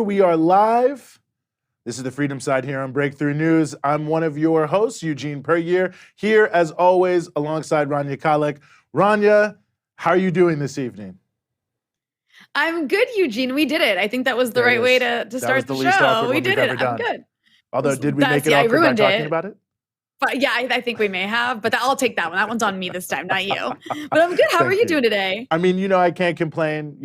we are live. This is the Freedom Side here on Breakthrough News. I'm one of your hosts, Eugene Pergier, here as always alongside Rania Khalek. Rania, how are you doing this evening? I'm good, Eugene. We did it. I think that was the right way to start the show. We did it. I'm good. Although, did we make it awkward by talking about it? But yeah, I think we may have, but I'll take that one. That one's on me this time, not you. But I'm good. How are you doing today? I mean, I can't complain.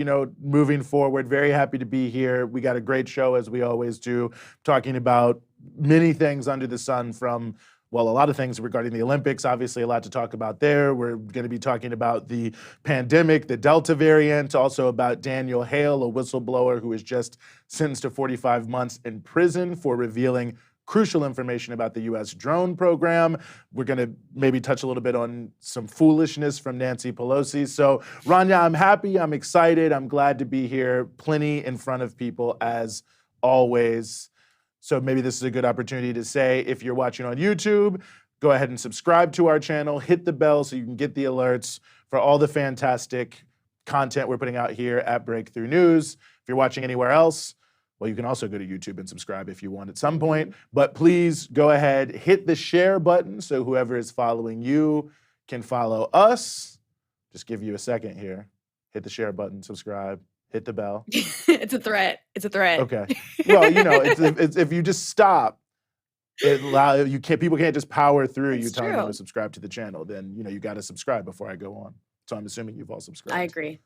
Moving forward, very happy to be here. We got a great show, as we always do, talking about many things under the sun from, well, a lot of things regarding the Olympics, obviously a lot to talk about there. We're going to be talking about the pandemic, the Delta variant, also about Daniel Hale, a whistleblower who was just sentenced to 45 months in prison for revealing crucial information about the U.S. drone program. We're going to maybe touch a little bit on some foolishness from Nancy Pelosi. So, Rania, I'm happy, I'm excited, I'm glad to be here, plenty in front of people as always. So maybe this is a good opportunity to say, if you're watching on YouTube, go ahead and subscribe to our channel, hit the bell so you can get the alerts for all the fantastic content we're putting out here at Breakthrough News. If you're watching anywhere else, well, you can also go to YouTube and subscribe if you want at some point. But please go ahead, hit the share button so whoever is following you can follow us. Just give you a second here. Hit the share button, subscribe, hit the bell. It's a threat. It's a threat. Okay. Well, it's if you just stop, people can't just power through you telling them to subscribe to the channel. Then you got to subscribe before I go on. So I'm assuming you've all subscribed. I agree.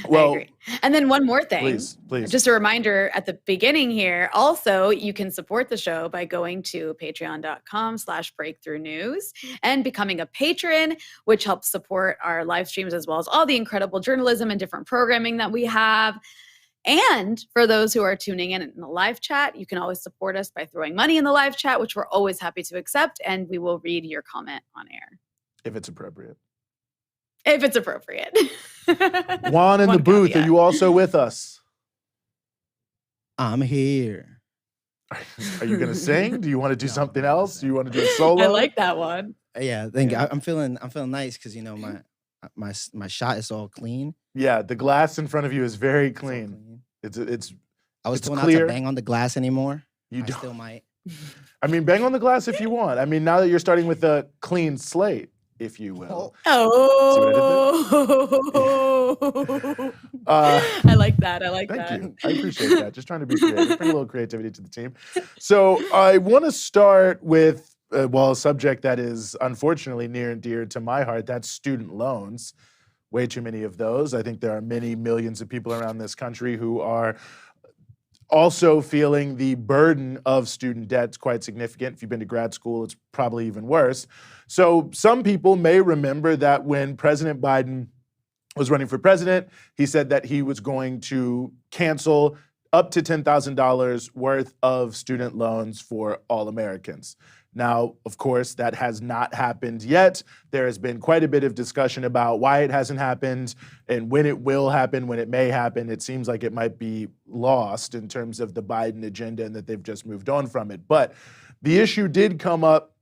Well, I agree. And then one more thing. Please. Just a reminder at the beginning here. Also, you can support the show by going to patreon.com/breakthrough news and becoming a patron, which helps support our live streams as well as all the incredible journalism and different programming that we have. And for those who are tuning in the live chat, you can always support us by throwing money in the live chat, which we're always happy to accept. And we will read your comment on air. If it's appropriate. Juan in the booth, are you also with us? I'm here. Are you going to sing? Do you want to do something else? Do you want to do a solo? I like that one. Yeah, thank you. I'm feeling nice because my shot is all clean. Yeah, the glass in front of you is very clean. It's I was told not clear. to bang on the glass anymore. I don't. Still might. I mean, bang on the glass if you want. I mean, now that you're starting with a clean slate, if you will. I like that. Thank you. I appreciate that. Just trying to be creative. Bring a little creativity to the team. So I want to start with, a subject that is unfortunately near and dear to my heart. That's student loans. Way too many of those. I think there are many millions of people around this country who are also feeling the burden of student debt. It's quite significant. If you've been to grad school, it's probably even worse. So some people may remember that when President Biden was running for president, he said that he was going to cancel up to $10,000 worth of student loans for all Americans. Now, of course, that has not happened yet. There has been quite a bit of discussion about why it hasn't happened and when it will happen, when it may happen. It seems like it might be lost in terms of the Biden agenda and that they've just moved on from it. But the issue did come up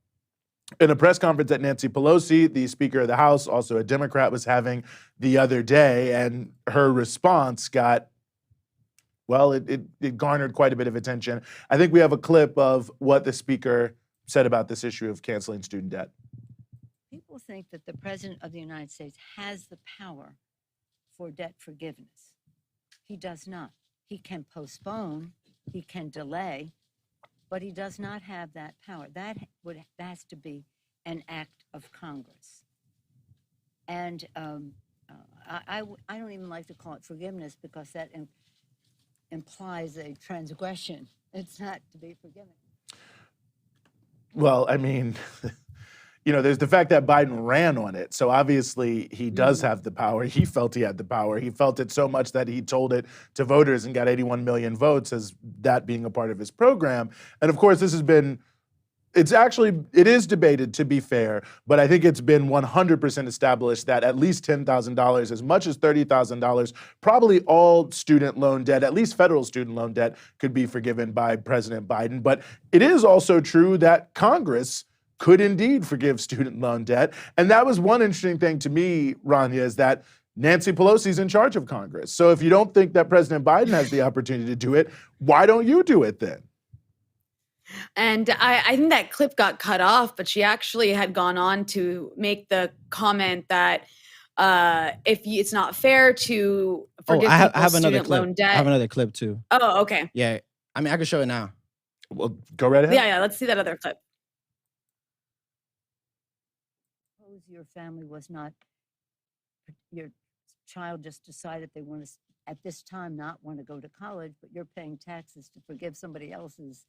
in a press conference that Nancy Pelosi, the Speaker of the House, also a Democrat, was having the other day, and her response got, well, it garnered quite a bit of attention. I think we have a clip of what the Speaker said about this issue of canceling student debt. People think that the President of the United States has the power for debt forgiveness. He does not. He can postpone, he can delay, but he does not have that power. That has to be an act of Congress. And I don't even like to call it forgiveness because that implies a transgression. It's not to be forgiven. Well, I mean, there's the fact that Biden ran on it. So obviously he does have the power. He felt he had the power. He felt it so much that he told it to voters and got 81 million votes as that being a part of his program. And of course, it is debated, to be fair, but I think it's been 100% established that at least $10,000, as much as $30,000, probably all student loan debt, at least federal student loan debt, could be forgiven by President Biden. But it is also true that Congress could indeed forgive student loan debt. And that was one interesting thing to me, Rania, is that Nancy Pelosi's in charge of Congress. So if you don't think that President Biden has the opportunity to do it, why don't you do it then? And I think that clip got cut off, but she actually had gone on to make the comment that it's not fair to forgive I people's have another student clip. loan debt. I have another clip too. Oh, okay. Yeah, I mean, I can show it now. Well, go right ahead. Yeah, let's see that other clip. Suppose your family was not, your child just decided they want to, at this time, not want to go to college, but you're paying taxes to forgive somebody else's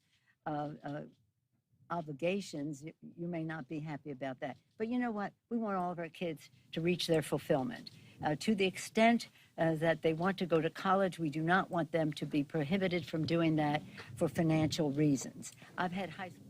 obligations. You may not be happy about that. But you know what? We want all of our kids to reach their fulfillment. To the extent that they want to go to college, we do not want them to be prohibited from doing that for financial reasons. I've had high school.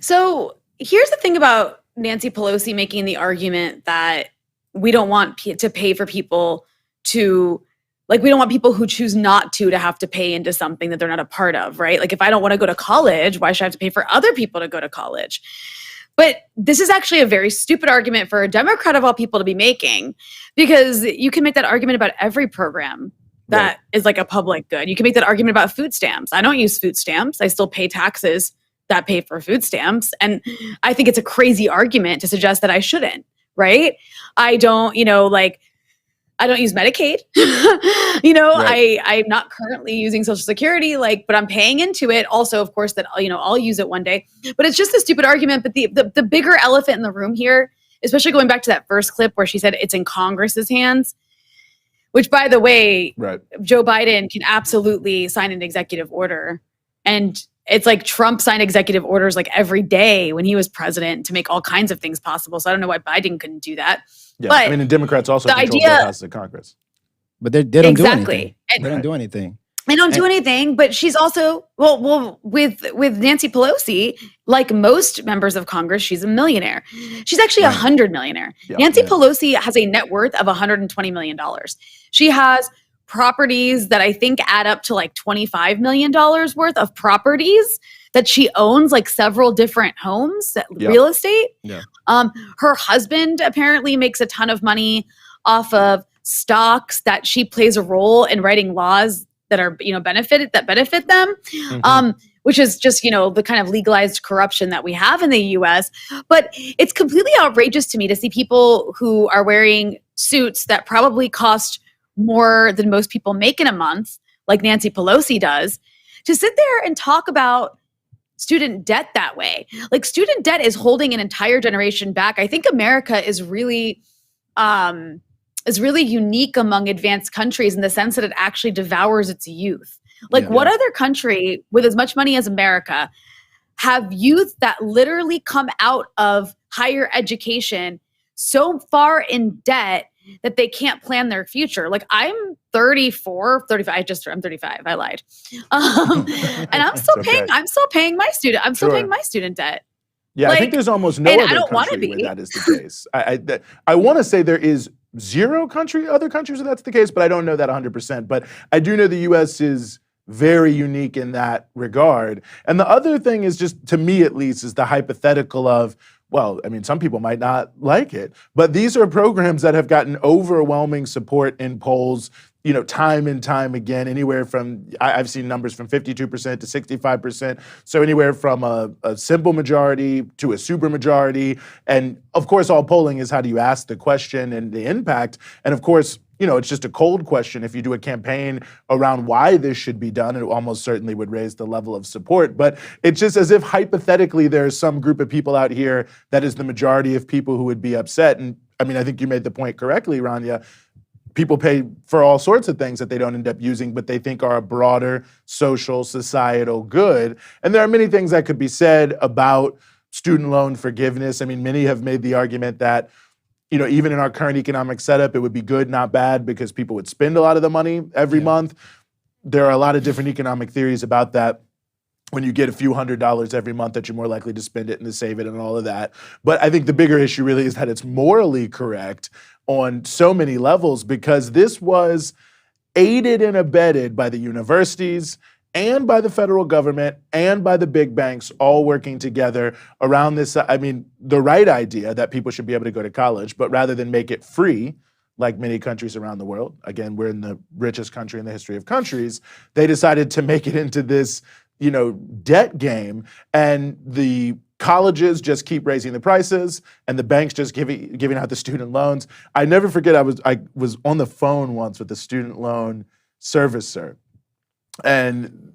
So here's the thing about Nancy Pelosi making the argument that we don't want to pay for people to, like, we don't want people who choose not to have to pay into something that they're not a part of, right? Like, if I don't want to go to college, why should I have to pay for other people to go to college? But this is actually a very stupid argument for a Democrat of all people to be making, because you can make that argument about every program that is like a public good. You can make that argument about food stamps. I don't use food stamps. I still pay taxes that pay for food stamps. And I think it's a crazy argument to suggest that I shouldn't, right? I don't, I don't use Medicaid. I'm not currently using Social Security, but I'm paying into it. Also, of course, that, I'll use it one day. But it's just a stupid argument. But the bigger elephant in the room here, especially going back to that first clip where she said it's in Congress's hands, which, by the way, Joe Biden can absolutely sign an executive order. And it's like Trump signed executive orders like every day when he was president to make all kinds of things possible. So I don't know why Biden couldn't do that. Yeah, but and Democrats also control the House of Congress. But they don't do anything. Exactly. They don't do anything. They don't do anything, but she's also, with Nancy Pelosi, like most members of Congress, she's a millionaire. She's actually $100 millionaire. Yeah. Nancy Pelosi has a net worth of $120 million. She has properties that I think add up to like $25 million worth of properties that she owns, like several different homes, real estate. Yeah. Her husband apparently makes a ton of money off of stocks that she plays a role in writing laws that are, benefit them, which is just, the kind of legalized corruption that we have in the US. But it's completely outrageous to me to see people who are wearing suits that probably cost more than most people make in a month, like Nancy Pelosi does, to sit there and talk about student debt that way. Like, student debt is holding an entire generation back. I think America is really unique among advanced countries in the sense that it actually devours its youth. Like, what other country with as much money as America have youth that literally come out of higher education so far in debt that they can't plan their future? Like, I'm 35. I'm 35. I lied. And I'm still paying. I'm still paying my student. I'm still paying my student debt. Yeah, I think there's almost no other country where that is the case. I want to say there is other countries where that's the case, but I don't know that 100%. But I do know the U.S. is very unique in that regard. And the other thing is, just to me at least, is the hypothetical of, well, I mean, some people might not like it, but these are programs that have gotten overwhelming support in polls, time and time again, anywhere from, I've seen numbers from 52% to 65%. So anywhere from a simple majority to a supermajority. And of course, all polling is how do you ask the question and the impact. And of course, it's just a cold question. If you do a campaign around why this should be done, it almost certainly would raise the level of support. But it's just as if hypothetically there's some group of people out here that is the majority of people who would be upset. And I mean, I think you made the point correctly, Rania. People pay for all sorts of things that they don't end up using, but they think are a broader social, societal good. And there are many things that could be said about student loan forgiveness. I mean, many have made the argument that, even in our current economic setup, it would be good, not bad, because people would spend a lot of the money every month. There are a lot of different economic theories about that. When you get a few $100s every month, that you're more likely to spend it and to save it and all of that. But I think the bigger issue really is that it's morally correct on so many levels, because this was aided and abetted by the universities and by the federal government and by the big banks all working together around this, the right idea that people should be able to go to college, but rather than make it free, like many countries around the world, again, we're in the richest country in the history of countries, they decided to make it into this, debt game, and the colleges just keep raising the prices, and the banks just giving out the student loans. I never forget, I was on the phone once with the student loan servicer, and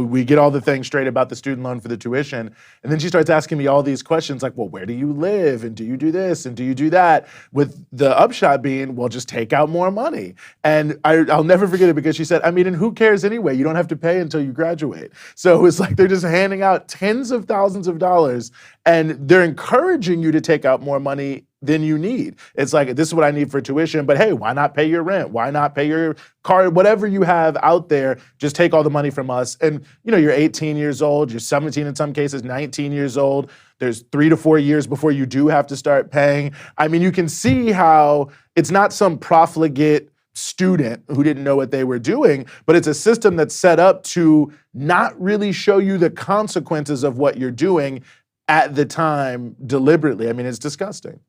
we get all the things straight about the student loan for the tuition, and then she starts asking me all these questions like, well, where do you live, and do you do this, and do you do that, with the upshot being, well, just take out more money. And I'll never forget it, because she said, and who cares anyway? You don't have to pay until you graduate. So it was like they're just handing out tens of thousands of dollars, and they're encouraging you to take out more money than you need. It's like, this is what I need for tuition, but hey, why not pay your rent? Why not pay your car? Whatever you have out there, just take all the money from us. And you're 18 years old, you're 17 in some cases, 19 years old. There's 3 to 4 years before you do have to start paying. You can see how it's not some profligate student who didn't know what they were doing, but it's a system that's set up to not really show you the consequences of what you're doing at the time deliberately. It's disgusting.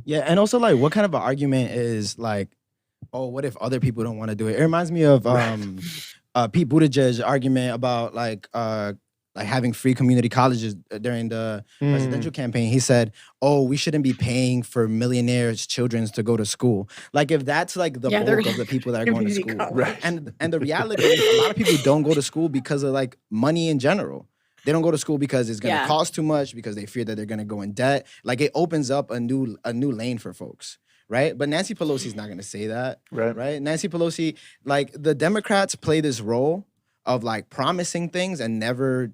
Yeah, and also what kind of an argument is oh, what if other people don't want to do it? It reminds me of Pete Buttigieg's argument about having free community colleges during the presidential campaign. He said, "Oh, we shouldn't be paying for millionaires' children to go to school." If that's the bulk of the people that are going to school, right? And the reality is, a lot of people don't go to school because of money in general. They don't go to school because it's going to cost too much, because they fear that they're going to go in debt. It opens up a new lane for folks, right? But Nancy Pelosi's not going to say that, right? Nancy Pelosi, the Democrats play this role of promising things and never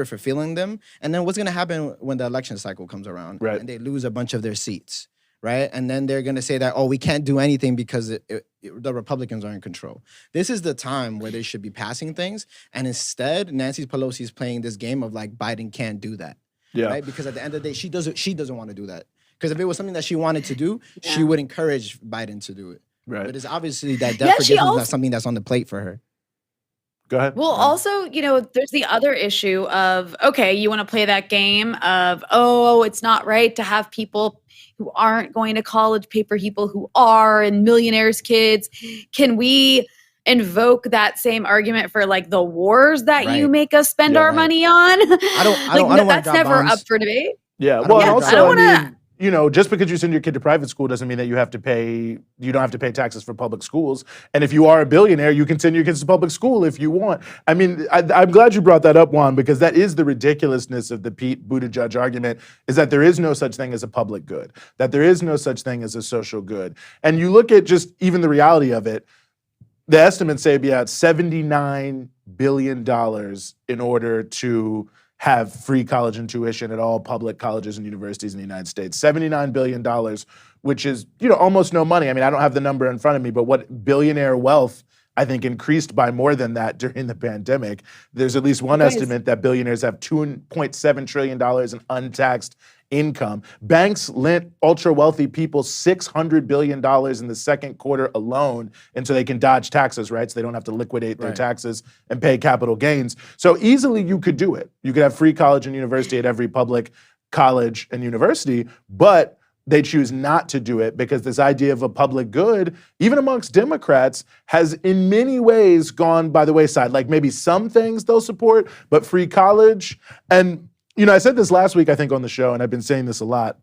fulfilling them. And then what's going to happen when the election cycle comes around, right, and they lose a bunch of their seats, right? And then they're going to say that, oh, we can't do anything because the Republicans are in control. This is the time where they should be passing things. And instead, Nancy Pelosi is playing this game of Biden can't do that. Yeah. Right? Because at the end of the day, she doesn't want to do that. Because if it was something that she wanted to do, she would encourage Biden to do it. Right. But it's obviously that debt forgiveness is not something that's on the plate for her. Go ahead. Well, also, there's the other issue of, okay, you want to play that game of, oh, it's not right to have people who aren't going to college pay for people who are, and millionaires' kids. Can we invoke that same argument for the wars that you make us spend our money on? I don't that's never up for debate. Yeah. Well, and also, just because you send your kid to private school doesn't mean that you don't have to pay taxes for public schools. And if you are a billionaire, you can send your kids to public school if you want. I'm glad you brought that up, Juan, because that is the ridiculousness of the Pete Buttigieg argument, is that there is no such thing as a public good, that there is no such thing as a social good. And you look at just even the reality of it, the estimates say it's $79 billion in order to have free college and tuition at all public colleges and universities in the United States. $79 billion, which is, almost no money. I don't have the number in front of me, but what billionaire wealth, I think, increased by more than that during the pandemic. There's at least one estimate that billionaires have $2.7 trillion in untaxed income. Banks lent ultra-wealthy people $600 billion in the second quarter alone, and so they can dodge taxes, right? So they don't have to liquidate their taxes and pay capital gains. So easily you could do it. You could have free college and university at every public college and university, but they choose not to do it because this idea of a public good, even amongst Democrats, has in many ways gone by the wayside. Maybe some things they'll support, but free college. And I said this last week, I think, on the show, and I've been saying this a lot.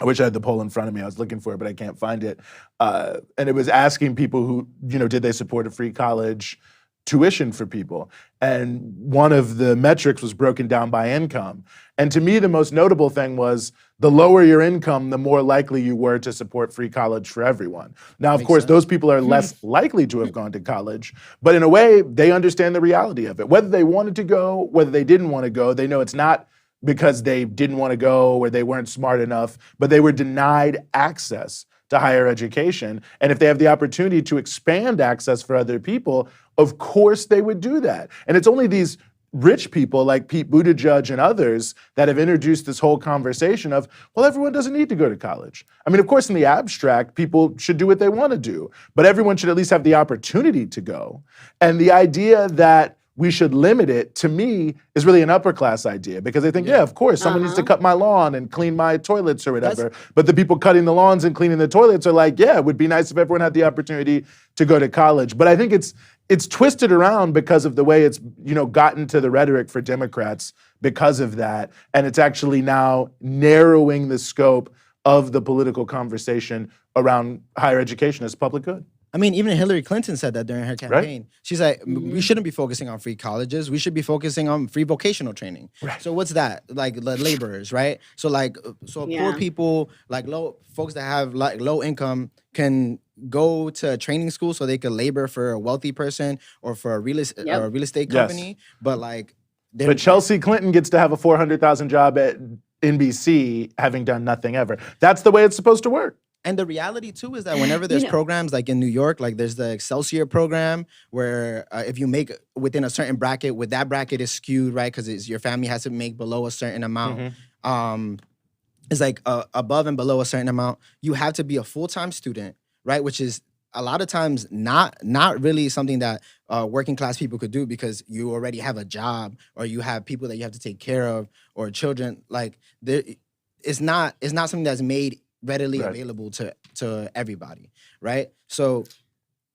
I wish I had the poll in front of me. I was looking for it, but I can't find it. And it was asking people who, did they support a free college tuition for people? And one of the metrics was broken down by income. And to me, the most notable thing was the lower your income, the more likely you were to support free college for everyone. Now, of course, those people are less likely to have gone to college, but in a way, they understand the reality of it. Whether they wanted to go, whether they didn't want to go, they know it's not because they didn't want to go or they weren't smart enough, but they were denied access to higher education. And if they have the opportunity to expand access for other people, of course they would do that. And it's only these rich people like Pete Buttigieg and others that have introduced this whole conversation of, well, everyone doesn't need to go to college. Of course, in the abstract, people should do what they want to do, but everyone should at least have the opportunity to go. And the idea that we should limit it, to me, is really an upper class idea. Because I think, yeah, of course, someone needs to cut my lawn and clean my toilets or whatever. But the people cutting the lawns and cleaning the toilets are like, yeah, it would be nice if everyone had the opportunity to go to college. But I think it's twisted around because of the way it's, gotten to the rhetoric for Democrats because of that. And it's actually now narrowing the scope of the political conversation around higher education as public good. I mean, even Hillary Clinton said that during her campaign. Right? She's like, we shouldn't be focusing on free colleges. We should be focusing on free vocational training. Right. So what's that? Like the laborers, right? So poor people, like folks that have like low income can go to training school so they could labor for a wealthy person or for a real estate company. Yes. But Chelsea Clinton gets to have a $400,000 job at NBC having done nothing ever. That's the way it's supposed to work. And the reality, too, is that whenever there's programs like in New York, like there's the Excelsior program where if you make within a certain bracket, that bracket is skewed, right? Because your family has to make below a certain amount. It's like above and below a certain amount. You have to be a full-time student, right? Which is a lot of times not really something that working class people could do because you already have a job or you have people that you have to take care of or children. Like it's not something that's made readily available to everybody, right? So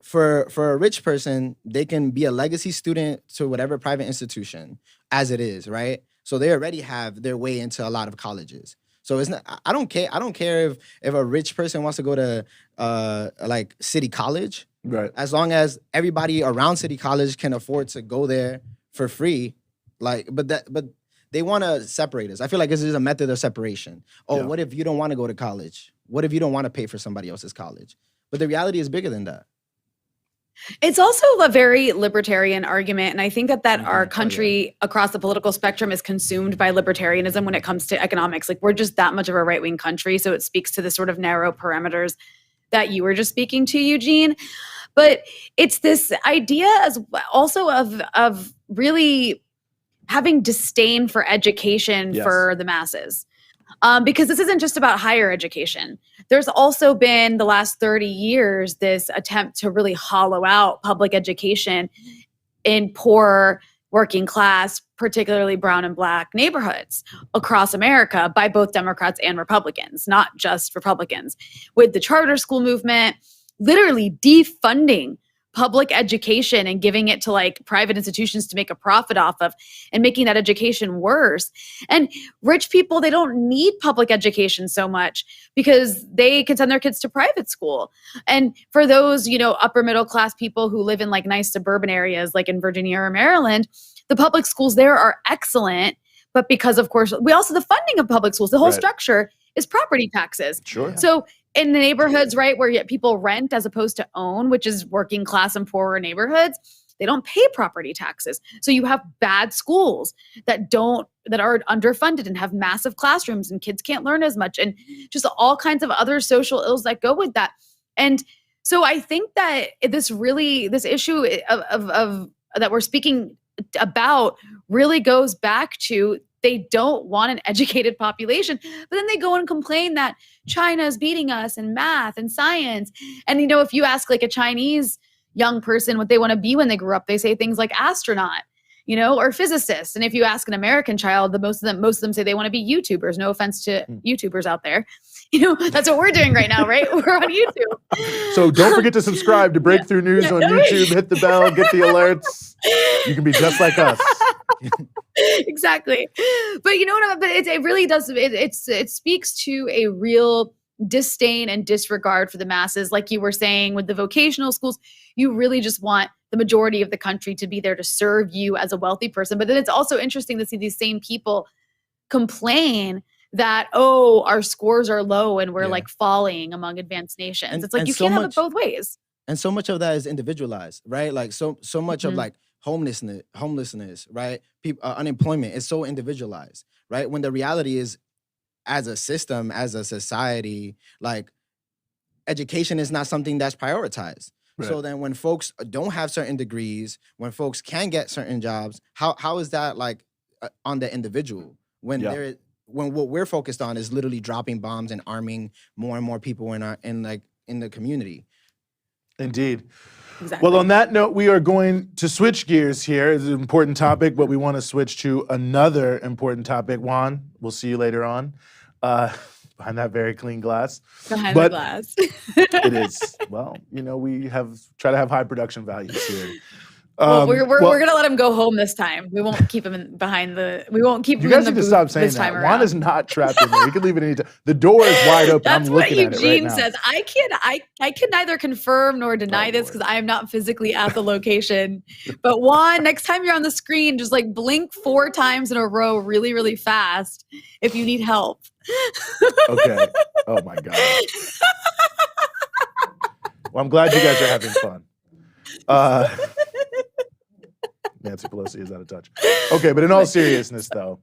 for a rich person, they can be a legacy student to whatever private institution as it is, right? So they already have their way into a lot of colleges. So it's not. I don't care if a rich person wants to go to like City College, right? As long as everybody around City College can afford to go there for free, but they want to separate us. I feel like this is a method of separation. What if you don't want to go to college? What if you don't want to pay for somebody else's college? But the reality is bigger than that. It's also a very libertarian argument, and I think that our country across the political spectrum is consumed by libertarianism when it comes to economics. Like, we're just that much of a right-wing country, so it speaks to the sort of narrow parameters that you were just speaking to, Eugene. But it's this idea as also of really having disdain for education for the masses. Because this isn't just about higher education. There's also been the last 30 years this attempt to really hollow out public education in poor working class, particularly brown and black neighborhoods across America by both Democrats and Republicans, not just Republicans. With the charter school movement, literally defunding public education and giving it to like private institutions to make a profit off of and making that education worse. And rich people, they don't need public education so much because they can send their kids to private school. And for those, upper middle class people who live in like nice suburban areas like in Virginia or Maryland, the public schools there are excellent. But because, of course, the funding of public schools, the whole structure is property taxes. Sure. So in the neighborhoods, right, where people rent as opposed to own, which is working class and poorer neighborhoods, they don't pay property taxes. So you have bad schools that are underfunded and have massive classrooms and kids can't learn as much and just all kinds of other social ills that go with that. And so I think that this issue of that we're speaking about really goes back to they don't want an educated population, but then they go and complain that China is beating us in math and science. And, if you ask like a Chinese young person what they want to be when they grew up, they say things like astronaut, or physicist. And if you ask an American child, most of them say they want to be YouTubers. No offense to YouTubers out there. That's what we're doing right now, right? We're on YouTube. So don't forget to subscribe to Breakthrough News on YouTube. Hit the bell, get the alerts. You can be just like us. Exactly. But it really does. It speaks to a real disdain and disregard for the masses. Like you were saying with the vocational schools, you really just want the majority of the country to be there to serve you as a wealthy person. But then it's also interesting to see these same people complain that, our scores are low and we're like falling among advanced nations. It's like you can't have it both ways. And so much of that is individualized, right? Like so much of like homelessness, right? People, unemployment is so individualized, right? When the reality is, as a system, as a society, like education is not something that's prioritized. Right. So then when folks don't have certain degrees, when folks can get certain jobs, how is that like on the individual? When what we're focused on is literally dropping bombs and arming more and more people in the community. Indeed. Exactly. Well, on that note, we are going to switch gears here. It's an important topic, but we want to switch to another important topic. Juan, we'll see you later on. Behind that very clean glass. Behind the glass. It is. Well, we try to have high production values here. Well, we're gonna let him go home this time. We won't keep him behind the. We won't keep him in the booth. You guys need to stop saying this time that. around. Juan is not trapped in there. You can leave it any time. The door is wide open. That's I'm what looking at it right Eugene now. says. I can neither confirm nor deny this because I am not physically at the location. But Juan, next time you're on the screen, just like blink 4 times in a row, really, really fast, if you need help. Okay. Oh my God. Well, I'm glad you guys are having fun. Nancy Pelosi is out of touch. Okay, but in all seriousness, though,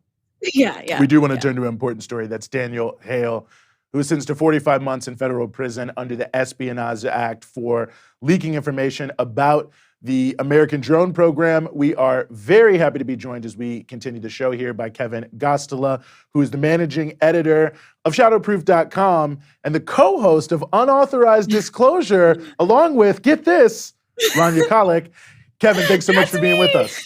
we do want to turn to an important story. That's Daniel Hale, who was sentenced to 45 months in federal prison under the Espionage Act for leaking information about the American drone program. We are very happy to be joined as we continue the show here by Kevin Gosztola, who is the managing editor of Shadowproof.com and the co-host of Unauthorized Disclosure, along with, get this, Ron Yakalik. Kevin, thanks so much for being with us.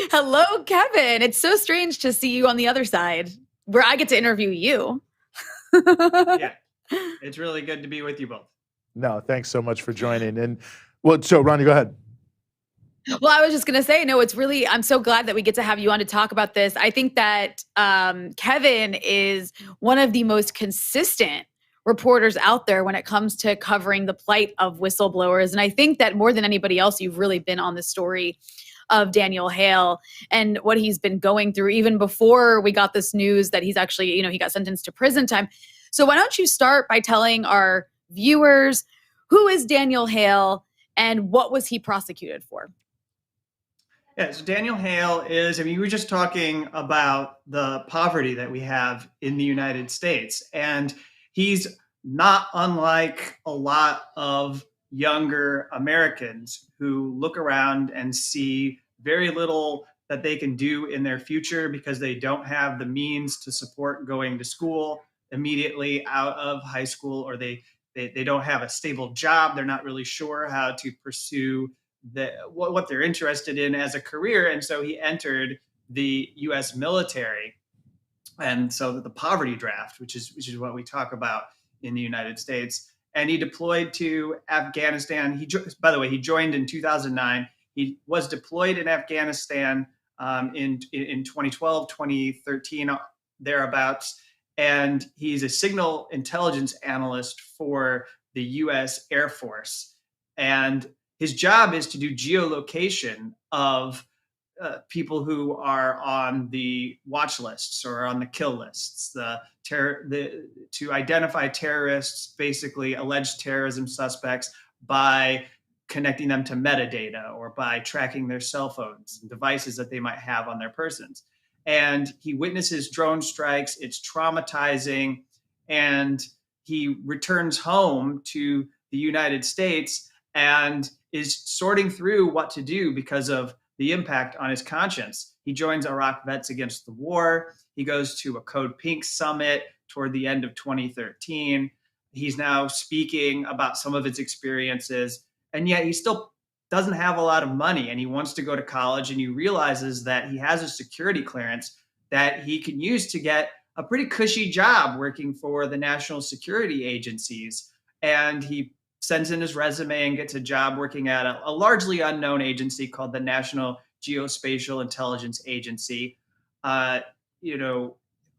Hello, Kevin. It's so strange to see you on the other side where I get to interview you. Yeah, it's really good to be with you both. No, thanks so much for joining. And so Ronnie, go ahead. Well, I was just going to say, no, I'm so glad that we get to have you on to talk about this. I think that Kevin is one of the most consistent reporters out there when it comes to covering the plight of whistleblowers. And I think that more than anybody else, you've really been on the story of Daniel Hale and what he's been going through even before we got this news that he's actually, he got sentenced to prison time. So why don't you start by telling our viewers, who is Daniel Hale and what was he prosecuted for? Yeah, so Daniel Hale we were just talking about the poverty that we have in the United States. And he's not unlike a lot of younger Americans who look around and see very little that they can do in their future because they don't have the means to support going to school immediately out of high school, or they don't have a stable job. They're not really sure how to pursue what they're interested in as a career. And so he entered the U.S. military. And so the poverty draft, which is what we talk about in the United States, and he deployed to Afghanistan. By the way, he joined in 2009. He was deployed in Afghanistan in 2012, 2013, thereabouts. And he's a signal intelligence analyst for the U.S. Air Force. And his job is to do geolocation of people who are on the watch lists or on the kill lists, to identify terrorists, basically alleged terrorism suspects, by connecting them to metadata or by tracking their cell phones and devices that they might have on their persons. And he witnesses drone strikes. It's traumatizing. And he returns home to the United States and is sorting through what to do because of the impact on his conscience. He joins Iraq Vets Against the War. He goes to a Code Pink summit toward the end of 2013. He's now speaking about some of his experiences, and yet he still doesn't have a lot of money, and he wants to go to college, and he realizes that he has a security clearance that he can use to get a pretty cushy job working for the national security agencies. And he sends in his resume and gets a job working at a largely unknown agency called the National Geospatial Intelligence Agency. On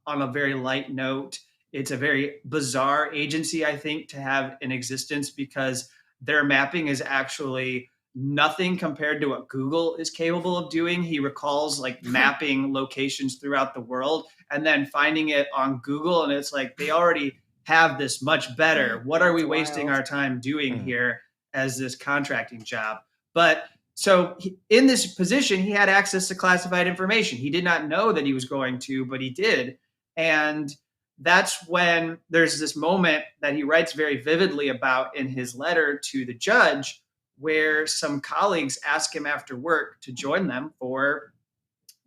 a very light note, it's a very bizarre agency, I think, to have in existence because their mapping is actually nothing compared to what Google is capable of doing. He recalls mapping locations throughout the world and then finding it on Google, and it's like they already have this much better. What are we wasting our time doing here as this contracting job? But so in this position, he had access to classified information. He did not know that he was going to, but he did. And that's when there's this moment that he writes very vividly about in his letter to the judge, where some colleagues ask him after work to join them for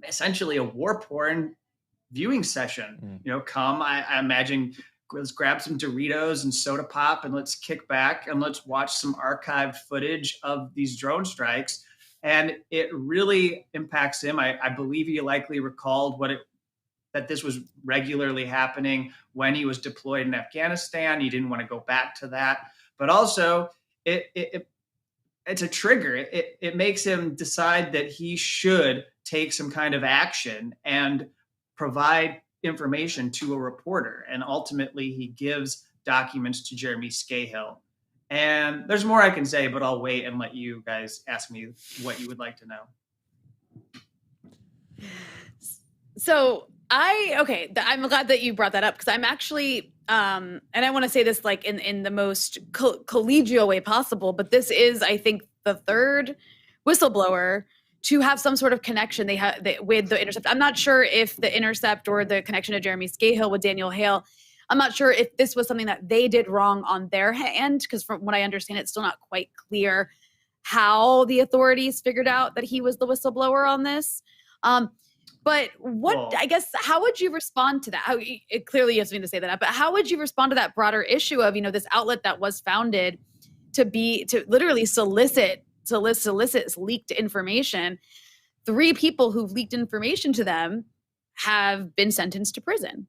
essentially a war porn viewing session. Come, I imagine, let's grab some Doritos and soda pop and let's kick back and let's watch some archived footage of these drone strikes. And it really impacts him. I believe he likely recalled that this was regularly happening when he was deployed in Afghanistan. He didn't want to go back to that. But also, it's a trigger. It makes him decide that he should take some kind of action and provide information to a reporter. And ultimately, he gives documents to Jeremy Scahill. And there's more I can say, but I'll wait and let you guys ask me what you would like to know. So I'm glad that you brought that up, because I'm actually, and I want to say this like in the most collegial way possible, but this is, I think, the third whistleblower to have some sort of connection with the Intercept. I'm not sure if the Intercept or the connection to Jeremy Scahill with Daniel Hale, I'm not sure if this was something that they did wrong on their end, because from what I understand, it's still not quite clear how the authorities figured out that he was the whistleblower on this. But how would you respond to that? Clearly you have something to say that, but how would you respond to that broader issue of, this outlet that was founded to literally solicit leaked information? 3 people who've leaked information to them have been sentenced to prison.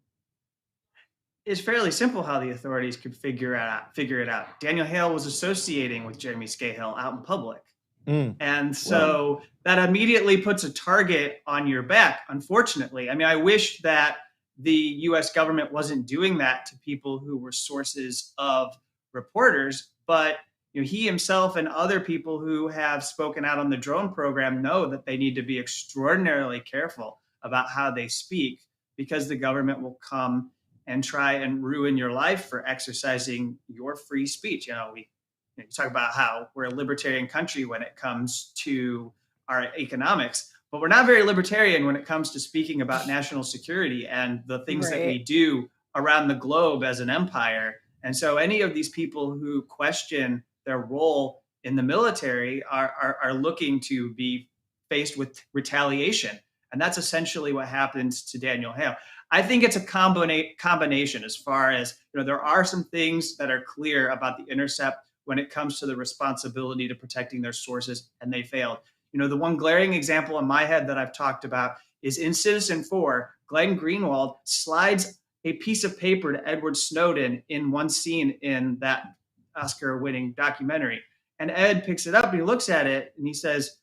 It's fairly simple how the authorities could figure it out. Daniel Hale was associating with Jeremy Scahill out in public. And so that immediately puts a target on your back, unfortunately. I mean, I wish that the US government wasn't doing that to people who were sources of reporters, but he himself and other people who have spoken out on the drone program know that they need to be extraordinarily careful about how they speak, because the government will come and try and ruin your life for exercising your free speech. You talk about how we're a libertarian country when it comes to our economics, but we're not very libertarian when it comes to speaking about national security and the things that we do around the globe as an empire. And so any of these people who question their role in the military are looking to be faced with retaliation. And that's essentially what happens to Daniel Hale. I think it's a combination as far as, there are some things that are clear about the Intercept when it comes to the responsibility to protecting their sources, and they failed. The one glaring example in my head that I've talked about is in Citizen 4, Glenn Greenwald slides a piece of paper to Edward Snowden in one scene in that Oscar-winning documentary. And Ed picks it up and he looks at it and he says,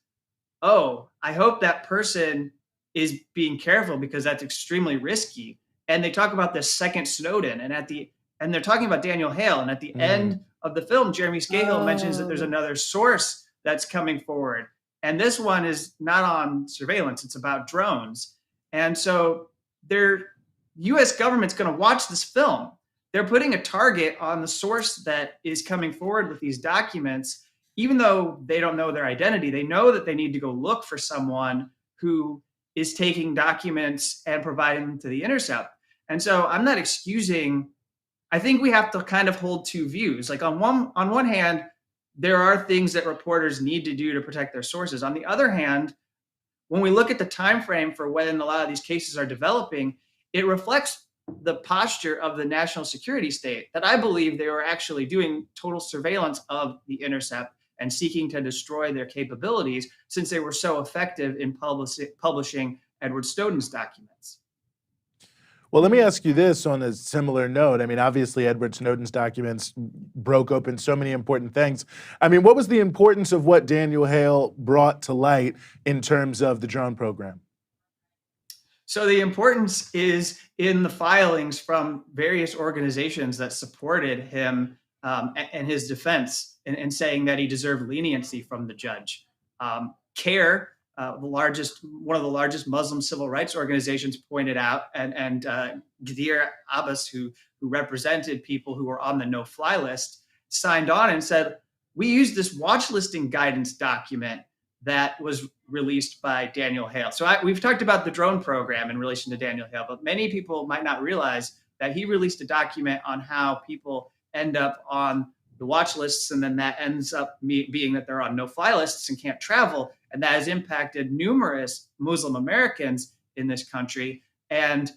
"Oh, I hope that person is being careful because that's extremely risky." And they talk about the second Snowden, and they're talking about Daniel Hale. And at the end of the film, Jeremy Scahill mentions that there's another source that's coming forward. And this one is not on surveillance. It's about drones. And so US government's going to watch this film. They're putting a target on the source that is coming forward with these documents. Even though they don't know their identity, they know that they need to go look for someone who is taking documents and providing them to the Intercept. And so I'm not excusing. I think we have to kind of hold two views. Like on one hand, there are things that reporters need to do to protect their sources. On the other hand, when we look at the time frame for when a lot of these cases are developing, it reflects the posture of the national security state, that I believe they were actually doing total surveillance of the Intercept and seeking to destroy their capabilities, since they were so effective in publishing Edward Snowden's documents. Well, let me ask you this on a similar note. I mean, obviously, Edward Snowden's documents broke open so many important things. I mean, what was the importance of what Daniel Hale brought to light in terms of the drone program? So the importance is in the filings from various organizations that supported him and his defense, and saying that he deserved leniency from the judge. CARE, one of the largest Muslim civil rights organizations, pointed out, and Ghadir Abbas, who represented people who were on the no-fly list, signed on and said, "We used this watch listing guidance document that was released by Daniel Hale." So we've talked about the drone program in relation to Daniel Hale, but many people might not realize that he released a document on how people end up on the watch lists, and then that ends up being that they're on no-fly lists and can't travel. And that has impacted numerous Muslim Americans in this country. And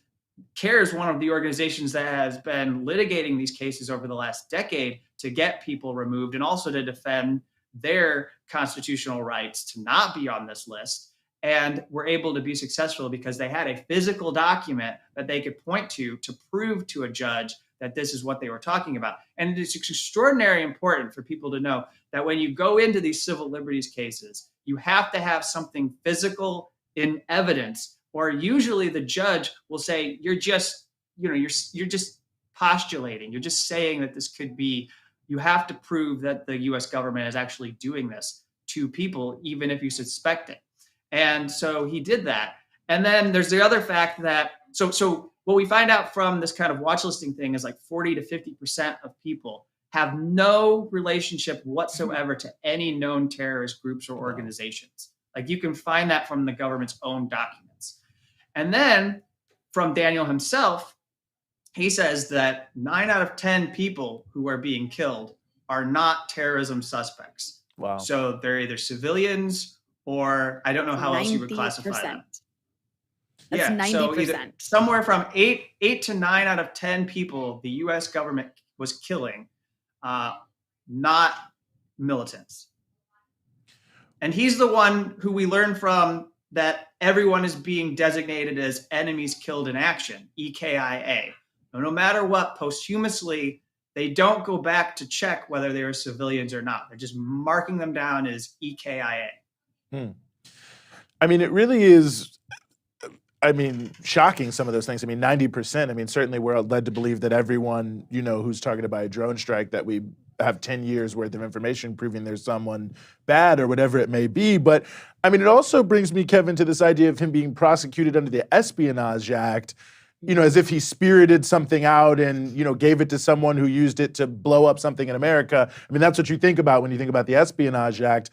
CARE is one of the organizations that has been litigating these cases over the last decade to get people removed and also to defend their constitutional rights to not be on this list. And were able to be successful because they had a physical document that they could point to prove to a judge that this is what they were talking about. And it's extraordinarily important for people to know that when you go into these civil liberties cases, you have to have something physical in evidence, or usually the judge will say, you're just postulating, you're just saying that this could be, you have to prove that the US government is actually doing this to people, even if you suspect it. And so he did that. And then there's the other fact that, so what we find out from this kind of watch listing thing is like 40 to 50% of people have no relationship whatsoever to any known terrorist groups or organizations. Like you can find that from the government's own documents. And then from Daniel himself, he says that 9 out of 10 people who are being killed are not terrorism suspects. Wow. So they're either civilians or I don't know how else you would classify them. That's 90%. So somewhere from 8 to 9 out of 10 people the U.S. government was killing, not militants. And he's the one who we learn from that everyone is being designated as enemies killed in action, EKIA. No matter what, posthumously, they don't go back to check whether they are civilians or not. They're just marking them down as EKIA. I mean, it really is, shocking, some of those things. 90%. Certainly we're led to believe that everyone, who's targeted by a drone strike, that we have 10 years worth of information proving there's someone bad or whatever it may be. But it also brings me, Kevin, to this idea of him being prosecuted under the Espionage Act, as if he spirited something out and, gave it to someone who used it to blow up something in America. That's what you think about when you think about the Espionage Act,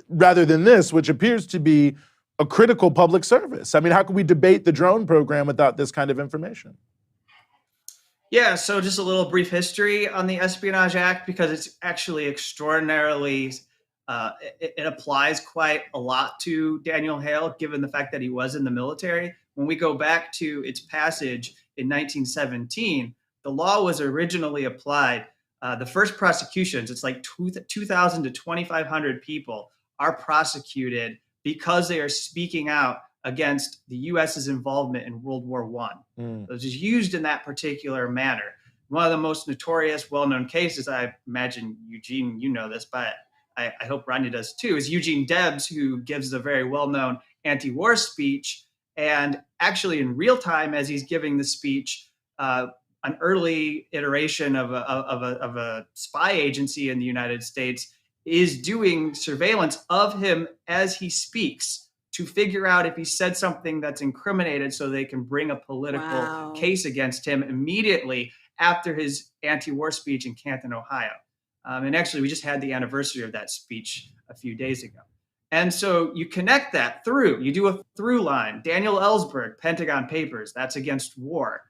rather than this, which appears to be a critical public service. How can we debate the drone program without this kind of information? Yeah, so just a little brief history on the Espionage Act, because it's actually extraordinarily, it applies quite a lot to Daniel Hale, given the fact that he was in the military. When we go back to its passage in 1917, the law was originally applied. The first prosecutions, it's like 2,000 to 2,500 people are prosecuted because they are speaking out against the U.S.'s involvement in World War I. It was just used in that particular manner. One of the most notorious, well-known cases, I imagine, Eugene, you know this, but I hope Rodney does too, is Eugene Debs, who gives the very well-known anti-war speech. And actually in real time, as he's giving the speech, an early iteration of a spy agency in the United States is doing surveillance of him as he speaks to figure out if he said something that's incriminated so they can bring a political case against him immediately after his anti-war speech in Canton, Ohio. And actually, we just had the anniversary of that speech a few days ago. And so you connect that through, you do a through line. Daniel Ellsberg, Pentagon Papers, that's against war.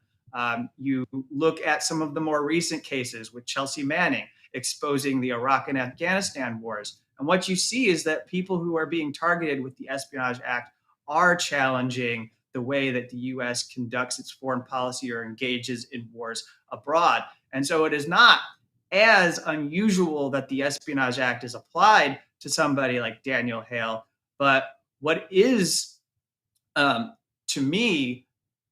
You look at some of the more recent cases with Chelsea Manning exposing the Iraq and Afghanistan wars. And what you see is that people who are being targeted with the Espionage Act are challenging the way that the U.S. conducts its foreign policy or engages in wars abroad. And so it is not as unusual that the Espionage Act is applied to somebody like Daniel Hale. But what is, to me,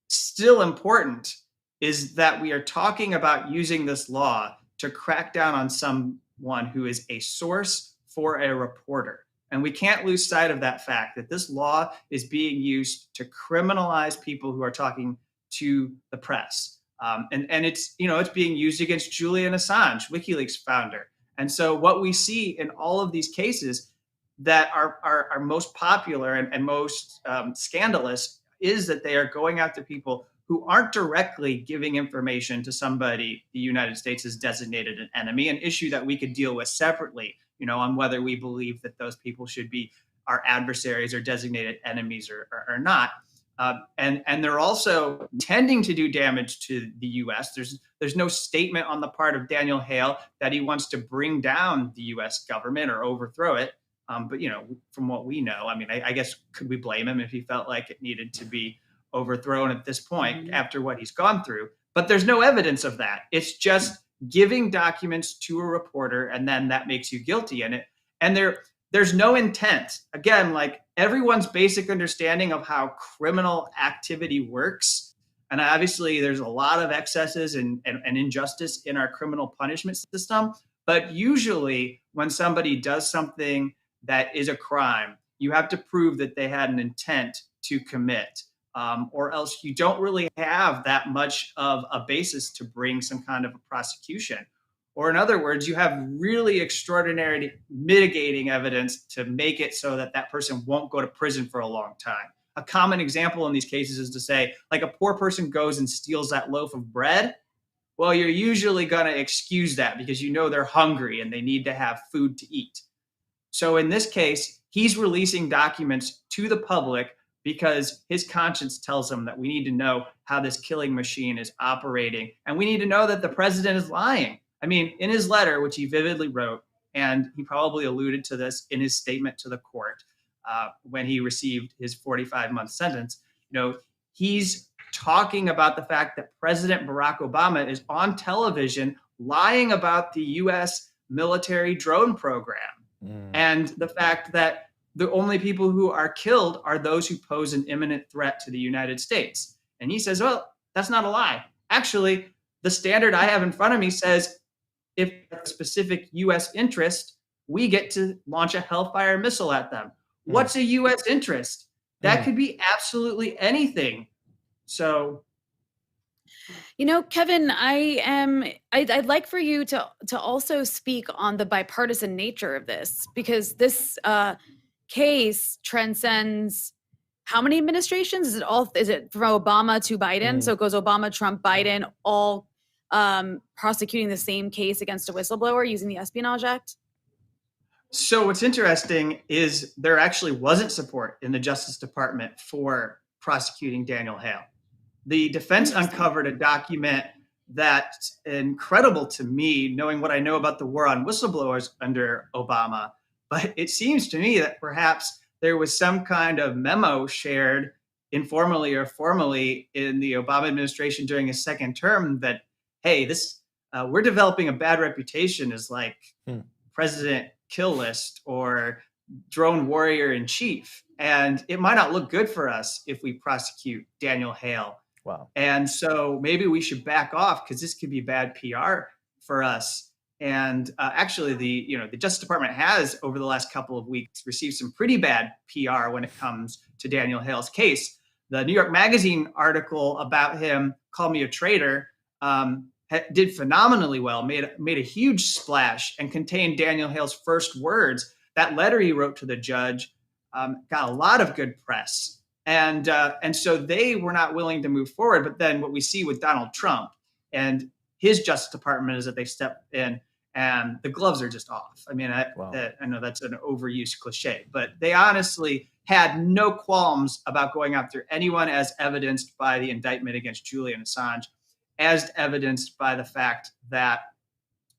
still important is that we are talking about using this law to crack down on someone who is a source for a reporter. And we can't lose sight of that fact that this law is being used to criminalize people who are talking to the press. And it's being used against Julian Assange, WikiLeaks founder. And so what we see in all of these cases that are most popular and most scandalous is that they are going after people who aren't directly giving information to somebody the United States has designated an enemy, an issue that we could deal with separately, on whether we believe that those people should be our adversaries or designated enemies or not. And they're also intending to do damage to the U.S. There's no statement on the part of Daniel Hale that he wants to bring down the U.S. government or overthrow it. But from what we know, I guess, could we blame him if he felt like it needed to be overthrown at this point after what he's gone through. But there's no evidence of that. It's just giving documents to a reporter, and then that makes you guilty in it. And there's no intent. Again, like everyone's basic understanding of how criminal activity works. And obviously there's a lot of excesses and injustice in our criminal punishment system. But usually when somebody does something that is a crime, you have to prove that they had an intent to commit, or else you don't really have that much of a basis to bring some kind of a prosecution. Or in other words, you have really extraordinary mitigating evidence to make it so that that person won't go to prison for a long time. A common example in these cases is to say, like, a poor person goes and steals that loaf of bread. Well, you're usually going to excuse that because you know they're hungry and they need to have food to eat. So in this case, he's releasing documents to the public because his conscience tells him that we need to know how this killing machine is operating. And we need to know that the president is lying. I mean, in his letter, which he vividly wrote, and he probably alluded to this in his statement to the court when he received his 45-month sentence, he's talking about the fact that President Barack Obama is on television lying about the U.S. military drone program and the fact that the only people who are killed are those who pose an imminent threat to the United States. And he says, well, that's not a lie. Actually, the standard I have in front of me says if a specific U.S. interest, we get to launch a Hellfire missile at them. What's a U.S. interest? That could be absolutely anything. So, Kevin, I'd like for you to also speak on the bipartisan nature of this, because this case transcends how many administrations? Is it from Obama to Biden? So it goes Obama, Trump, Biden, all prosecuting the same case against a whistleblower using the Espionage Act? So what's interesting is there actually wasn't support in the Justice Department for prosecuting Daniel Hale. The defense uncovered a document that's incredible to me, knowing what I know about the war on whistleblowers under Obama. But it seems to me that perhaps there was some kind of memo shared informally or formally in the Obama administration during his second term that, hey, we're developing a bad reputation as like President Kill List or drone warrior in chief. And it might not look good for us if we prosecute Daniel Hale. Wow. And so maybe we should back off because this could be bad PR for us. And actually, the Justice Department has, over the last couple of weeks, received some pretty bad PR when it comes to Daniel Hale's case. The New York Magazine article about him, Call Me a Traitor, did phenomenally well, made a huge splash and contained Daniel Hale's first words. That letter he wrote to the judge got a lot of good press. And so they were not willing to move forward. But then what we see with Donald Trump and his Justice Department is that they step in and the gloves are just off. I mean, I know that's an overused cliche, but they honestly had no qualms about going after anyone, as evidenced by the indictment against Julian Assange, as evidenced by the fact that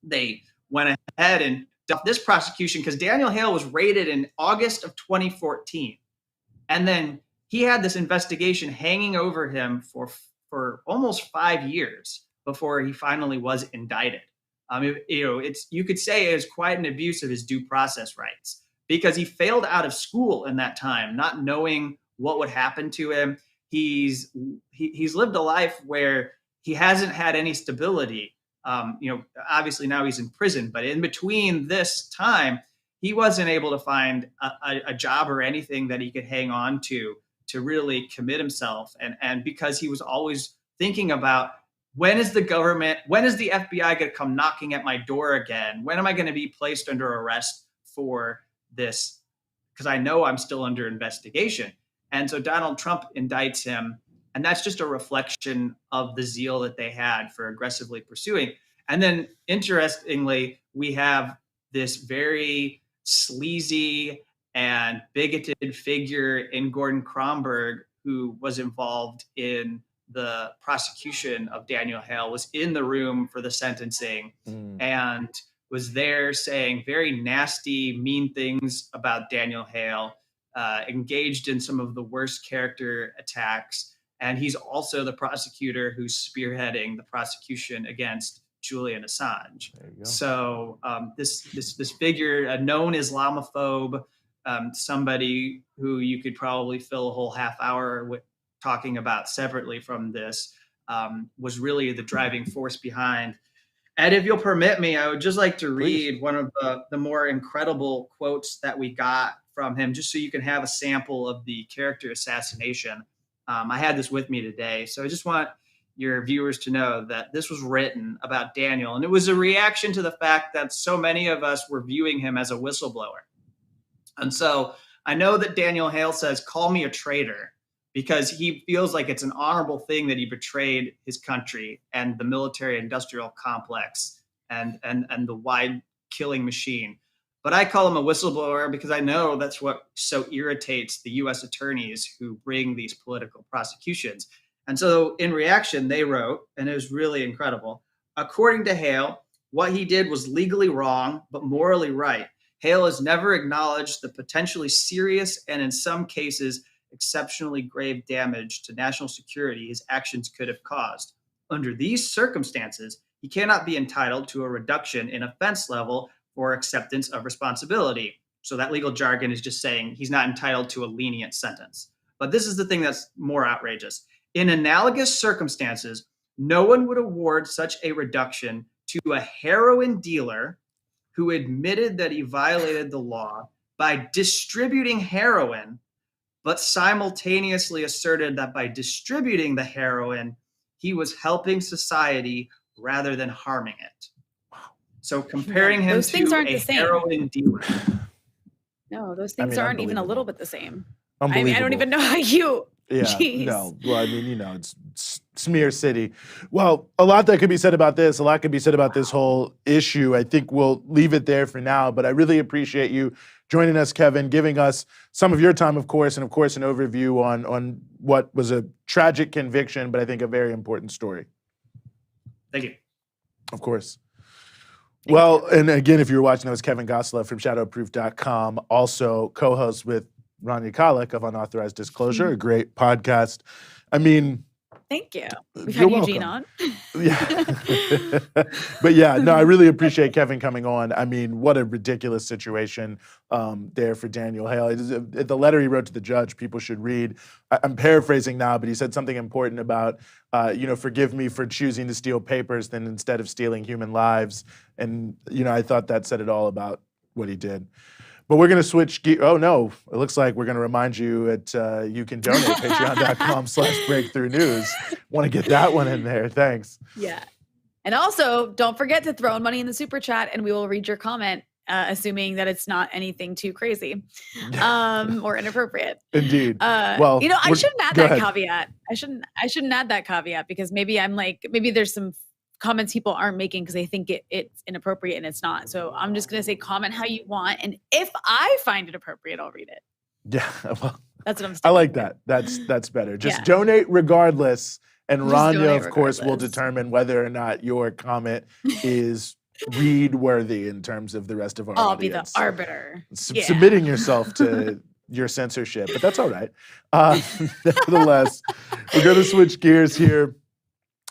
they went ahead and did this prosecution because Daniel Hale was raided in August of 2014. And then he had this investigation hanging over him for almost 5 years before he finally was indicted. You could say it was quite an abuse of his due process rights because he failed out of school in that time, not knowing what would happen to him. He's lived a life where he hasn't had any stability. Obviously now he's in prison, but in between this time, he wasn't able to find a job or anything that he could hang on to really commit himself. And because he was always thinking about, when is the FBI going to come knocking at my door again? When am I going to be placed under arrest for this? Because I know I'm still under investigation. And so Donald Trump indicts him. And that's just a reflection of the zeal that they had for aggressively pursuing. And then interestingly, we have this very sleazy and bigoted figure in Gordon Kromberg, who was involved in the prosecution of Daniel Hale, was in the room for the sentencing and was there saying very nasty, mean things about Daniel Hale, engaged in some of the worst character attacks. And he's also the prosecutor who's spearheading the prosecution against Julian Assange. So this figure, a known Islamophobe, somebody who you could probably fill a whole half hour with talking about separately from this, was really the driving force behind. And if you'll permit me, I would just like to read one of the more incredible quotes that we got from him, just so you can have a sample of the character assassination. I had this with me today, so I just want your viewers to know that this was written about Daniel, and it was a reaction to the fact that so many of us were viewing him as a whistleblower. And so I know that Daniel Hale says, "Call me a traitor," because he feels like it's an honorable thing that he betrayed his country and the military-industrial complex and the wide killing machine. But I call him a whistleblower because I know that's what so irritates the U.S. attorneys who bring these political prosecutions. And so in reaction, they wrote, and it was really incredible, "According to Hale, what he did was legally wrong, but morally right. Hale has never acknowledged the potentially serious and in some cases exceptionally grave damage to national security his actions could have caused. Under these circumstances, he cannot be entitled to a reduction in offense level for acceptance of responsibility." So that legal jargon is just saying he's not entitled to a lenient sentence. But this is the thing that's more outrageous. "In analogous circumstances, no one would award such a reduction to a heroin dealer who admitted that he violated the law by distributing heroin, but simultaneously asserted that by distributing the heroin, he was helping society rather than harming it." So comparing him those things to aren't a the same. heroin dealer. No, those things aren't even a little bit the same. I mean, I Unbelievable. don't even know how you. Yeah, Jeez. no. Well, I mean, it's smear city. Well, a lot that could be said about this. A lot could be said about this whole issue. I think we'll leave it there for now, but I really appreciate you joining us, Kevin, giving us some of your time, of course, and of course, an overview on what was a tragic conviction, but I think a very important story. Thank you. Of course. Well, and again, if you were watching, that was Kevin Gosselin from shadowproof.com, also co-host with Rania Khalek of Unauthorized Disclosure, a great podcast. I mean, Thank you. We've you're had Eugene welcome. on. Yeah. But yeah, no, I really appreciate Kevin coming on. I mean, what a ridiculous situation there for Daniel Hale. The letter he wrote to the judge, people should read. I'm paraphrasing now, but he said something important about, forgive me for choosing to steal papers than instead of stealing human lives. And, I thought that said it all about what he did. But we're going to switch gears. Oh, no. It looks like we're going to remind you that you can donate, patreon.com/breakthroughnews. Want to get that one in there. Thanks. Yeah. And also, don't forget to throw in money in the super chat, and we will read your comment, assuming that it's not anything too crazy or inappropriate. Indeed. I shouldn't add that caveat. I shouldn't add that caveat because maybe there's some comments people aren't making because they think it's inappropriate and it's not. So I'm just going to say comment how you want. And if I find it appropriate, I'll read it. Yeah. Well, that's what I'm saying. I like that. That's better. Just donate regardless. And Rania, of course, will determine whether or not your comment is read worthy in terms of the rest of our I'll audience. be the arbiter. Submitting yourself to your censorship, but that's all right. Nevertheless, we're going to switch gears here.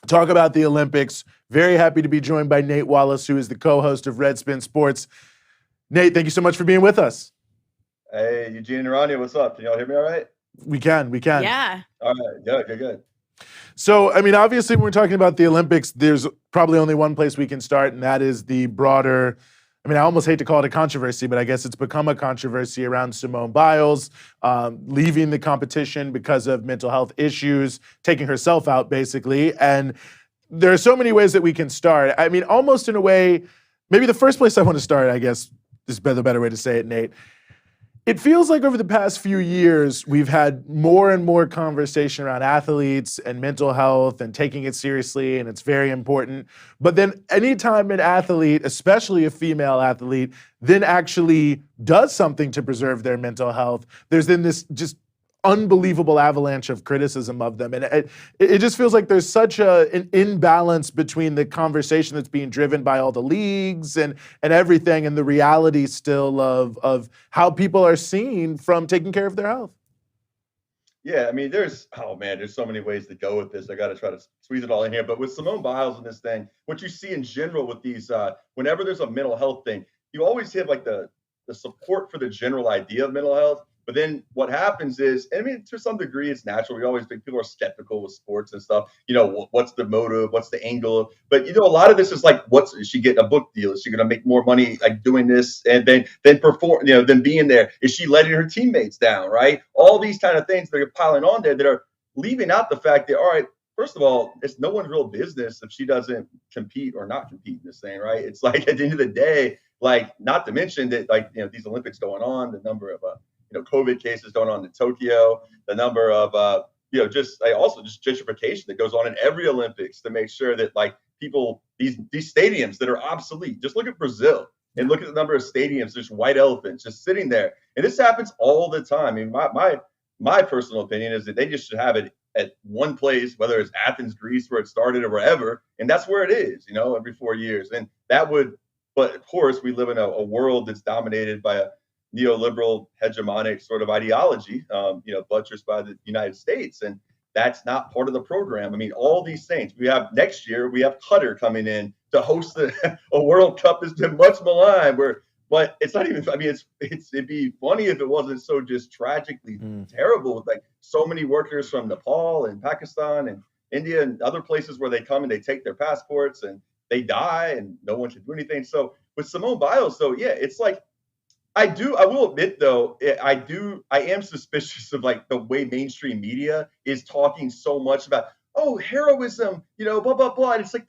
Talk about the Olympics. Very happy to be joined by Nate Wallace, who is the co-host of Redspin Sports. Nate, thank you so much for being with us. Hey, Eugene and Rania, what's up? Can y'all hear me all right? We can. Yeah. All right, good. So, I mean, obviously, when we're talking about the Olympics, there's probably only one place we can start, and that is the broader, I almost hate to call it a controversy, but I guess it's become a controversy around Simone Biles leaving the competition because of mental health issues, taking herself out, basically. And there are so many ways that we can start. I mean, almost in a way, maybe the first place I want to start, I guess, is the better way to say it, Nate. It feels like over the past few years, we've had more and more conversation around athletes and mental health and taking it seriously, and it's very important. But then anytime an athlete, especially a female athlete, then actually does something to preserve their mental health, there's then this just unbelievable avalanche of criticism of them. And it just feels like there's such an imbalance between the conversation that's being driven by all the leagues and everything and the reality still of how people are seen from taking care of their health. Yeah, I mean, there's so many ways to go with this. I got to try to squeeze it all in here. But with Simone Biles and this thing, what you see in general with these, whenever there's a mental health thing, you always have like the support for the general idea of mental health. But then what happens is, I mean, to some degree, it's natural. We always think people are skeptical with sports and stuff. You know, what's the motive? What's the angle? But you know, a lot of this is like, is she getting a book deal? Is she going to make more money like doing this and then perform? You know, than being there? Is she letting her teammates down? Right? All these kind of things that are piling on there that are leaving out the fact that, all right, first of all, it's no one's real business if she doesn't compete or not compete in this thing, right? It's like at the end of the day, like, not to mention that, like, you know, these Olympics going on, the number of COVID cases going on in Tokyo, the number of just gentrification that goes on in every Olympics to make sure that like people, these stadiums that are obsolete. Just look at Brazil and look at the number of stadiums, there's white elephants just sitting there. And this happens all the time. I mean, my personal opinion is that they just should have it at one place, whether it's Athens, Greece, where it started, or wherever, and that's where it is, every 4 years. And that would, but of course, we live in a world that's dominated by a neoliberal hegemonic sort of ideology, buttressed by the United States. And that's not part of the program. I mean, all these things next year, we have Qatar coming in to host a World Cup that's been much maligned, but it's not even, I mean, it'd be funny if it wasn't so just tragically terrible with like so many workers from Nepal and Pakistan and India and other places where they come and they take their passports and they die and no one can do anything. So with Simone Biles, though, yeah, it's like, I will admit though, I am suspicious of like the way mainstream media is talking so much about, oh, heroism, blah, blah, blah. And it's like,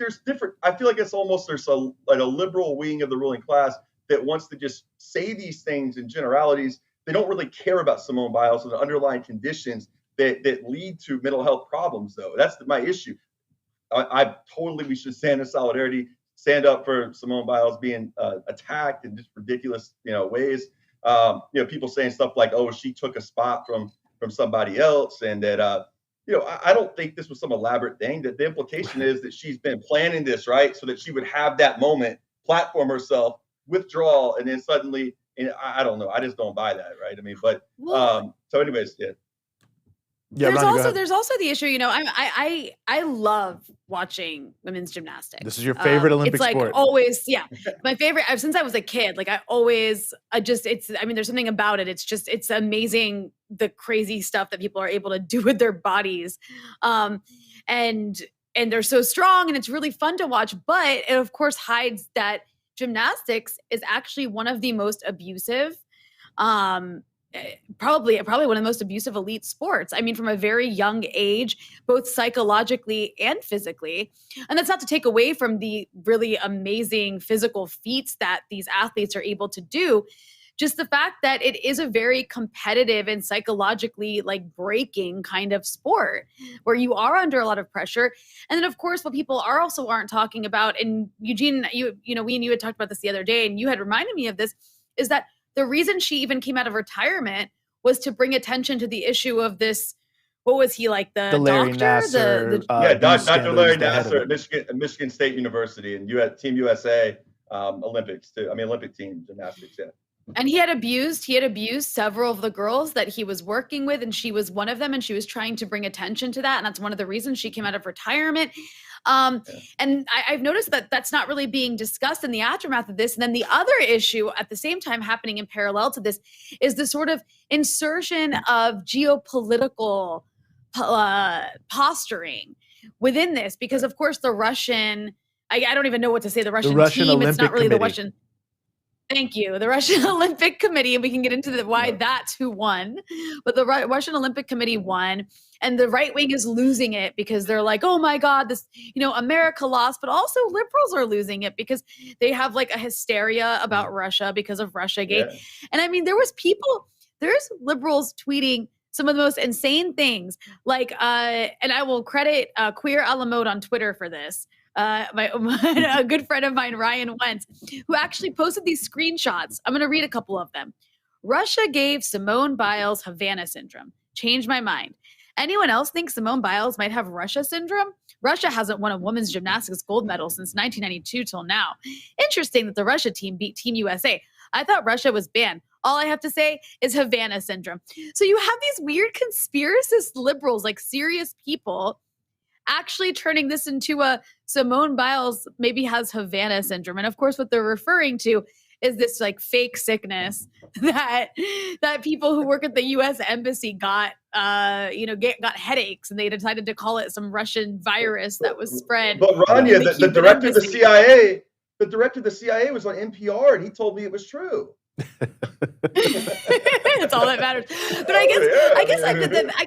I feel like it's almost, there's a liberal wing of the ruling class that wants to just say these things in generalities. They don't really care about Simone Biles and the underlying conditions that lead to mental health problems though. That's my issue. We should stand in solidarity, stand up for Simone Biles being attacked in just ridiculous, ways. People saying stuff like, "Oh, she took a spot from somebody else," and that, I don't think this was some elaborate thing. That the implication is that she's been planning this, right, so that she would have that moment, platform herself, withdraw, and then suddenly, and I don't know. I just don't buy that, right? I mean, but so, anyways, yeah. Yeah, there's also the issue, I love watching women's gymnastics. This is your favorite Olympic sport. It's like always, yeah, my favorite since I was a kid. Like there's something about it. It's amazing, the crazy stuff that people are able to do with their bodies. And they're so strong and it's really fun to watch, but it of course hides that gymnastics is actually one of the most abusive, probably one of the most abusive elite sports. I mean, from a very young age, both psychologically and physically. And that's not to take away from the really amazing physical feats that these athletes are able to do. Just the fact that it is a very competitive and psychologically like breaking kind of sport where you are under a lot of pressure. And then of course, what people aren't talking about, and Eugene, we and you had talked about this the other day, and you had reminded me of this, is that the reason she even came out of retirement was to bring attention to the issue of this. What was he like? The Larry doctor? Dr. Larry Nassar at Michigan State University, and Team USA Olympics too. I mean, Olympic team gymnastics. Yeah. And he had abused several of the girls that he was working with, and she was one of them, and she was trying to bring attention to that. And that's one of the reasons she came out of retirement. And I've noticed that that's not really being discussed in the aftermath of this. And then the other issue at the same time happening in parallel to this is the sort of insertion of geopolitical posturing within this, because of course the Russian, I don't even know what to say, the Russian team, Olympic it's not really Committee. the Russian. Thank you. The Russian Olympic Committee, and we can get into why that's who won. But the Russian Olympic Committee won, and the right wing is losing it because they're like, oh my God, this, America lost, but also liberals are losing it because they have like a hysteria about Russia because of Russiagate. Yeah. And I mean, there's liberals tweeting some of the most insane things, like, and I will credit Queer a la Mode on Twitter for this. A good friend of mine, Ryan Wentz, who actually posted these screenshots. I'm going to read a couple of them. Russia gave Simone Biles Havana syndrome. Changed my mind. Anyone else think Simone Biles might have Russia syndrome? Russia hasn't won a women's gymnastics gold medal since 1992 till now. Interesting that the Russia team beat Team USA. I thought Russia was banned. all I have to say is Havana syndrome. So you have these weird conspiracist liberals, like serious people, actually turning this into a Simone Biles maybe has Havana syndrome. And of course, what they're referring to is this like fake sickness that people who work at the U.S. embassy got, got headaches, and they decided to call it some Russian virus that was spread. But Rania, the director of the CIA, was on NPR, and he told me it was true. That's all that matters. But I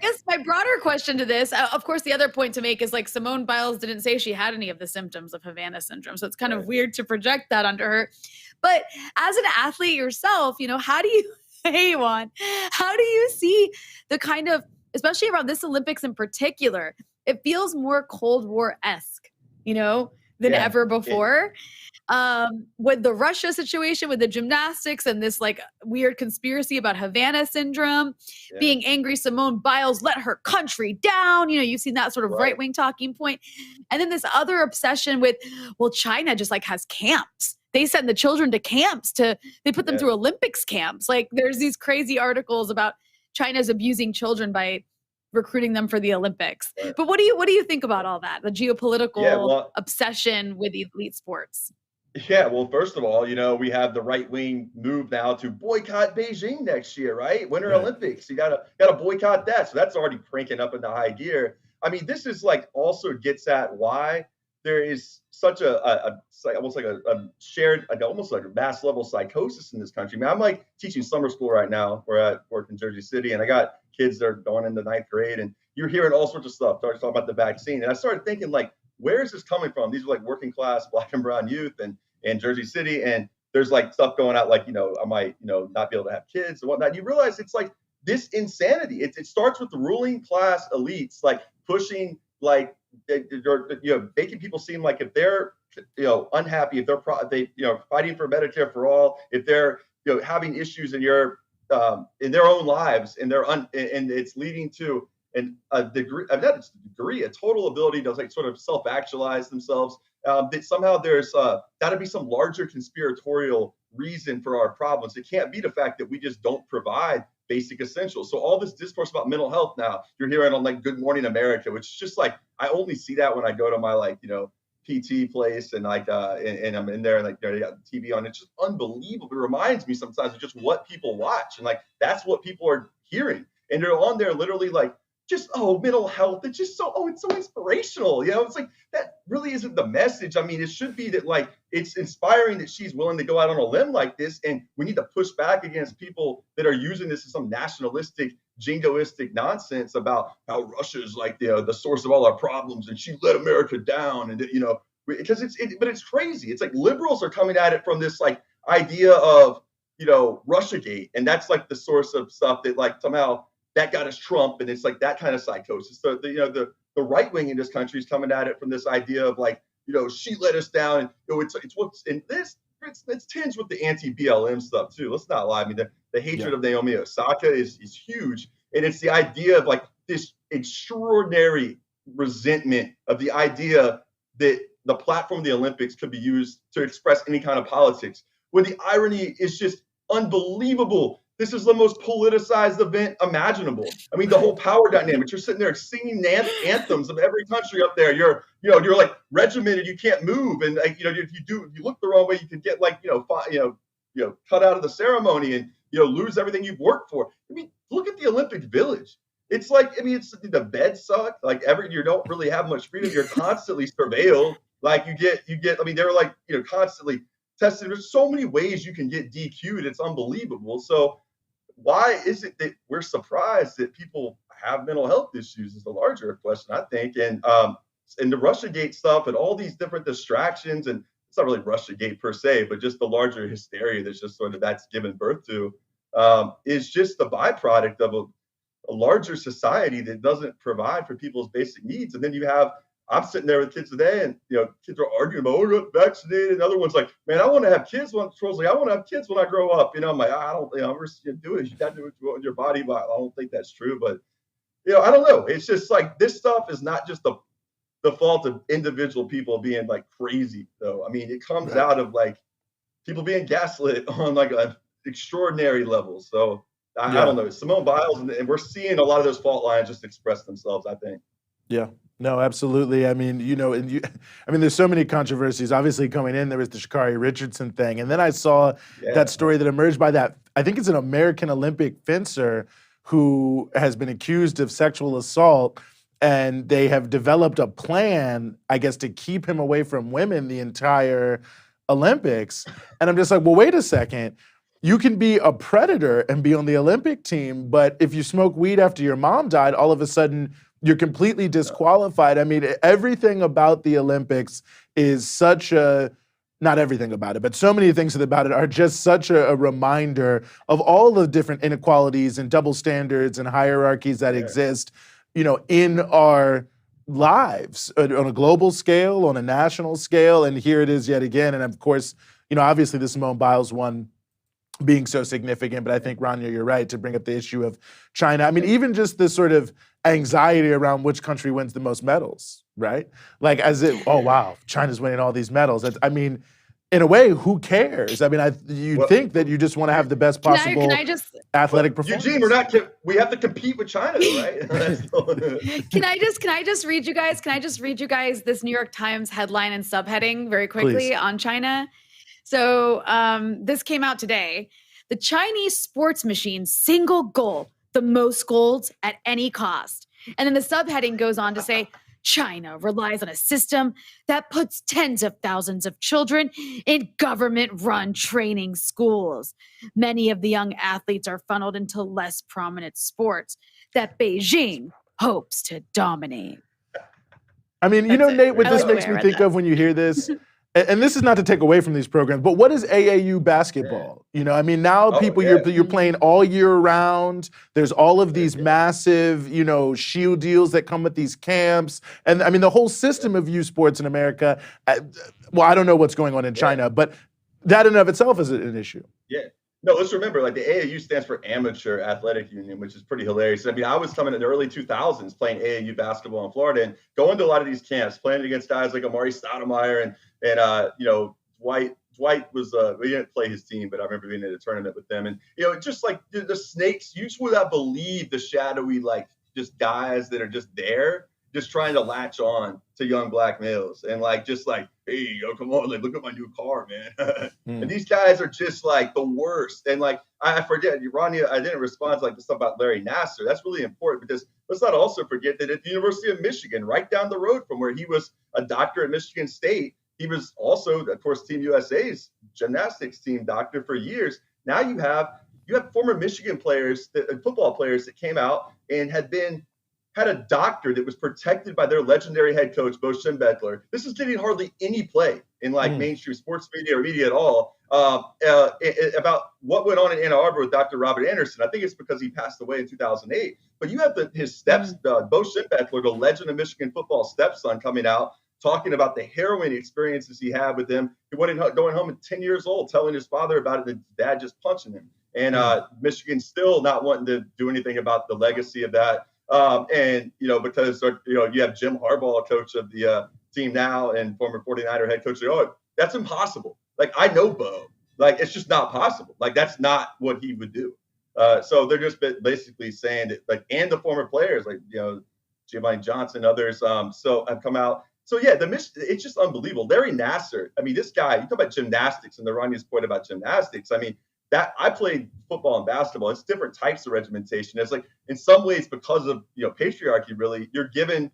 guess my broader question to this, of course, the other point to make is like Simone Biles didn't say she had any of the symptoms of Havana syndrome, so it's kind of weird to project that onto her. But as an athlete yourself, how do you, hey Juan, how do you see the kind of, especially around this Olympics in particular, it feels more Cold War-esque, than ever before. With the Russia situation, with the gymnastics and this like weird conspiracy about Havana syndrome, being angry Simone Biles let her country down. You've seen that sort of right-wing talking point. And then this other obsession with, well, China just like has camps. They send the children to camps they put them through Olympics camps. Like there's these crazy articles about China's abusing children by recruiting them for the Olympics. Right. But what do you think about all that? The geopolitical obsession with elite sports? Yeah, well, first of all, we have the right-wing move now to boycott Beijing next year, right? Winter Olympics. You gotta boycott that. So that's already cranking up into high gear. I mean, this is like also gets at why there is such almost like a shared, like almost like a mass level psychosis in this country. I mean, I'm like teaching summer school right now. Where I work in Jersey City, and I got kids that are going into 9th grade, and you're hearing all sorts of stuff. Talking about the vaccine, and I started thinking like, where is this coming from? These are like working class Black and brown youth and Jersey City, and there's like stuff going out like, I might, not be able to have kids and whatnot. You realize it's like this insanity. It starts with the ruling class elites, like pushing, like, making people seem like if they're, unhappy, if they're, fighting for Medicare for all, if they're, having issues in their own lives, and and it's leading to a total ability to like sort of self-actualize themselves. That somehow there's got to be some larger conspiratorial reason for our problems. It can't be the fact that we just don't provide basic essentials. So all this discourse about mental health now, you're hearing on like Good Morning America, which is just like, I only see that when I go to my like, PT place and like, and I'm in there and like, they got the TV on. It's just unbelievable. It reminds me sometimes of just what people watch. And like, that's what people are hearing. And they're on there literally like, just, mental health. It's just it's so inspirational. It's like, that really isn't the message. I mean, it should be that like, it's inspiring that she's willing to go out on a limb like this. And we need to push back against people that are using this as some nationalistic, jingoistic nonsense about how Russia is like the source of all our problems and she let America down. And, because but it's crazy. It's like liberals are coming at it from this like idea of, Russiagate. And that's like the source of stuff that like somehow that got us Trump, and it's like that kind of psychosis. So the right wing in this country is coming at it from this idea of like, she let us down, and it's what's in this. It's tinged with the anti-BLM stuff too. Let's not lie. I mean, the hatred of Naomi Osaka is huge, and it's the idea of like this extraordinary resentment of the idea that the platform of the Olympics could be used to express any kind of politics. When the irony is just unbelievable. This is the most politicized event imaginable. I mean, the whole power dynamic. You're sitting there singing anthems of every country up there. You're like regimented. You can't move, and like, if you look the wrong way, you can get like cut out of the ceremony and lose everything you've worked for. I mean, look at the Olympic Village. It's like, it's the beds suck. Like you don't really have much freedom. You're constantly surveilled. Like you get. I mean, they're like constantly tested. There's so many ways you can get DQ'd. It's unbelievable. So why is it that we're surprised that people have mental health issues is the larger question, I think. And the Russiagate stuff and all these different distractions, and it's not really Russiagate per se, but just the larger hysteria that's just sort of that's given birth to is just the byproduct of a larger society that doesn't provide for people's basic needs. And then I'm sitting there with kids today, and kids are arguing about, I got vaccinated. And other one's like, man, I want to have kids. I want to have kids when I grow up. I'm like, I don't, we're do it. You got to do it with your body, but I don't think that's true. But I don't know. It's just like this stuff is not just the fault of individual people being like crazy, though. I mean, it comes out of like people being gaslit on like extraordinary levels. So I don't know. Simone Biles, and we're seeing a lot of those fault lines just express themselves, I think. Yeah. No, absolutely. I mean, there's so many controversies. Obviously, coming in, there was the Sha'Carri Richardson thing. And then I saw that story that emerged by that, I think it's an American Olympic fencer who has been accused of sexual assault. And they have developed a plan, I guess, to keep him away from women the entire Olympics. And I'm just like, well, wait a second. You can be a predator and be on the Olympic team, but if you smoke weed after your mom died, all of a sudden you're completely disqualified. I mean, everything about the Olympics is such a, not everything about it, but so many things about it are just such a reminder of all the different inequalities and double standards and hierarchies that exist, in our lives on a global scale, on a national scale. And here it is yet again. And of course, obviously the Simone Biles one being so significant, but I think, Rania, you're right to bring up the issue of China. I mean, even just the sort of anxiety around which country wins the most medals, right? Like oh wow, China's winning all these medals. I mean, in a way, who cares? I mean, you'd think that you just want to have the best possible athletic performance. Eugene, we have to compete with China, right? Can I just read you guys this New York Times headline and subheading very quickly on China? So this came out today. The Chinese sports machine's single goal, the most golds at any cost. And then the subheading goes on to say, China relies on a system that puts tens of thousands of children in government-run training schools. Many of the young athletes are funneled into less prominent sports that Beijing hopes to dominate. I mean, Nate, what this makes me think of when you hear this, and this is not to take away from these programs, but what is AAU basketball? I mean, now you're playing all year round. There's all of these massive, shield deals that come with these camps. And I mean, the whole system of youth sports in America, well, I don't know what's going on in China, but that in and of itself is an issue. Yeah. No, let's remember, like the AAU stands for Amateur Athletic Union, which is pretty hilarious. I mean, I was coming in the early 2000s playing AAU basketball in Florida and going to a lot of these camps, playing against guys like Amari Stoudemire and Dwight was, we didn't play his team, but I remember being in a tournament with them. And, just like the snakes, you just would not believe the shadowy, like just guys that are just there, just trying to latch on to young black males and hey, come on, like, look at my new car, man. And these guys are just like the worst. And like, I forget, Rania, I didn't respond to like the stuff about Larry Nassar. That's really important because let's not also forget that at the University of Michigan, right down the road from where he was a doctor at Michigan State, he was also, of course, Team USA's gymnastics team doctor for years. Now you have former Michigan players, football players that came out and had a doctor that was protected by their legendary head coach, Bo Schembechler. This is getting hardly any play in mainstream sports media or media at all about what went on in Ann Arbor with Dr. Robert Anderson. I think it's because he passed away in 2008. But you have his Bo Schembechler, the legend of Michigan football stepson, coming out talking about the harrowing experiences he had with him. He went going home at 10 years old, telling his father about it, and his dad just punching him. And Michigan still not wanting to do anything about the legacy of that. Because you have Jim Harbaugh, coach of the team now and former 49er head coach. Oh, that's impossible. Like, I know Bo. Like, it's just not possible. Like, that's not what he would do. So they're just basically saying that, like, and the former players, like, Giovanni Johnson, others, so have come out. So, yeah, it's just unbelievable. Larry Nassar, I mean, this guy, you talk about gymnastics and the Rania's point about gymnastics. I mean, that I played football and basketball. It's different types of regimentation. It's like, in some ways, because of, patriarchy, really, you're given,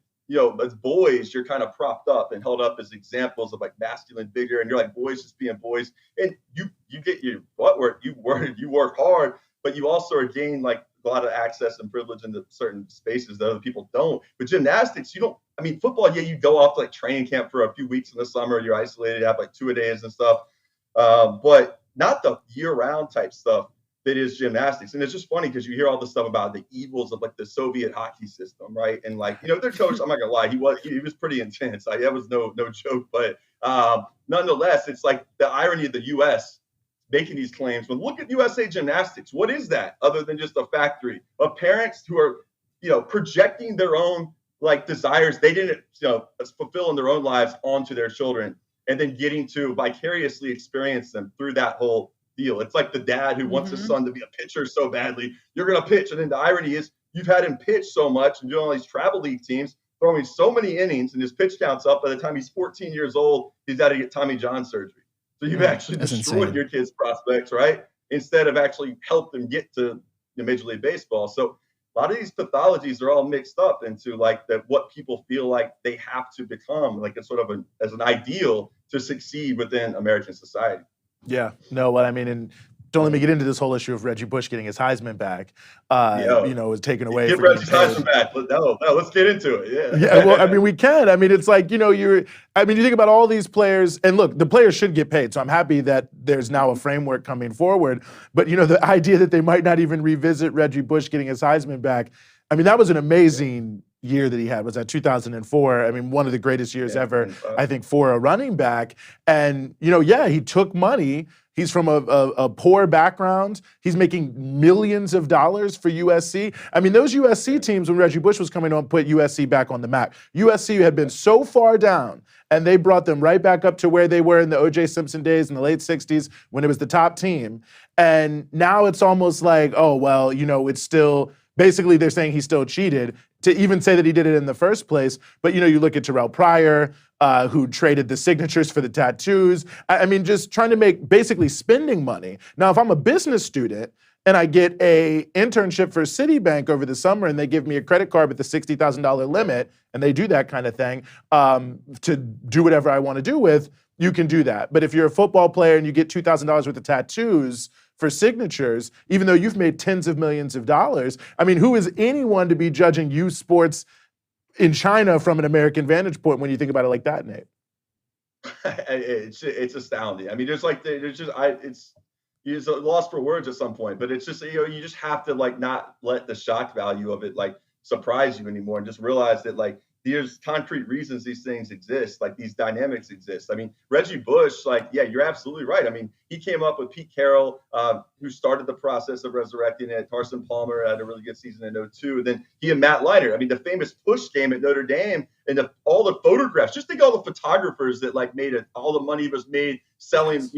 as boys, you're kind of propped up and held up as examples of like masculine vigor. And you're like boys just being boys. And you get your butt work, you work hard, but you also are gained like a lot of access and privilege into certain spaces that other people don't. But gymnastics, you don't. I mean, football, yeah, you go off to like training camp for a few weeks in the summer. You're isolated, have like 2-a-days and stuff. But not the year-round type stuff that is gymnastics. And it's just funny because you hear all this stuff about the evils of like the Soviet hockey system, right? And like, their coach, I'm not gonna lie, he was pretty intense. That was no joke. But nonetheless, it's like the irony of the U.S. making these claims. But look at USA Gymnastics. What is that other than just a factory of parents who are, projecting their own like desires they didn't, fulfill in their own lives onto their children, and then getting to vicariously experience them through that whole, feel. It's like the dad who wants his Mhm. son to be a pitcher so badly. You're going to pitch. And then the irony is you've had him pitch so much and doing all these travel league teams, throwing so many innings, and his pitch count's up. By the time he's 14 years old, he's got to get Tommy John surgery. So you've actually That's destroyed insane. your kid's prospects, right? Instead of actually help them get to Major League Baseball. So a lot of these pathologies are all mixed up into like that what people feel like they have to become, like it's sort of as an ideal to succeed within American society. Yeah, no, what I mean, and don't let me get into this whole issue of Reggie Bush getting his Heisman back. Was taken away. Get for being Reggie's paid. Heisman back. No, let's get into it. Yeah. Yeah, well, I mean, we can. I mean, it's like, you think about all these players, and look, the players should get paid. So I'm happy that there's now a framework coming forward. But, the idea that they might not even revisit Reggie Bush getting his Heisman back, I mean, that was an amazing year that he had. Was that 2004? I mean, one of the greatest years ever, I think, for a running back. And, he took money. He's from a poor background. He's making millions of dollars for USC. I mean, those USC teams, when Reggie Bush was coming on, put USC back on the map. USC had been so far down, and they brought them right back up to where they were in the O.J. Simpson days in the late 60s when it was the top team. And now it's almost like, oh, well, it's still, basically they're saying he still cheated, to even say that he did it in the first place. But, you look at Terrell Pryor, who traded the signatures for the tattoos. I mean, just trying to make basically spending money. Now, if I'm a business student and I get a internship for Citibank over the summer and they give me a credit card with the $60,000 limit, and they do that kind of thing to do whatever I want to do with, you can do that. But if you're a football player and you get $2,000 worth of tattoos for signatures, even though you've made tens of millions of dollars, I mean, who is anyone to be judging youth sports in China from an American vantage point when you think about it like that, Nate? It's astounding. I mean, it's a loss for words at some point, but it's just, you just have to like not let the shock value of it like surprise you anymore, and just realize that like there's concrete reasons these things exist, like these dynamics exist. I mean, Reggie Bush, like, yeah, you're absolutely right. I mean, he came up with Pete Carroll, who started the process of resurrecting it. Carson Palmer had a really good season in 2002. And then he and Matt Leinart, I mean, the famous push game at Notre Dame, and all the photographs, just think all the photographers that like made it, all the money was made selling,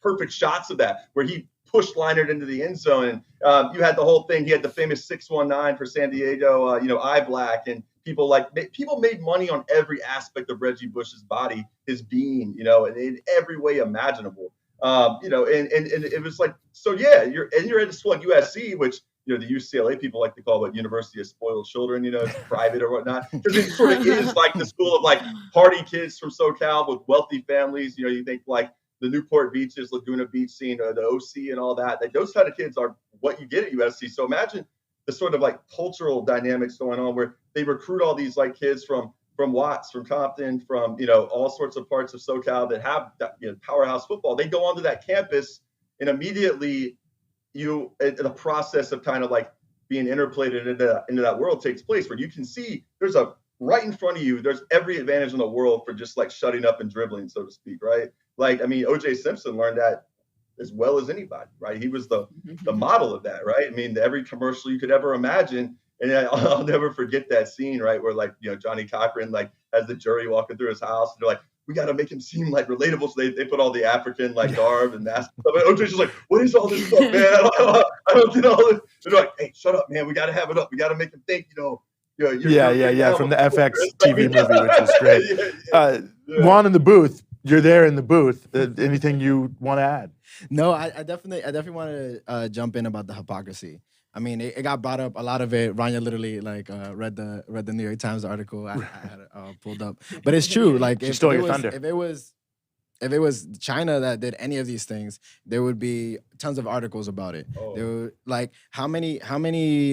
perfect shots of that, where he pushed Leinart into the end zone. And you had the whole thing. He had the famous 619 for San Diego, eye black, and people made money on every aspect of Reggie Bush's body, his being, and in every way imaginable. And it was like, so yeah, you're at a school like USC, which, the UCLA people like to call it University of Spoiled Children, it's private or whatnot, because it sort of is like the school of like party kids from SoCal with wealthy families. You think like the Newport Beaches, Laguna Beach scene, the OC and all that. Like those kind of kids are what you get at USC. So imagine the sort of like cultural dynamics going on where they recruit all these like kids from Watts, from Compton, from, all sorts of parts of SoCal that have that, powerhouse football. They go onto that campus and immediately the process of kind of like being interpolated into that world takes place, where you can see there's right in front of you, there's every advantage in the world for just like shutting up and dribbling, so to speak, right? Like, I mean, O.J. Simpson learned that as well as anybody, right? He was the model of that, right? I mean, every commercial you could ever imagine. And I'll never forget that scene, right, where like, Johnny Cochran like has the jury walking through his house, and they're like, we got to make him seem like relatable. So they put all the African like garb and mask. But OJ's just like, what is all this stuff, man? I don't get all this. They're like, hey, shut up, man. We got to have it up. We got to make him think, Yeah. From the FX TV movie, which is great. Juan in the booth. You're there in the booth. Anything you want to add? No, I definitely want to jump in about the hypocrisy. I mean, it got brought up, a lot of it. Rania literally read the New York Times article I had pulled up, but it's true. Like, if it was China that did any of these things, there would be tons of articles about it. Oh. There were like how many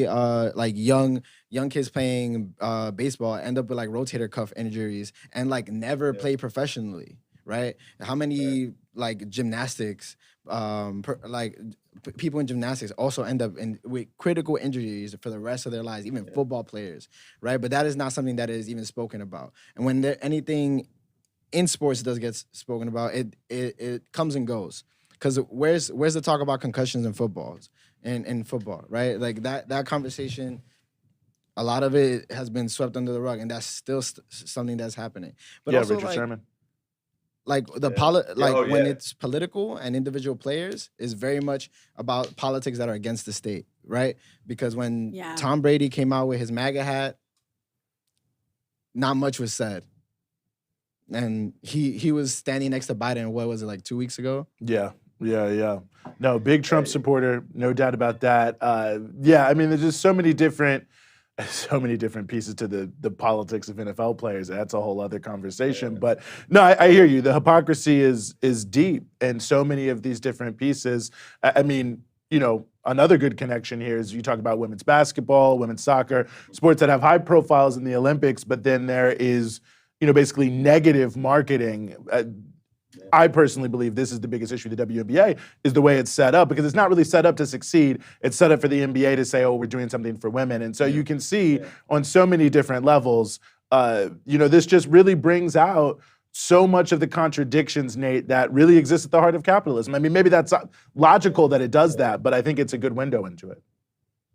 like young kids playing baseball end up with like rotator cuff injuries and like never play professionally, right? How many like gymnastics, people in gymnastics also end up with critical injuries for the rest of their lives, even football players, right? But that is not something that is even spoken about. And when anything in sports does get spoken about, it comes and goes. Because where's the talk about concussions in football, right? Like that conversation, a lot of it has been swept under the rug, and that's still something that's happening. But also, Richard Sherman. like the when it's political and individual players is very much about politics that are against the state, right? Because when Tom Brady came out with his MAGA hat, not much was said. And he was standing next to Biden, what was it, like 2 weeks ago? Yeah. No, big Trump supporter, no doubt about that. I mean, there's just so many different pieces to the politics of NFL players. That's a whole other conversation. Yeah. But no, I hear you. The hypocrisy is deep, and so many of these different pieces. I mean, you know, another good connection here is you talk about women's basketball, women's soccer, sports that have high profiles in the Olympics, but then there is, you know, basically negative marketing. I personally believe this is the biggest issue with the WNBA is the way it's set up, because it's not really set up to succeed. It's set up for the NBA to say, oh, we're doing something for women. And so you can see on so many different levels, you know, this just really brings out so much of the contradictions, Nate, that really exist at the heart of capitalism. I mean, maybe that's logical that it does that, but I think it's a good window into it.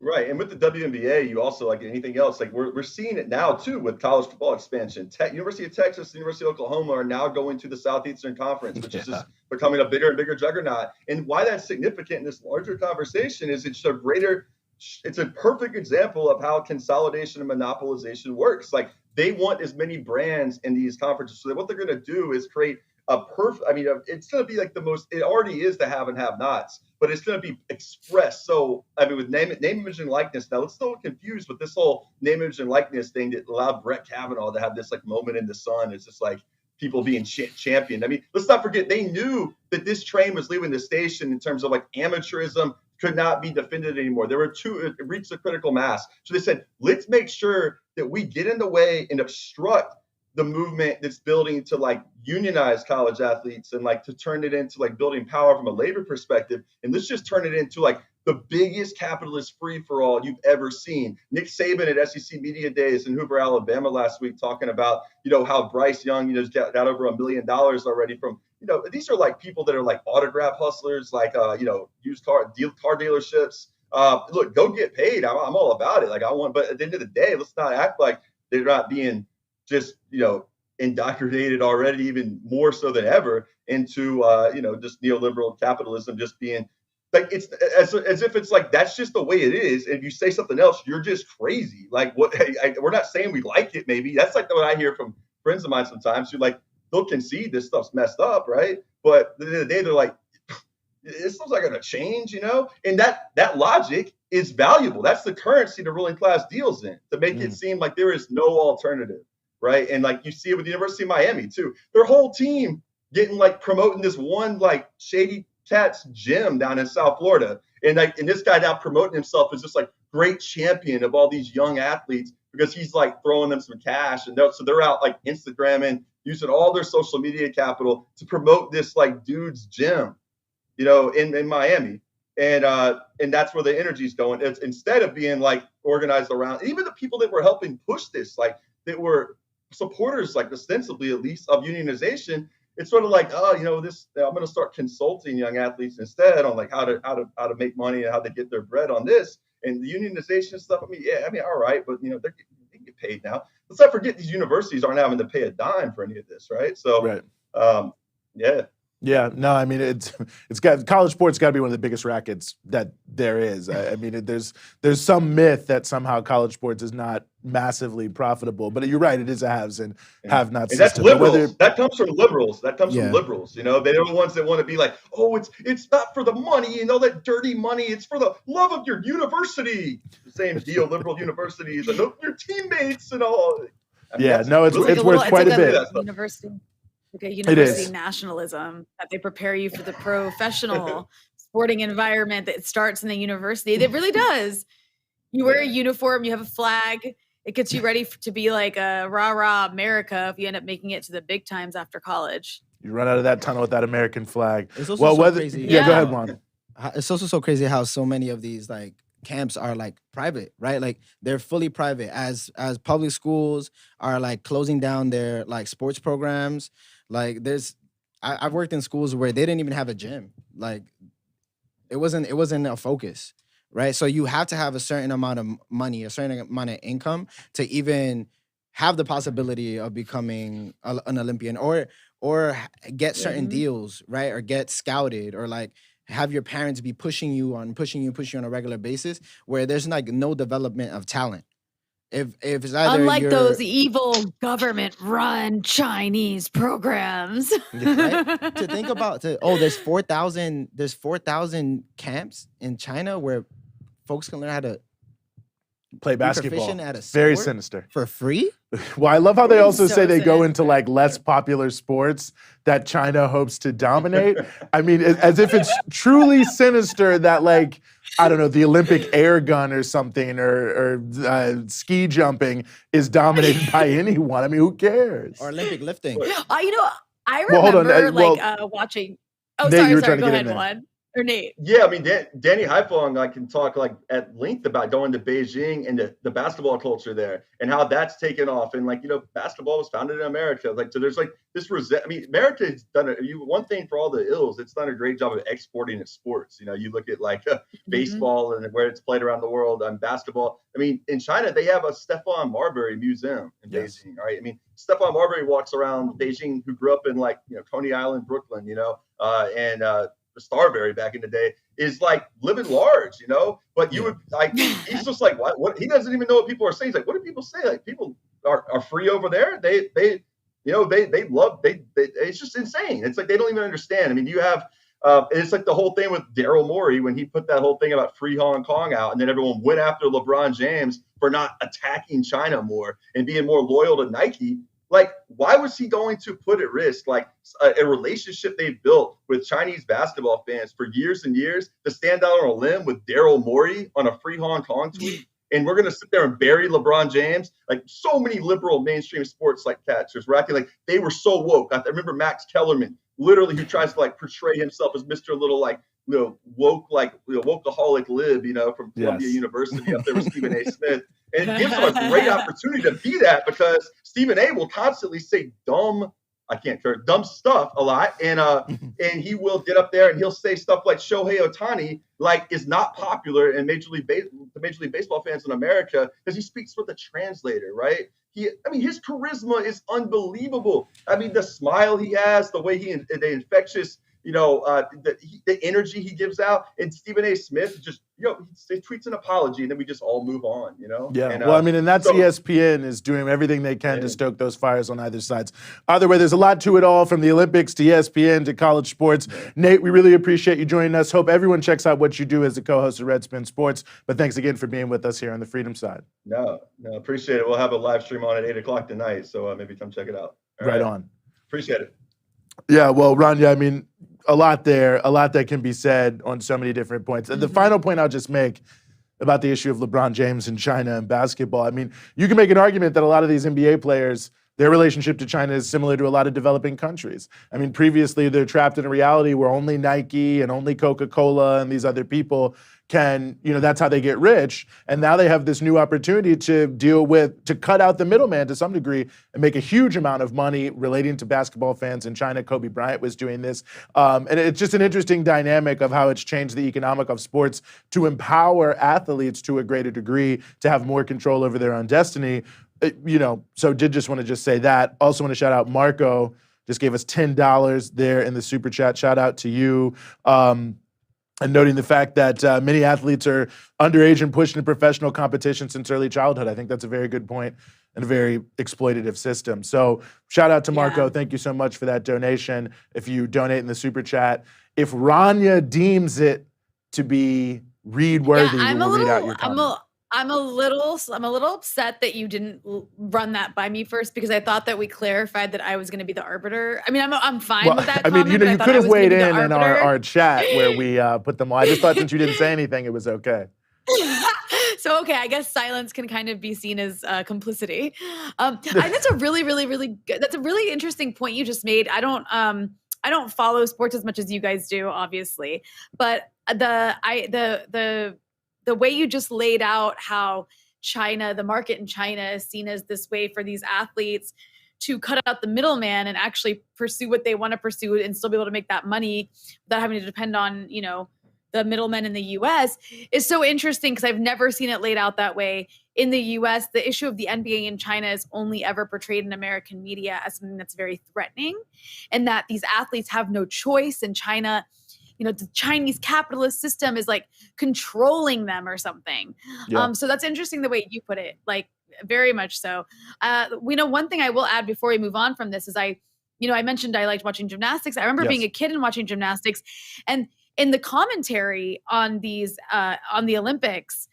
Right, and with the WNBA, you also, like anything else, like we're seeing it now too with college football expansion. University of Texas, University of Oklahoma are now going to the Southeastern Conference, which is just becoming a bigger and bigger juggernaut. And why that's significant in this larger conversation is it's a perfect example of how consolidation and monopolization works. Like they want as many brands in these conferences, so what they're going to do is create it's going to be like it already is the have and have nots, but it's going to be expressed. So, I mean, with name, image, and likeness, now let's not get confused with this whole name, image, and likeness thing that allowed Brett Kavanaugh to have this like moment in the sun. It's just like people being championed. I mean, let's not forget, they knew that this train was leaving the station in terms of like amateurism could not be defended anymore. It reached a critical mass. So they said, let's make sure that we get in the way and obstruct the movement that's building to like unionize college athletes and like to turn it into like building power from a labor perspective. And let's just turn it into like the biggest capitalist free-for-all you've ever seen. Nick Saban at SEC Media Days in Hoover, Alabama last week talking about, you know, how Bryce Young, you know, got over $1 million already from, you know, these are like people that are like autograph hustlers, like, you know, used car dealerships. Look, go get paid. I'm all about it. Like but at the end of the day, let's not act like they're not being just, you know, indoctrinated already, even more so than ever, into, you know, just neoliberal capitalism just being like, it's as if it's like, that's just the way it is. And if you say something else, you're just crazy. Like what, we're not saying we like it. Maybe that's like what I hear from friends of mine sometimes who like, they'll concede this stuff's messed up. Right. But at the end of the day, they're like, this stuff's not going to change, you know? And that logic is valuable. That's the currency the ruling class deals in, to make it seem like there is no alternative. Right. And like you see it with the University of Miami, too. Their whole team getting like promoting this one like shady cat's gym down in South Florida. And this guy now promoting himself as just like great champion of all these young athletes because he's like throwing them some cash. And so they're out like Instagramming, using all their social media capital to promote this like dude's gym, you know, in Miami. And that's where the energy's going. It's instead of being like organized around even the people that were helping push this, like that were supporters, like ostensibly at least, of unionization. It's sort of like, oh, you know, I'm going to start consulting young athletes instead on like how to make money and how to get their bread on this and the unionization stuff. I mean, all right, but you know, they get paid now. Let's not forget these universities aren't having to pay a dime for any of this, right? So, right. Yeah, no, I mean, it's got college sports got to be one of the biggest rackets that there is. I mean, there's some myth that somehow college sports is not massively profitable, but you're right, it is a haves and have-not system. That's liberals. That comes from liberals. From liberals. You know, they're the ones that want to be like, oh, it's not for the money and all that dirty money. It's for the love of your university. The same deal. Liberal universities and your teammates and all. I mean, it's worth quite a bit. Like a university nationalism that they prepare you for the professional sporting environment that starts in the university. It really does. You wear a uniform, you have a flag. It gets you ready to be like a rah-rah America if you end up making it to the big times after college. You run out of that tunnel with that American flag. It's also crazy. Yeah, go ahead, Juan. It's also so crazy how so many of these like camps are like private, right? Like they're fully private as public schools are like closing down their like sports programs. Like I've worked in schools where they didn't even have a gym. Like it wasn't a focus, right? So you have to have a certain amount of money, a certain amount of income to even have the possibility of becoming an Olympian or or get certain deals, right? Or get scouted, or like have your parents be pushing you on a regular basis, where there's like no development of talent. If it's either unlike those evil government-run Chinese programs. right? To think about there's 4,000 camps in China where folks can learn how to Play be basketball. proficient at a Very sport sinister. for free. Well, I love how they also So say they go into sinister. like less popular sports that China hopes to dominate. I mean, as if it's truly sinister that, like, I don't know, the Olympic air gun or something, or ski jumping is dominated by anyone. I mean, who cares? Or Olympic lifting. I Well, hold on, remember watching. Oh, Nate, you were sorry. trying to Go get ahead, in there. Juan. Or Nate. Yeah, I mean, Danny Haifong, I can talk like at length about going to Beijing and the basketball culture there and how that's taken off. And like, basketball was founded in America. Like, so there's like this I mean, America has done one thing for all the ills. It's done a great job of exporting its sports. You look at like baseball and where it's played around the world, basketball. I mean, in China, they have a Stephon Marbury Museum in Beijing, right? I mean, Stephon Marbury walks around Beijing, who grew up in like, Coney Island, Brooklyn, and Starbury back in the day, is like living large, but you would like, he's just like, what? He doesn't even know what people are saying. He's like, what do people say? Like, people are free over there. They love, it's just insane. It's like, they don't even understand. I mean, you have, it's like the whole thing with Daryl Morey when he put that whole thing about free Hong Kong out, and then everyone went after LeBron James for not attacking China more and being more loyal to Nike. Like, why was he going to put at risk like a relationship they built with Chinese basketball fans for years and years to stand out on a limb with Daryl Morey on a free Hong Kong tweet? And we're going to sit there and bury LeBron James? Like, so many liberal mainstream sports like catchers were acting like they were so woke. I remember Max Kellerman, literally, who tries to like portray himself as Mr. Little, like, woke, like, wokeaholic lib, from Columbia University up there with Stephen A. Smith. And it gives him a great opportunity to be that, because Stephen A. will constantly say dumb stuff a lot. And he will get up there and he'll say stuff like Shohei Ohtani, like, is not popular in Major League Baseball fans in America because he speaks with a translator, right? His charisma is unbelievable. I mean, the smile he has, the way the infectious, the energy he gives out. And Stephen A. Smith just, he tweets an apology and then we just all move on, Yeah. And, well, I mean, and that's ESPN is doing everything they can to stoke those fires on either sides. Either way, there's a lot to it all, from the Olympics to ESPN to college sports. Nate, we really appreciate you joining us. Hope everyone checks out what you do as the co-host of Redspin Sports. But thanks again for being with us here on the Freedom Side. No, appreciate it. We'll have a live stream on at 8:00 tonight, so maybe come check it out. All right on. Appreciate it. Yeah, well, Rania, I mean, a lot that can be said on so many different points. And the final point I'll just make about the issue of LeBron James and China and basketball, I mean, you can make an argument that a lot of these NBA players, their relationship to China is similar to a lot of developing countries. I mean, previously they're trapped in a reality where only Nike and only Coca-Cola and these other people can, that's how they get rich. And now they have this new opportunity to cut out the middleman to some degree and make a huge amount of money relating to basketball fans in China. Kobe Bryant was doing this. And it's just an interesting dynamic of how it's changed the economic of sports to empower athletes to a greater degree to have more control over their own destiny. So did just want to say that. Also want to shout out Marco, just gave us $10 there in the super chat. Shout out to you. And noting the fact that many athletes are underage and pushed into professional competition since early childhood. I think that's a very good point and a very exploitative system. So shout out to Marco. Thank you so much for that donation. If you donate in the super chat, if Rania deems it to be read-worthy, we will read out your comment. I'm a little upset that you didn't run that by me first, because I thought that we clarified that I was going to be the arbiter. I mean, I'm fine with that comment. I mean, you could have weighed in our chat where we put them all. I just thought since you didn't say anything, it was okay. So, okay, I guess silence can kind of be seen as complicity. That's a really, really, really good. That's a really interesting point you just made. I don't follow sports as much as you guys do, obviously, but the way you just laid out how China, the market in China, is seen as this way for these athletes to cut out the middleman and actually pursue what they want to pursue and still be able to make that money without having to depend on, the middlemen in the US is so interesting because I've never seen it laid out that way. In the US, the issue of the NBA in China is only ever portrayed in American media as something that's very threatening, and that these athletes have no choice in China. The Chinese capitalist system is like controlling them or something. Yeah. So that's interesting the way you put it, like very much so. One thing I will add before we move on from this is I mentioned I liked watching gymnastics. I remember being a kid and watching gymnastics, and in the commentary on these on the Olympics,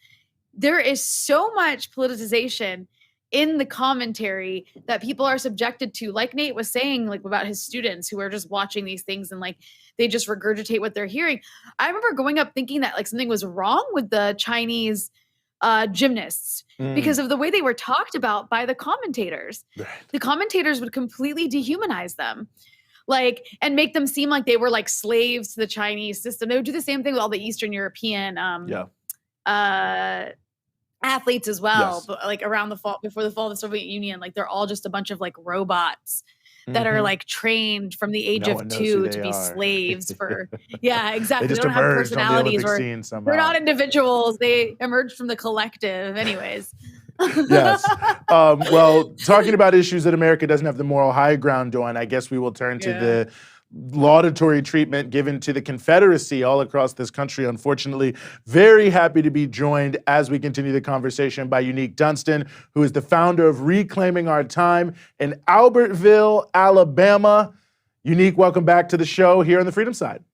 there is so much politicization in the commentary that people are subjected to, like Nate was saying, like about his students who are just watching these things and like they just regurgitate what they're hearing. I remember growing up thinking that like something was wrong with the Chinese gymnasts because of the way they were talked about by the commentators. Right. The commentators would completely dehumanize them, like, and make them seem like they were like slaves to the Chinese system. They would do the same thing with all the Eastern European athletes as well. Yes. But like around the fall, before the fall of the Soviet Union, like they're all just a bunch of like robots that are like trained from the age of 2 to be slaves for, yeah, exactly. They just don't have emerged on the personalities Olympic or scene somehow. they're not individuals. They emerged from the collective anyways. Yes. Well, talking about issues that America doesn't have the moral high ground on, I guess we will turn to the laudatory treatment given to the Confederacy all across this country. Unfortunately, very happy to be joined as we continue the conversation by Unique Dunston, who is the founder of Reclaiming Our Time in Albertville, Alabama. Unique, welcome back to the show here on the Freedom Side.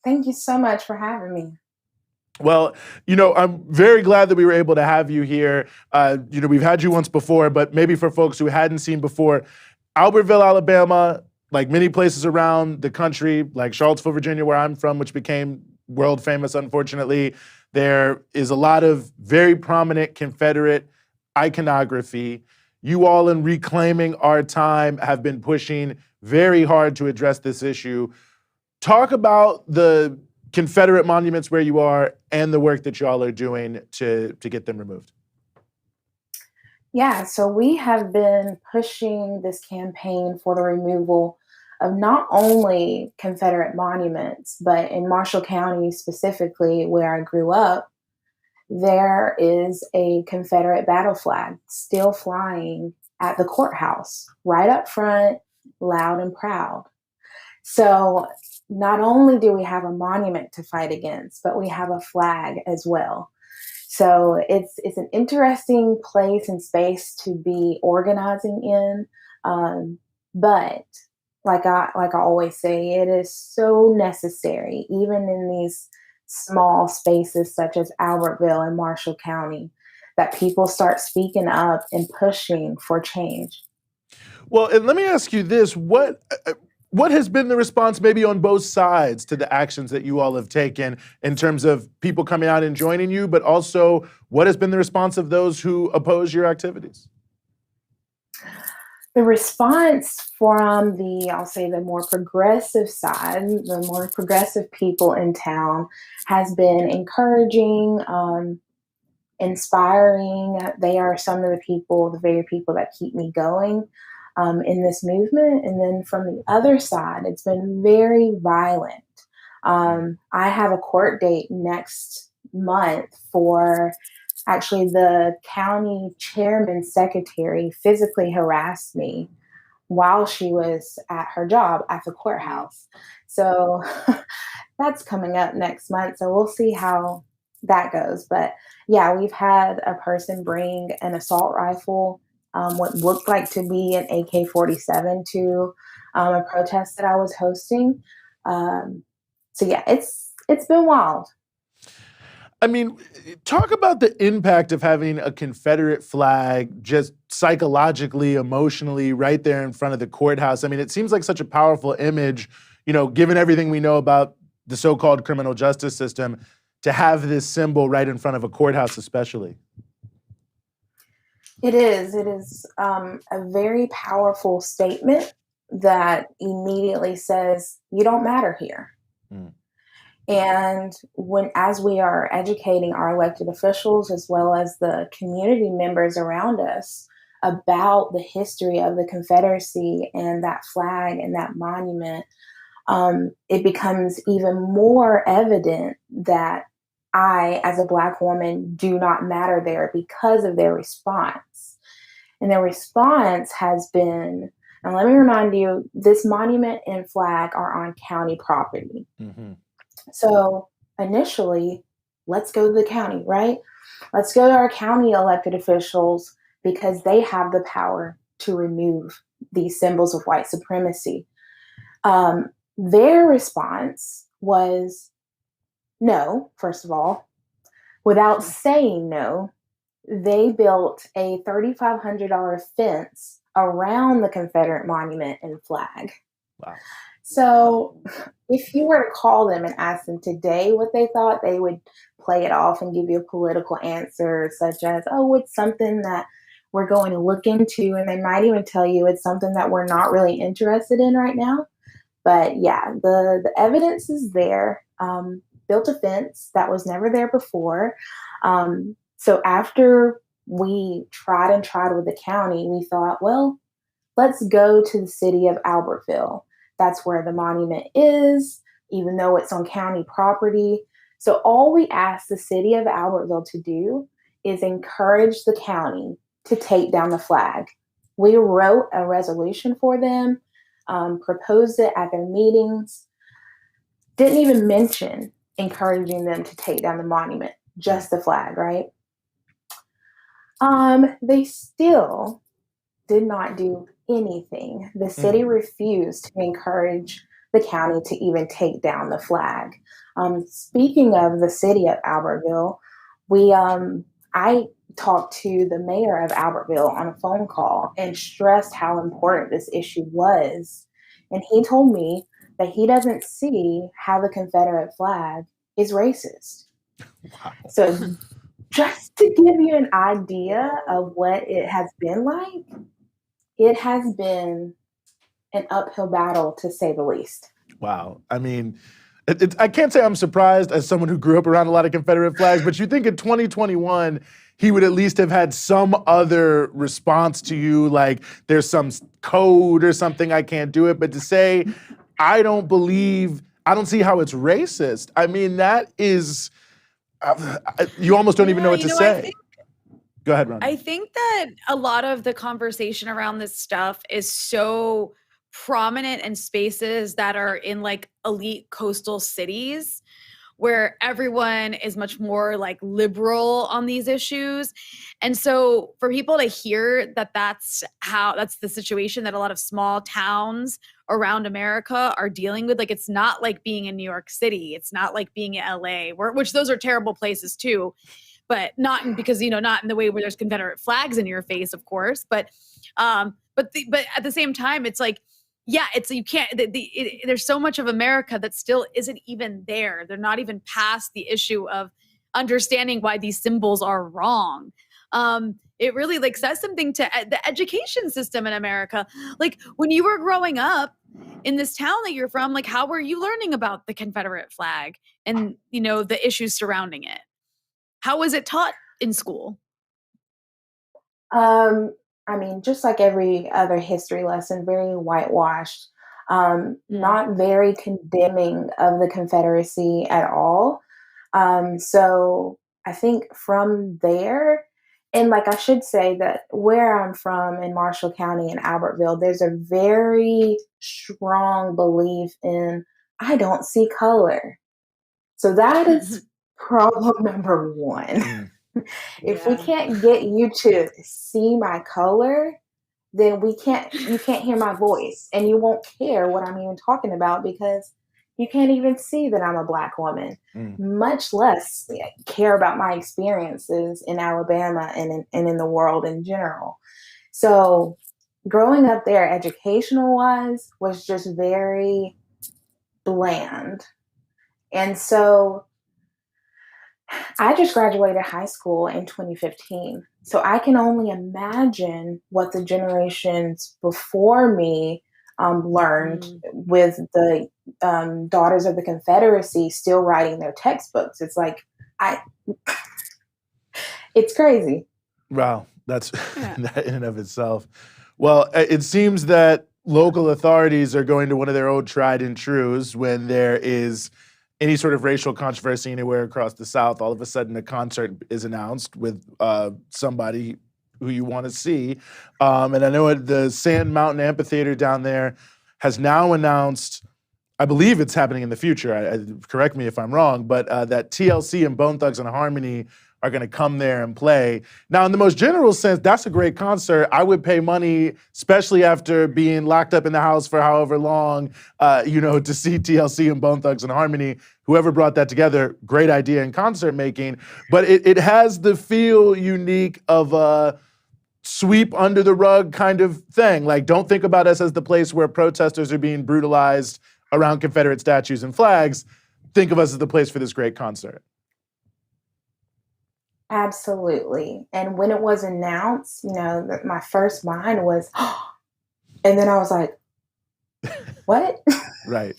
Thank you so much for having me. Well, I'm very glad that we were able to have you here. We've had you once before, but maybe for folks who hadn't seen before, Albertville, Alabama, like many places around the country, like Charlottesville, Virginia, where I'm from, which became world famous, unfortunately, there is a lot of very prominent Confederate iconography. You all in Reclaiming Our Time have been pushing very hard to address this issue. Talk about the Confederate monuments where you are and the work that y'all are doing to get them removed. Yeah, so we have been pushing this campaign for the removal of not only Confederate monuments, but in Marshall County specifically, where I grew up, there is a Confederate battle flag still flying at the courthouse, right up front, loud and proud. So not only do we have a monument to fight against, but we have a flag as well. So it's an interesting place and space to be organizing in. But like I always say, it is so necessary, even in these small spaces such as Albertville and Marshall County, that people start speaking up and pushing for change. Well, and let me ask you this, what has been the response maybe on both sides to the actions that you all have taken in terms of people coming out and joining you, but also what has been the response of those who oppose your activities? The response from the more progressive side, the more progressive people in town, has been encouraging, inspiring. They are some of the very people that keep me going in this movement. And then from the other side, it's been very violent. I have a court date next month for actually the county chairman's secretary physically harassed me while she was at her job at the courthouse. So that's coming up next month. So we'll see how that goes. But yeah, we've had a person bring an assault rifle, what looked like to be an AK-47 to a protest that I was hosting. So yeah, it's been wild. I mean, talk about the impact of having a Confederate flag just psychologically, emotionally right there in front of the courthouse. I mean, it seems like such a powerful image, given everything we know about the so-called criminal justice system, to have this symbol right in front of a courthouse especially. It is a very powerful statement that immediately says, you don't matter here. And as we are educating our elected officials as well as the community members around us about the history of the Confederacy and that flag and that monument, it becomes even more evident that I, as a Black woman, do not matter there because of their response. And their response has been, and let me remind you, this monument and flag are on county property. Mm-hmm. So initially, let's go to the county, right? Let's go to our county elected officials because they have the power to remove these symbols of white supremacy. Their response was no, first of all. Without saying no, they built a $3,500 fence around the Confederate monument and flag. Wow. So if you were to call them and ask them today what they thought, they would play it off and give you a political answer such as, oh, it's something that we're going to look into. And they might even tell you it's something that we're not really interested in right now. But yeah, the evidence is there. Built a fence that was never there before. So after we tried with the county, we thought, well, let's go to the city of Albertville. That's where the monument is, even though it's on county property. So all we asked the city of Albertville to do is encourage the county to take down the flag. We wrote a resolution for them, proposed it at their meetings, didn't even mention encouraging them to take down the monument, just the flag, right? They still did not do anything. The city refused to encourage the county to even take down the flag. Speaking of the city of Albertville, I talked to the mayor of Albertville on a phone call and stressed how important this issue was. And he told me that he doesn't see how the Confederate flag is racist. Wow. So just to give you an idea of what it has been like, it has been an uphill battle, to say the least. Wow. I mean, I can't say I'm surprised as someone who grew up around a lot of Confederate flags, but you think in 2021, he would at least have had some other response to you, like there's some code or something, I can't do it. But to say, I don't see how it's racist. I mean, that is, you almost don't even know what to say. Go ahead, Ron. I think that a lot of the conversation around this stuff is so prominent in spaces that are in like elite coastal cities where everyone is much more like liberal on these issues. And so for people to hear that that's the situation that a lot of small towns around America are dealing with, like it's not like being in New York City, it's not like being in LA, which those are terrible places too. But not because, not in the way where there's Confederate flags in your face, of course. But at the same time, it's like, yeah, you can't. There's so much of America that still isn't even there. They're not even past the issue of understanding why these symbols are wrong. It really like says something to the education system in America. Like when you were growing up in this town that you're from, like how were you learning about the Confederate flag and the issues surrounding it? How was it taught in school? I mean, just like every other history lesson, very whitewashed, not very condemning of the Confederacy at all. So I think from there, and like I should say that where I'm from in Marshall County in Albertville, there's a very strong belief in I don't see color. So that is problem number one. If we can't get you to see my color, then you can't hear my voice and you won't care what I'm even talking about because you can't even see that I'm a Black woman, much less care about my experiences in Alabama and in the world in general. So growing up there, educational wise, was just very bland. And so I just graduated high school in 2015. So I can only imagine what the generations before me learned with the Daughters of the Confederacy still writing their textbooks. It's like, it's crazy. Wow, that's that in and of itself. Well, it seems that local authorities are going to one of their old tried and trues when there is any sort of racial controversy anywhere across the South. All of a sudden, a concert is announced with somebody who you want to see. And I know the Sand Mountain Amphitheater down there has now announced, I believe it's happening in the future, correct me if I'm wrong, but that TLC and Bone Thugs and Harmony are going to come there and play. Now, in the most general sense, that's a great concert. I would pay money, especially after being locked up in the house for however long, to see TLC and Bone Thugs and Harmony. Whoever brought that together, great idea in concert making. But it has the feel unique of a sweep under the rug kind of thing. Like, don't think about us as the place where protesters are being brutalized around Confederate statues and flags. Think of us as the place for this great concert. Absolutely. And when it was announced, my first mind was, and then I was like, what? Right.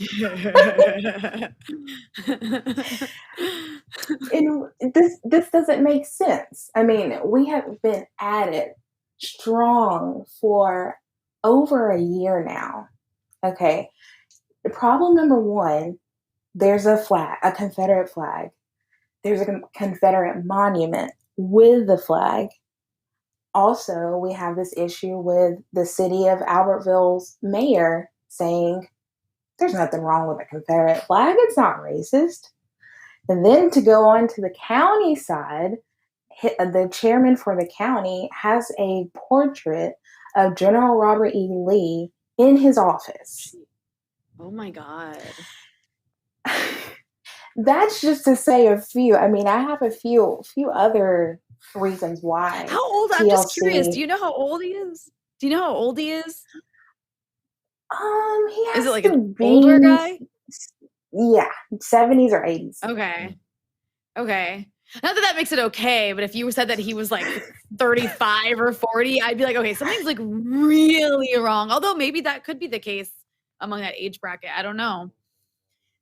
And this doesn't make sense. I mean, we have been at it strong for over a year now. Okay. The problem number one, there's a flag, a Confederate flag. There's a Confederate monument with the flag. Also, we have this issue with the city of Albertville's mayor saying there's nothing wrong with a Confederate flag. It's not racist. And then to go on to the county side, the chairman for the county has a portrait of General Robert E. Lee in his office. Oh my God. That's just to say a few. I mean, I have a few other reasons why. How old? I'm just curious. Do you know how old he is? He is? He has Is it like an older guy? Yeah, 70s or 80s. Okay. Not that makes it okay, but if you said that he was like 35 or 40, I'd be like, okay, something's like really wrong. Although maybe that could be the case among that age bracket. I don't know.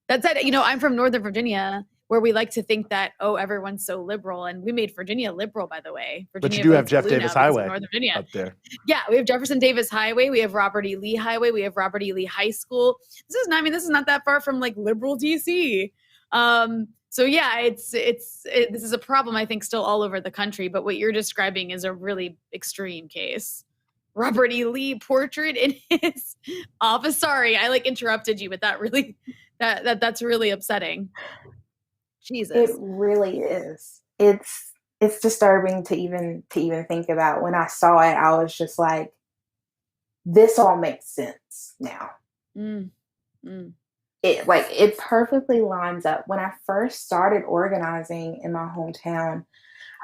That said, I'm from Northern Virginia, where we like to think that, everyone's so liberal. And we made Virginia liberal, by the way. But you do have Jeff Davis Highway Northern Virginia up there. Yeah, we have Jefferson Davis Highway. We have Robert E. Lee Highway. We have Robert E. Lee High School. This is not that far from like liberal DC. So yeah, this is a problem, I think, still all over the country. But what you're describing is a really extreme case. Robert E. Lee portrait in his office. Sorry, I interrupted you, but that really... That's really upsetting. Jesus. It really is. It's disturbing to even think about. When I saw it, I was just like, this all makes sense now. It perfectly lines up. When I first started organizing in my hometown,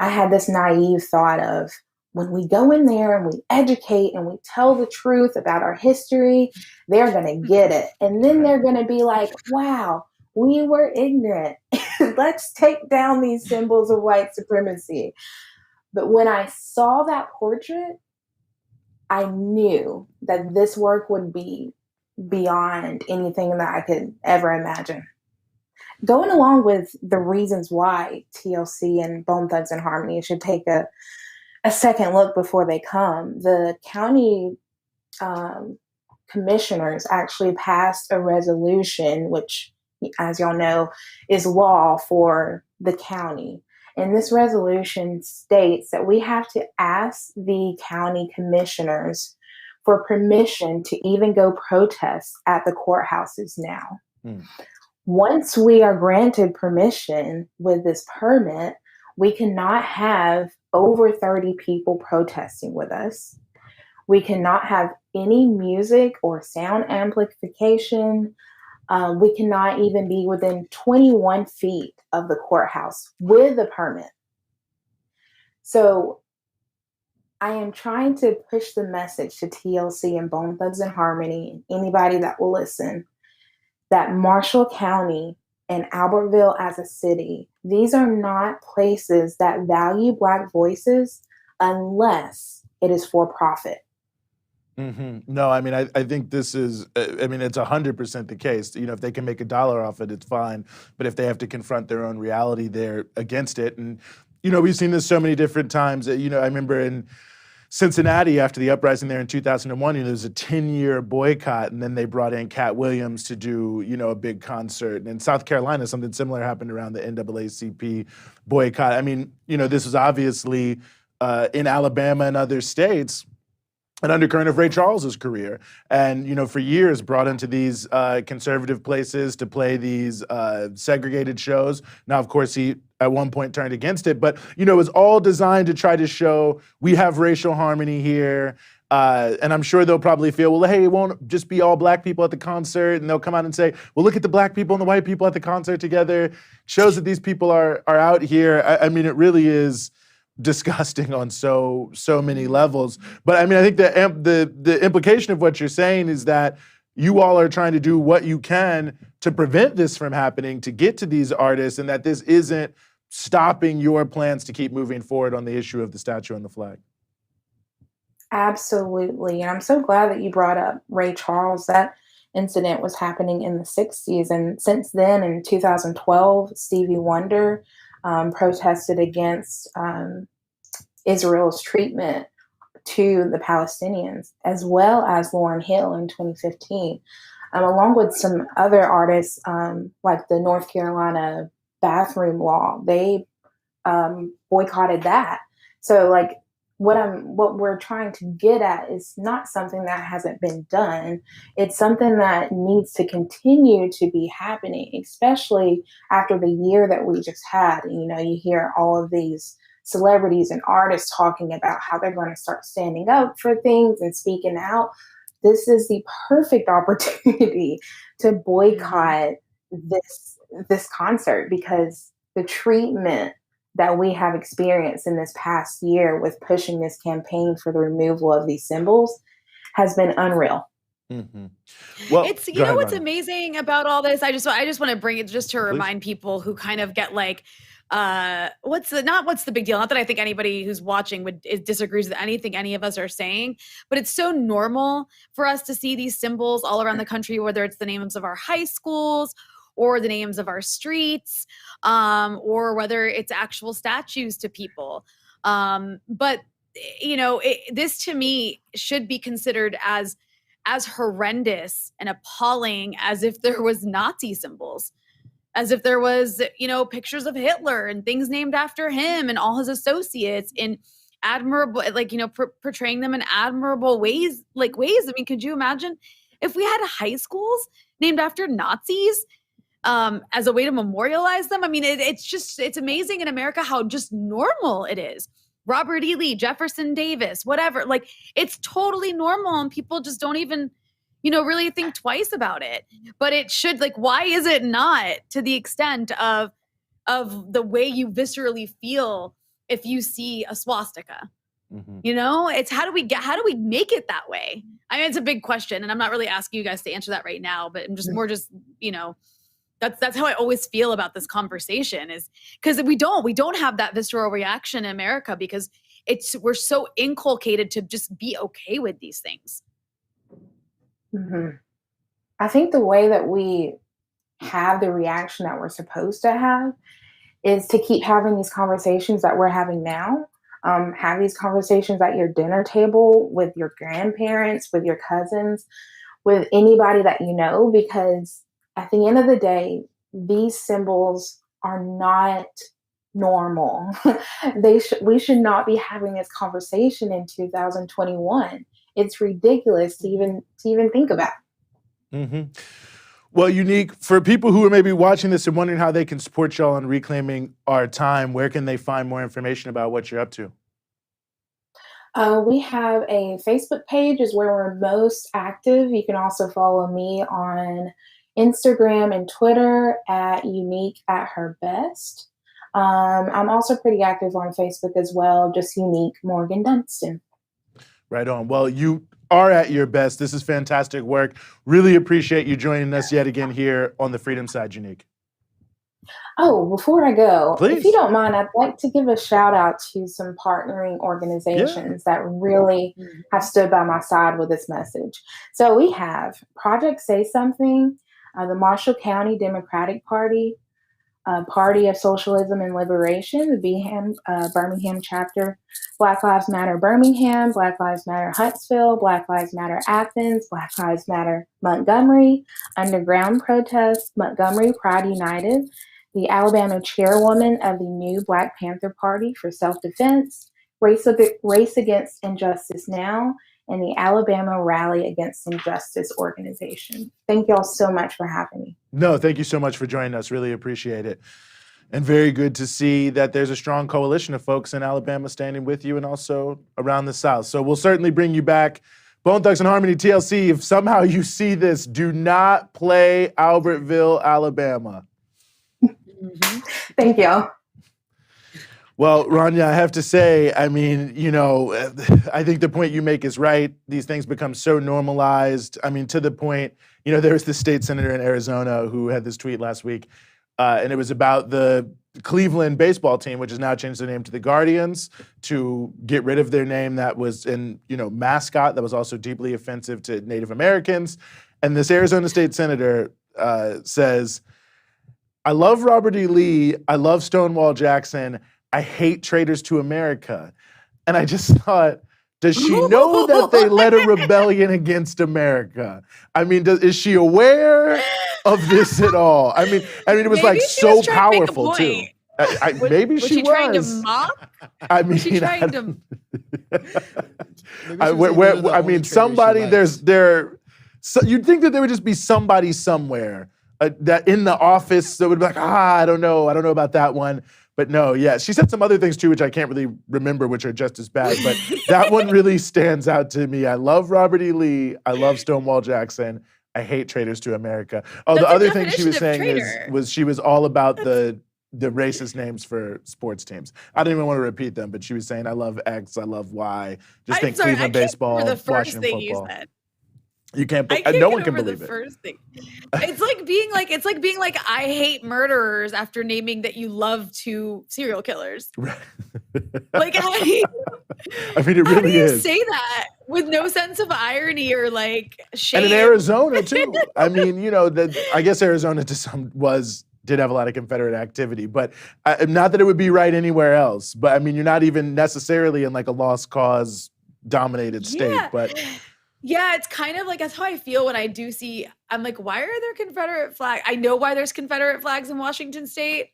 I had this naive thought of, when we go in there and we educate and we tell the truth about our history, they're going to get it. And then they're going to be like, wow, we were ignorant. Let's take down these symbols of white supremacy. But when I saw that portrait, I knew that this work would be beyond anything that I could ever imagine. Going along with the reasons why TLC and Bone Thugs and Harmony should take a second look before they come, the county commissioners actually passed a resolution, which, as y'all know, is law for the county. And this resolution states that we have to ask the county commissioners for permission to even go protest at the courthouses now. Once we are granted permission with this permit, we cannot have over 30 people protesting with us. We cannot have any music or sound amplification. We cannot even be within 21 feet of the courthouse with a permit. So I am trying to push the message to TLC and Bone Thugs and Harmony, and anybody that will listen, that Marshall County and Albertville as a city, these are not places that value Black voices unless it is for profit. No, I mean, I think this is, it's 100% the case. If they can make $1 off it, it's fine. But if they have to confront their own reality, they're against it. And, we've seen this so many different times. I remember in Cincinnati, after the uprising there in 2001, there was a 10-year boycott, and then they brought in Cat Williams to do, a big concert. And in South Carolina, something similar happened around the NAACP boycott. I mean, this was obviously in Alabama and other states an undercurrent of Ray Charles's career. And, for years brought into these conservative places to play these segregated shows. Now, of course, he at one point turned against it, but, it was all designed to try to show we have racial harmony here. And I'm sure they'll probably feel, well, hey, it won't just be all black people at the concert. And they'll come out and say, well, look at the black people and the white people at the concert together. Shows that these people are out here. I mean, it really is disgusting on so many levels. But I mean, I think the implication of what you're saying is that you all are trying to do what you can to prevent this from happening, to get to these artists, and that this isn't stopping your plans to keep moving forward on the issue of the statue and the flag. Absolutely. And I'm so glad that you brought up Ray Charles. That incident was happening in the 60s. And since then, in 2012, Stevie Wonder protested against Israel's treatment to the Palestinians, as well as Lauryn Hill in 2015, along with some other artists like the North Carolina bathroom law. They boycotted that. So, like, what we're trying to get at is not something that hasn't been done. It's something that needs to continue to be happening, especially after the year that we just had. You hear all of these celebrities and artists talking about how they're going to start standing up for things and speaking out. This is the perfect opportunity to boycott this concert, because the treatment that we have experienced in this past year with pushing this campaign for the removal of these symbols has been unreal. Mm-hmm. Well, it's what's amazing about all this. I just want to bring it just to remind people who kind of get like, what's the big deal? Not that I think anybody who's watching disagrees with anything any of us are saying, but it's so normal for us to see these symbols all around the country, whether it's the names of our high schools or the names of our streets, or whether it's actual statues to people. But this to me should be considered as horrendous and appalling as if there was Nazi symbols, as if there was, pictures of Hitler and things named after him and all his associates in admirable, portraying them in admirable ways. I mean, could you imagine if we had high schools named after Nazis? As a way to memorialize them. I mean, it's amazing in America how just normal it is. Robert E. Lee, Jefferson Davis, whatever. Like, it's totally normal, and people just don't even, really think twice about it. But it should, why is it not to the extent of the way you viscerally feel if you see a swastika? Mm-hmm. It's how do we make it that way? I mean, it's a big question, and I'm not really asking you guys to answer that right now, but I'm just more that's how I always feel about this conversation, is because we don't have that visceral reaction in America because we're so inculcated to just be okay with these things. Mm-hmm. I think the way that we have the reaction that we're supposed to have is to keep having these conversations that we're having now. Have these conversations at your dinner table with your grandparents, with your cousins, with anybody that you know, because at the end of the day, these symbols are not normal. We should not be having this conversation in 2021. It's ridiculous to even think about. Mm-hmm. Well, Unique, for people who are maybe watching this and wondering how they can support y'all in reclaiming our time, where can they find more information about what you're up to? We have a Facebook page is where we're most active. You can also follow me on Instagram and Twitter at Unique at Her Best. I'm also pretty active on Facebook as well, just Unique Morgan Dunston. Right on. Well, you are at your best. This is fantastic work. Really appreciate you joining us yet again here on the Freedom Side, Unique. Oh, before I go, Please. If you don't mind, I'd like to give a shout out to some partnering organizations that really have stood by my side with this message. So we have Project Say Something, the Marshall County Democratic Party, Party of Socialism and Liberation, the Birmingham chapter, Black Lives Matter Birmingham, Black Lives Matter Huntsville, Black Lives Matter Athens, Black Lives Matter Montgomery, Underground Protest, Montgomery Pride United, the Alabama chairwoman of the new Black Panther Party for Self-Defense, Race Against Injustice Now, and the Alabama Rally Against Injustice organization. Thank y'all so much for having me. No, thank you so much for joining us. Really appreciate it. And very good to see that there's a strong coalition of folks in Alabama standing with you and also around the South. So we'll certainly bring you back. Bone Thugs and Harmony, TLC, if somehow you see this, do not play Albertville, Alabama. Thank y'all. Well, Rania, I have to say, I mean, you know, I think the point you make is right. These things become so normalized. I mean, to the point, you know, there was this state senator in Arizona who had this tweet last week, and it was about the Cleveland baseball team, which has now changed their name to the Guardians, to get rid of their name that was in, you know, mascot that was also deeply offensive to Native Americans. And this Arizona state senator says, I love Robert E. Lee, I love Stonewall Jackson, I hate traitors to America. And I just thought, does she know that they led a rebellion against America? I mean, is she aware of this at all? I mean, it was Maybe like she so was trying to make a powerful too. point. Maybe Was she she trying to was. mock? I mean, Was she trying to? I mean, somebody so you'd think that there would just be somebody somewhere that in the office that would be like, I don't know about that one. But no, yeah, she said some other things too, which I can't really remember, which are just as bad. But that one really stands out to me. I love Robert E. Lee. I love Stonewall Jackson. I hate traitors to America. Oh, That's the the other thing she was definition of saying traitor. was she was all about the racist names for sports teams. I don't even want to repeat them, but she was saying, I love X, I love Y. Just think Cleveland baseball, the first Washington thing football. You said. You can't. I can't no get one can over believe the it. first thing. It's like being like I hate murderers after naming that you love two serial killers. Like how do you, I mean, it really how do you is. say that with no sense of irony or like shame? And in Arizona too. I mean, you know, I guess Arizona did have a lot of Confederate activity, but not that it would be right anywhere else. But I mean, you're not even necessarily in like a lost cause dominated state, but. Yeah, it's kind of like that's how I feel when I do see. I'm like, why are there Confederate flags? I know why there's Confederate flags in Washington State,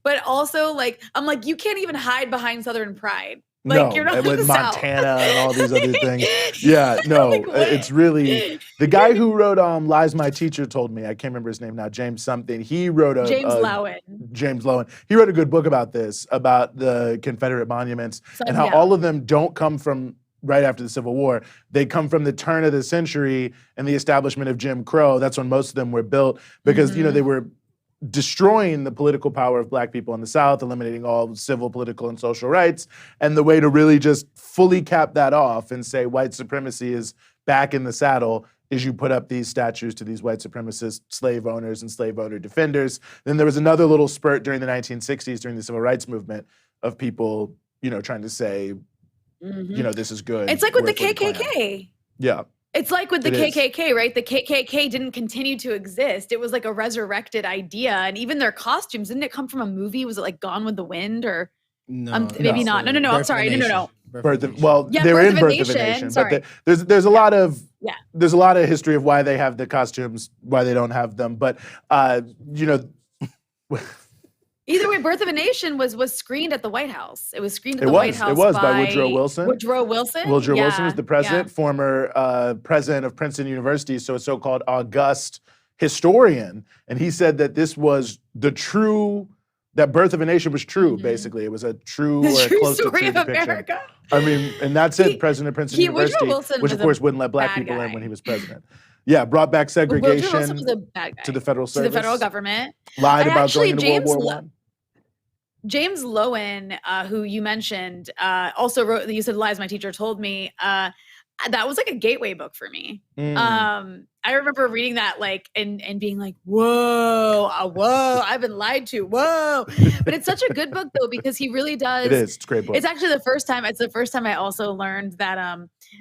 but also like I'm like, you can't even hide behind Southern pride. Like No, you're not with the Montana South. and all these other things. Yeah, no, Like, it's really the guy who wrote "Lies My Teacher Told Me." I can't remember his name now. James something. He wrote James Lowen. James Lowen. He wrote a good book about this, about the Confederate monuments and how all of them don't come from right after the Civil War. They come from the turn of the century and the establishment of Jim Crow. That's when most of them were built because, you know, they were destroying the political power of Black people in the South, eliminating all civil, political, and social rights. And the way to really just fully cap that off and say white supremacy is back in the saddle is you put up these statues to these white supremacist slave owners and slave owner defenders. Then there was another little spurt during the 1960s, during the Civil Rights Movement, of people, you know, trying to say, you know, this is good. It's like with the KKK. Yeah. It's like with the KKK, right? The KKK didn't continue to exist. It was like a resurrected idea. And even their costumes, didn't it come from a movie? Was it like Gone with the Wind or maybe not? No. I'm sorry. No. They were in Birth of a Nation. But there's a lot of history of why they have the costumes, why they don't have them. But you know. Either way, Birth of a Nation was screened at the White House. It was screened at the White House. It was by Woodrow Wilson. Woodrow Wilson was the president, former president of Princeton University, so a so-called august historian. And he said that this was that Birth of a Nation was true, basically. It was a true or close to true depiction. America. I mean, and that's it. President of Princeton University, which of course wouldn't let Black people in when he was president. Yeah, brought back segregation to the federal service. To the federal government. Lied about going into World War I. James Lowen, who you mentioned, also wrote, you said Lies My Teacher Told Me. That was like a gateway book for me. I remember reading that like and being like, whoa, I've been lied to, whoa. But it's such a good book though, because he really does. It is, it's a great book. It's actually the first time I also learned that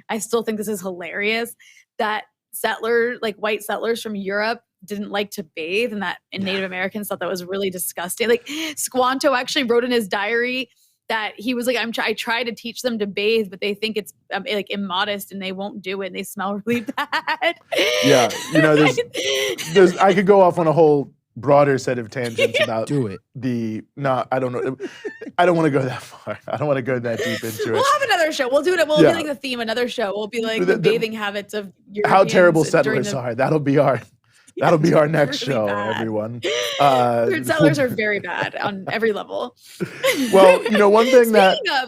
I still think this is hilarious, that white settlers from Europe didn't like to bathe, and Native Americans thought that was really disgusting. Like Squanto actually wrote in his diary that he was like, I try to teach them to bathe, but they think it's like immodest and they won't do it. And they smell really bad. Yeah, you know, there's I could go off on a whole broader set of tangents about I don't know. I don't want to go that far. I don't want to go that deep into it. We'll have another show. We'll do it. We'll be like the theme, another show. We'll be like the bathing habits of Europeans. How terrible settlers are. That'll be our next really show, bad. everyone. Settlers are very bad on every level. Well, you know, one thing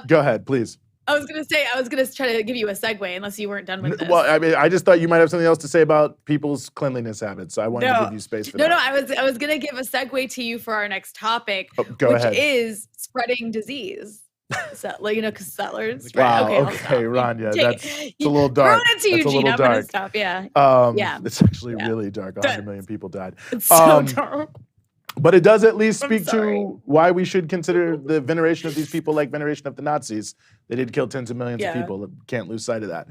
go ahead, please. I was gonna try to give you a segue unless you weren't done with this. Well, I mean, I just thought you might have something else to say about people's cleanliness habits, so I wanted to give you space for that. No, I was gonna give a segue to you for our next topic, which is spreading disease. So, like, you know, because settlers. Wow. Right? Okay, Rania, it's a little dark. Throw it to Eugene. I'm gonna stop. Yeah. It's actually really dark. 100 million people died. It's so dark. But it does at least speak to why we should consider the veneration of these people like veneration of the Nazis. They did kill tens of millions of people. Can't lose sight of that.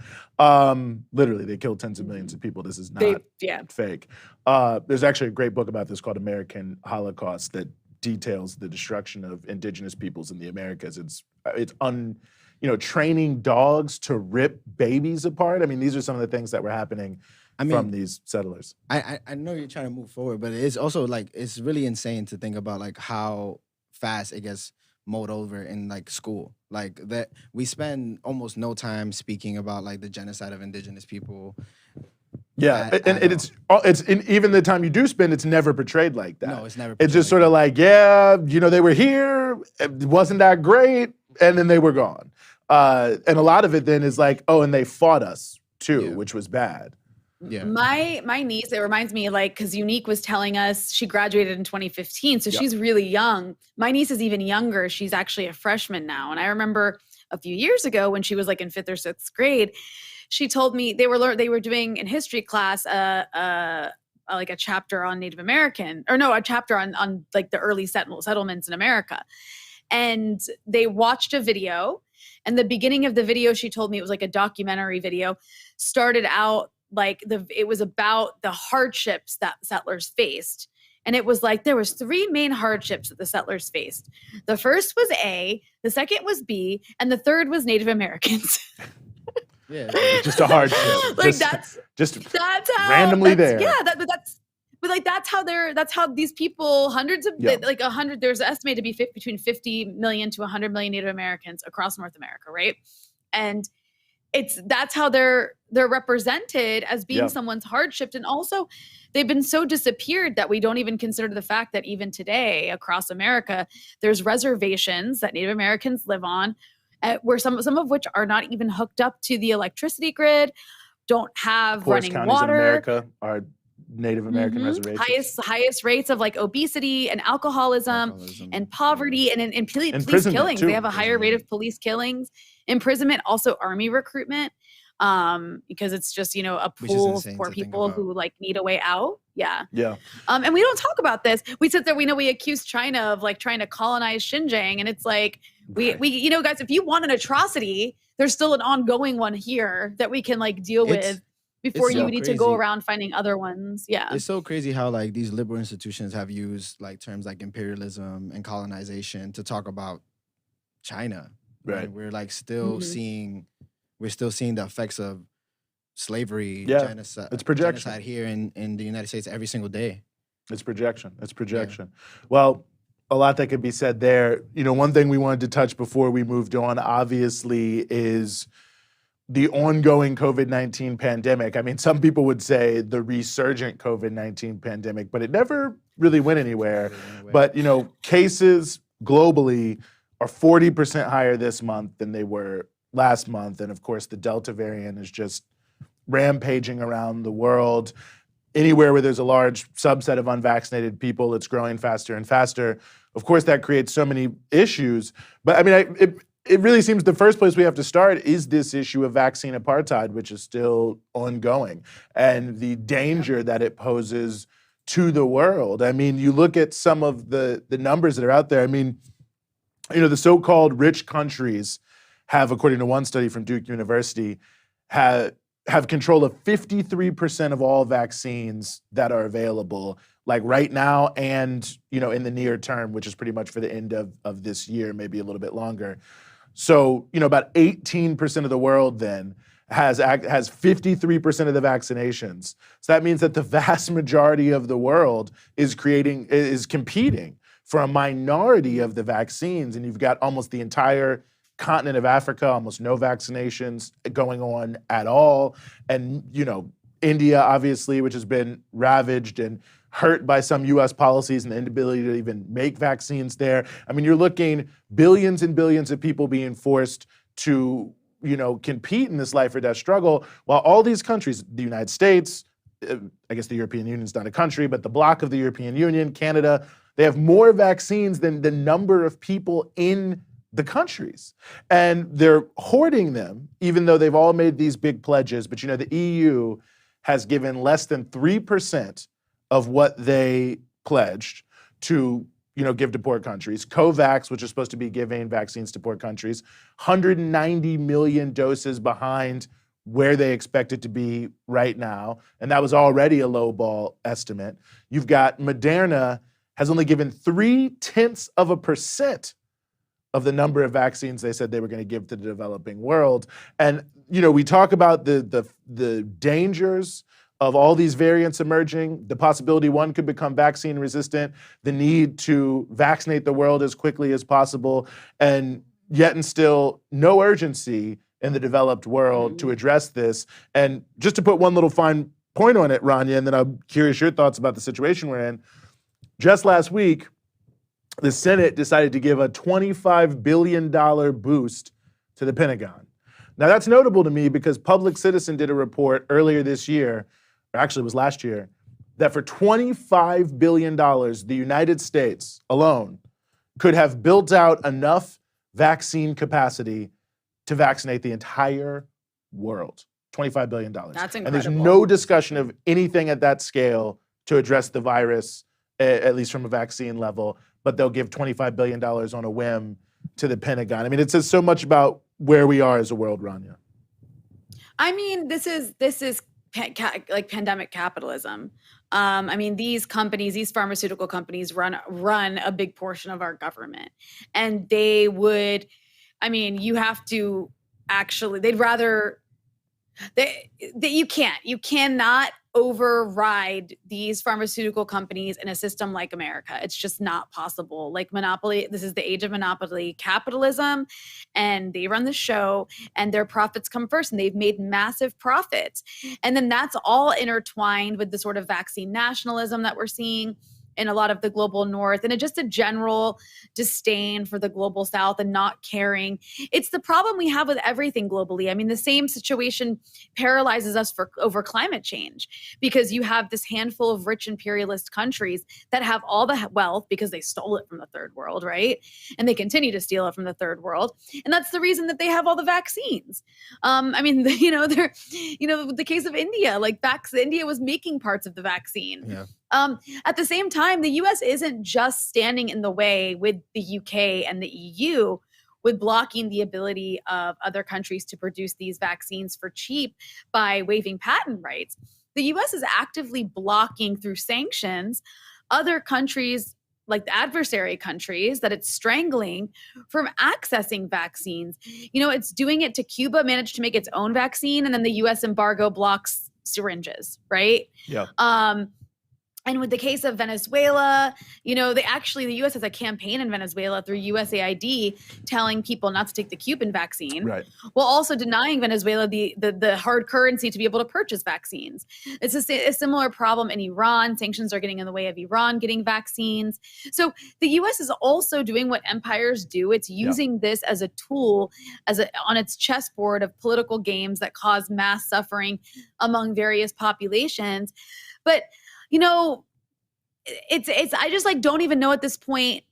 Literally, they killed tens of millions of people. This is not fake. There's actually a great book about this called American Holocaust that details the destruction of indigenous peoples in the Americas. Training dogs to rip babies apart. I mean, these are some of the things that were happening from these settlers. I know you're trying to move forward, but it's also like it's really insane to think about like how fast it gets mowed over in like school. Like that we spend almost no time speaking about like the genocide of indigenous people. Yeah, it's even the time you do spend, it's never portrayed like that. No, it's never portrayed. It's just sort of like, they were here, it wasn't that great, and then they were gone. And a lot of it then is like, and they fought us too, which was bad. Yeah. My niece, it reminds me, like, because Unique was telling us she graduated in 2015, so she's really young. My niece is even younger. She's actually a freshman now. And I remember a few years ago when she was like in 5th or 6th grade, she told me they were doing in history class like a chapter on Native American, or no, a chapter on like the early settlements in America. And they watched a video, and the beginning of the video, she told me it was like a documentary video, started out like it was about the hardships that settlers faced. And it was like there was 3 main hardships that the settlers faced. The first was A, the second was B, and the third was Native Americans. Yeah, just a hardship. Like that's how randomly there. Yeah, that's how these people, hundreds of like 100. There's estimated to be between 50 million to 100 million Native Americans across North America, right? And that's how they're represented as being someone's hardship. And also they've been so disappeared that we don't even consider the fact that even today across America, there's reservations that Native Americans live on, where some of which are not even hooked up to the electricity grid, don't have running water. In America are Native American reservations. Highest rates of like obesity and alcoholism and poverty and police killings. Too. They have a higher rate of police killings, imprisonment, also army recruitment, because it's just, a pool of poor people who like need a way out. Yeah. Yeah. And we don't talk about this. We sit there, we accuse China of like trying to colonize Xinjiang. And it's like, we guys, if you want an atrocity, there's still an ongoing one here that we can like deal with before you need to go around finding other ones. Yeah. It's so crazy how like these liberal institutions have used like terms like imperialism and colonization to talk about China. Right. And we're like still seeing the effects of slavery, genocide. It's projection. Genocide here in the United States every single day. It's projection. Yeah. Well, a lot that could be said there. One thing we wanted to touch before we moved on, obviously, is the ongoing COVID-19 pandemic. I mean, some people would say the resurgent COVID-19 pandemic, but it never really went anywhere. But, cases globally are 40% higher this month than they were last month. And of course, the Delta variant is just rampaging around the world. Anywhere where there's a large subset of unvaccinated people, it's growing faster and faster. Of course, that creates so many issues. But I mean, it really seems the first place we have to start is this issue of vaccine apartheid, which is still ongoing, and the danger that it poses to the world. I mean, you look at some of the numbers that are out there. I mean, the so-called rich countries have, according to one study from Duke University, have have control of 53% of all vaccines that are available, like right now and, in the near term, which is pretty much for the end of this year, maybe a little bit longer. So, about 18% of the world then has 53% of the vaccinations. So that means that the vast majority of the world is competing for a minority of the vaccines. And you've got almost the entire continent of Africa, almost no vaccinations going on at all. And, India, obviously, which has been ravaged and hurt by some US policies and the inability to even make vaccines there. I mean, you're looking billions and billions of people being forced to, compete in this life or death struggle, while all these countries, the United States, I guess the European Union's not a country, but the bloc of the European Union, Canada, they have more vaccines than the number of people in the countries. And they're hoarding them, even though they've all made these big pledges. But the EU has given less than 3% of what they pledged to, give to poor countries. COVAX, which is supposed to be giving vaccines to poor countries, 190 million doses behind where they expect it to be right now. And that was already a lowball estimate. You've got Moderna has only given 0.3% of the number of vaccines they said they were going to give to the developing world. And, we talk about the dangers of all these variants emerging, the possibility one could become vaccine resistant, the need to vaccinate the world as quickly as possible, and yet and still no urgency in the developed world to address this. And just to put one little fine point on it, Rania, and then I'm curious your thoughts about the situation we're in. Just last week, the Senate decided to give a $25 billion boost to the Pentagon. Now that's notable to me because Public Citizen did a report earlier this year, or actually it was last year, that for $25 billion, the United States alone could have built out enough vaccine capacity to vaccinate the entire world. $25 billion. That's incredible. And there's no discussion of anything at that scale to address the virus, at least from a vaccine level, but they'll give $25 billion on a whim to the Pentagon. I mean, it says so much about where we are as a world, Rania. I mean, this is like pandemic capitalism. I mean, these pharmaceutical companies run a big portion of our government. And they would, you have to actually, you cannot override these pharmaceutical companies in a system like America. It's just not possible. Like monopoly, this is the age of monopoly capitalism, and they run the show and their profits come first, and they've made massive profits. And then that's all intertwined with the sort of vaccine nationalism that we're seeing in a lot of the global north, and just a general disdain for the global south and not caring. It's the problem we have with everything globally. I mean, the same situation paralyzes us over climate change, because you have this handful of rich imperialist countries that have all the wealth because they stole it from the third world, right? And they continue to steal it from the third world. And that's the reason that they have all the vaccines. The case of India, India was making parts of the vaccine. Yeah. At the same time, the US isn't just standing in the way with the UK and the EU with blocking the ability of other countries to produce these vaccines for cheap by waiving patent rights. The US is actively blocking through sanctions other countries, like the adversary countries that it's strangling, from accessing vaccines. It's doing it to Cuba, managed to make its own vaccine, and then the US embargo blocks syringes, right? Yeah. And with the case of Venezuela, the U.S. has a campaign in Venezuela through USAID telling people not to take the Cuban vaccine, Right. while also denying Venezuela the hard currency to be able to purchase vaccines. It's a similar problem in Iran. Sanctions are getting in the way of Iran getting vaccines. So the U.S. is also doing what empires do. It's using this as a tool, on its chessboard of political games that cause mass suffering among various populations. But I just don't even know at this point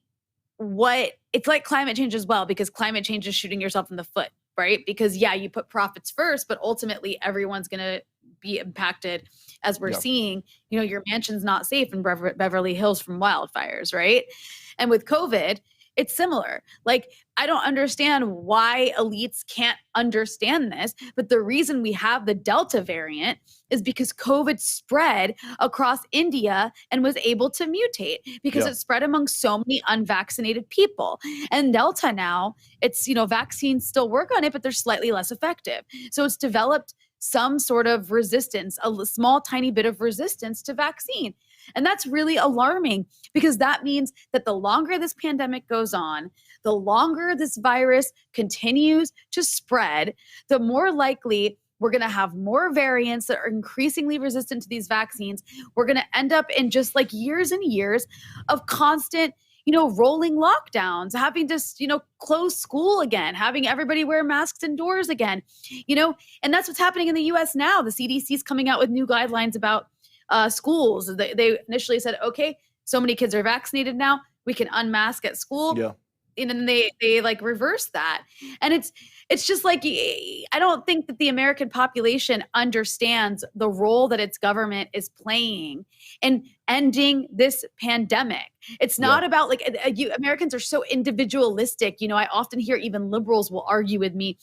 what it's like climate change as well, because climate change is shooting yourself in the foot, right? Because you put profits first, but ultimately everyone's going to be impacted, as we're seeing. Your mansion's not safe in Beverly Hills from wildfires, right? And with COVID, it's similar. Like, I don't understand why elites can't understand this, but the reason we have the Delta variant is because COVID spread across India and was able to mutate because it spread among so many unvaccinated people. And Delta now, it's, vaccines still work on it, but they're slightly less effective. So it's developed some sort of resistance, a small, tiny bit of resistance to vaccine. And that's really alarming because that means that the longer this pandemic goes on, the longer this virus continues to spread, the more likely we're going to have more variants that are increasingly resistant to these vaccines. We're going to end up in just like years and years of constant, rolling lockdowns, having to, close school again, having everybody wear masks indoors again, and that's what's happening in the US now. The CDC is coming out with new guidelines about schools. They initially said, okay, so many kids are vaccinated now, we can unmask at school. Yeah. And then they like reverse that. And it's just like, I don't think that the American population understands the role that its government is playing in ending this pandemic. It's not about like, Americans are so individualistic. I often hear even liberals will argue with me,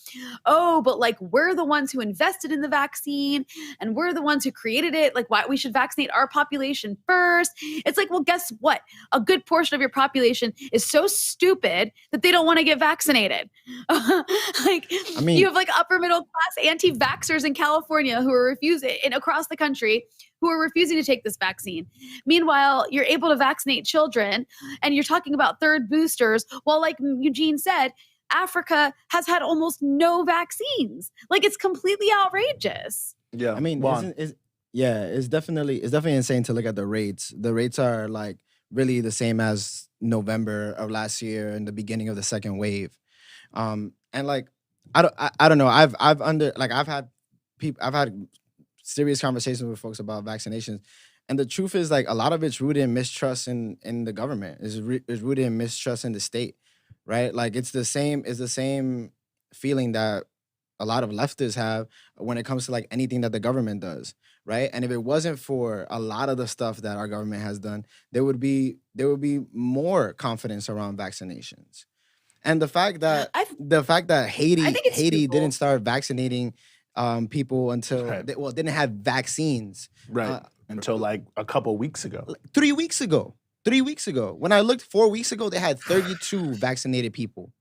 oh, but like, we're the ones who invested in the vaccine and we're the ones who created it. Like, why we should vaccinate our population first. It's like, well, guess what? A good portion of your population is so stupid that they don't want to get vaccinated. You have like upper middle class anti-vaxxers in California who are refusing, and across the country, who are refusing to take this vaccine. Meanwhile, you're able to vaccinate children and you're talking about third boosters. While like Eugene said, Africa has had almost no vaccines. Like, it's completely outrageous. Yeah. I mean, it's definitely insane to look at the rates. The rates are like really the same as November of last year and the beginning of the second wave. And like, I don't know. I've had serious conversations with folks about vaccinations, and the truth is like a lot of it's rooted in mistrust in the government. Is rooted in mistrust in the state, right? Like it's the same feeling that a lot of leftists have when it comes to like anything that the government does, right? And if it wasn't for a lot of the stuff that our government has done, there would be more confidence around vaccinations. And the fact that Haiti didn't start vaccinating people until didn't have vaccines until like a couple weeks ago. 3 weeks ago. 3 weeks ago. When I looked 4 weeks ago, they had 32 vaccinated people.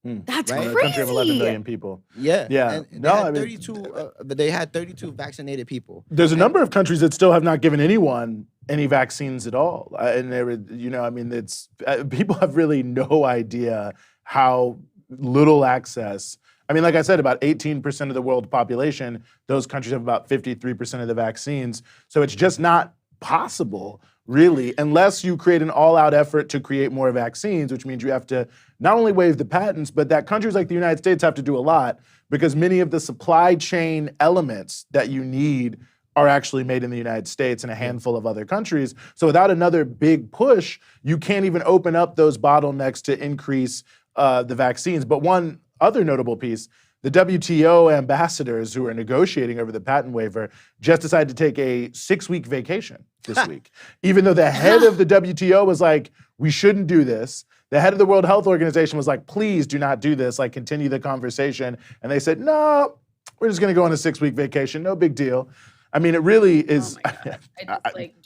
That's right? crazy. A country of 11 million people. Yeah. Yeah. They had 32 vaccinated people. There's a number of countries that still have not given anyone any vaccines at all. And they were, it's people have really no idea how little access. I mean, like I said, about 18% of the world population, those countries have about 53% of the vaccines. So it's just not possible, really, unless you create an all-out effort to create more vaccines, which means you have to not only waive the patents, but that countries like the United States have to do a lot because many of the supply chain elements that you need are actually made in the United States and a handful of other countries. So without another big push, you can't even open up those bottlenecks to increase the vaccines. But one other notable piece, the WTO ambassadors who are negotiating over the patent waiver just decided to take a 6-week vacation this week. Even though the head of the WTO was like, we shouldn't do this. The head of the World Health Organization was like, please do not do this, like continue the conversation. And they said, no, we're just gonna go on a 6-week vacation, no big deal. I mean, it really is,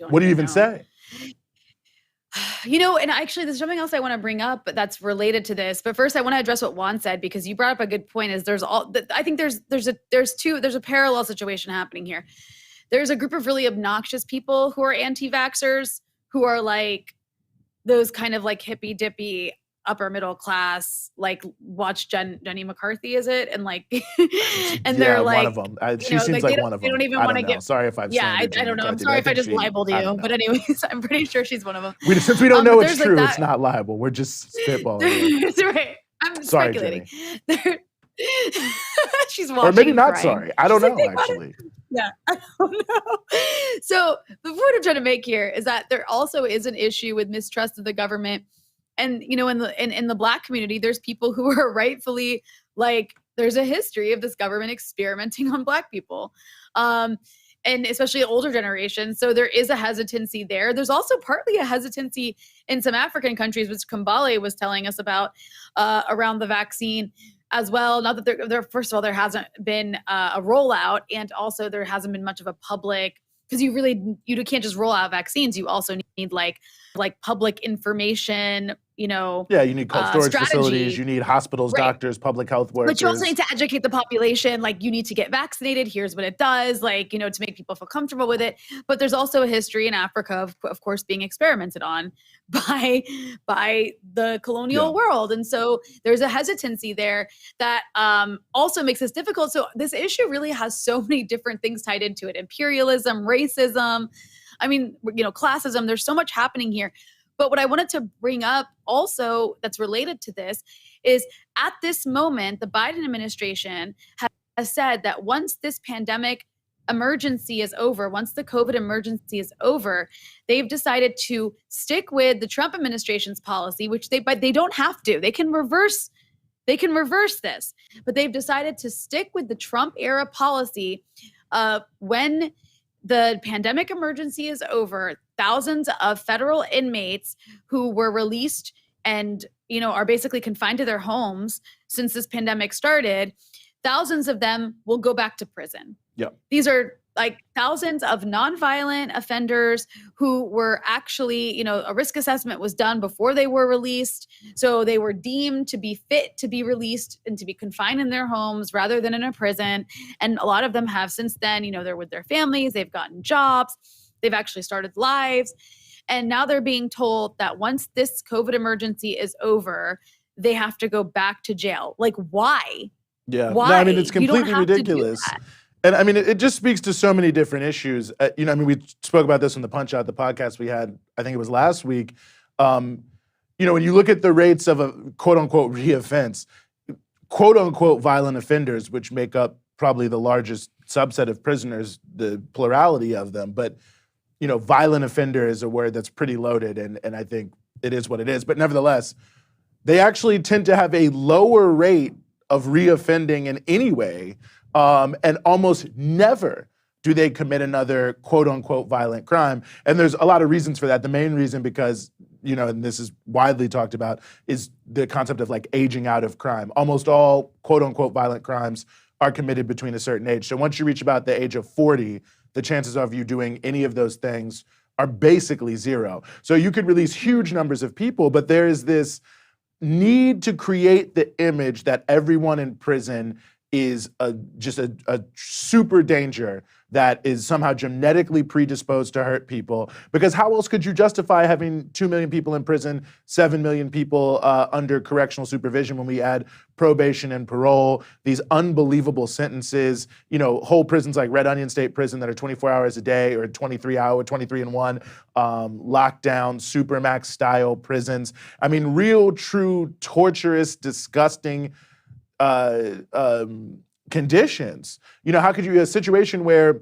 what do you even say? And actually there's something else I want to bring up that's related to this. But first I want to address what Juan said, because you brought up a good point. I think there's a parallel situation happening here. There's a group of really obnoxious people who are anti-vaxxers, who are like those kind of like hippy dippy upper middle class, like watch Jenny McCarthy, is it? And like, and they're like, one of them. She seems like one of them. They don't even want to get. Sorry if I've. I don't know. I'm sorry if I just libeled you, but anyways, I'm pretty sure she's one of them. Since we don't know it's true, it's not liable. We're just spitballing. That's right. I'm sorry, speculating. She's watching. Or maybe not crying. sorry. I don't know, actually. Yeah, I don't know. So the point I'm trying to make here is that there also is an issue with mistrust of the government. And, in the Black community, there's people who are rightfully like, there's a history of this government experimenting on Black people. and especially older generations. So there is a hesitancy there. There's also partly a hesitancy in some African countries, which Kambale was telling us about around the vaccine as well. Not that there first of all, there hasn't been a rollout, and also there hasn't been much of a public, because you can't just roll out vaccines. You also need like public information, you need cold storage strategy. facilities, you need hospitals, right. doctors, public health workers. But you also need to educate the population. Like, you need to get vaccinated. Here's what it does, to make people feel comfortable with it. But there's also a history in Africa of course, being experimented on by the colonial world. And so there's a hesitancy there that also makes this difficult. So this issue really has so many different things tied into it: imperialism, racism, classism. There's so much happening here. But what I wanted to bring up also that's related to this is, at this moment, the Biden administration has said that once this pandemic emergency is over, once the COVID emergency is over, they've decided to stick with the Trump administration's policy, which they don't have to. They can reverse this, but they've decided to stick with the Trump era policy. When the pandemic emergency is over, thousands of federal inmates who were released and, are basically confined to their homes since this pandemic started, thousands of them will go back to prison. Yep. These are like thousands of nonviolent offenders who were actually, a risk assessment was done before they were released. So they were deemed to be fit to be released and to be confined in their homes rather than in a prison. And a lot of them have since then, they're with their families, they've gotten jobs, they've actually started lives. And now they're being told that once this COVID emergency is over, they have to go back to jail. Like, why? Yeah. Why? No, it's completely ridiculous. And it just speaks to so many different issues. We spoke about this in the Punch Out, the podcast we had, I think it was last week. When you look at the rates of a quote unquote reoffense, quote unquote violent offenders, which make up probably the largest subset of prisoners, the plurality of them. But, violent offender is a word that's pretty loaded, and I think it is what it is. But nevertheless, they actually tend to have a lower rate of reoffending in any way. And almost never do they commit another quote unquote violent crime. And there's a lot of reasons for that. The main reason, because, and this is widely talked about, is the concept of like aging out of crime. Almost all quote unquote violent crimes are committed between a certain age. So once you reach about the age of 40, the chances of you doing any of those things are basically zero. So you could release huge numbers of people, but there is this need to create the image that everyone in prison is just a super danger that is somehow genetically predisposed to hurt people. Because how else could you justify having 2 million people in prison, 7 million people under correctional supervision when we add probation and parole, these unbelievable sentences, whole prisons like Red Onion State Prison that are 24 hours a day or 23 and 1, lockdown, supermax style prisons. Real, true, torturous, disgusting conditions. How could you, a situation where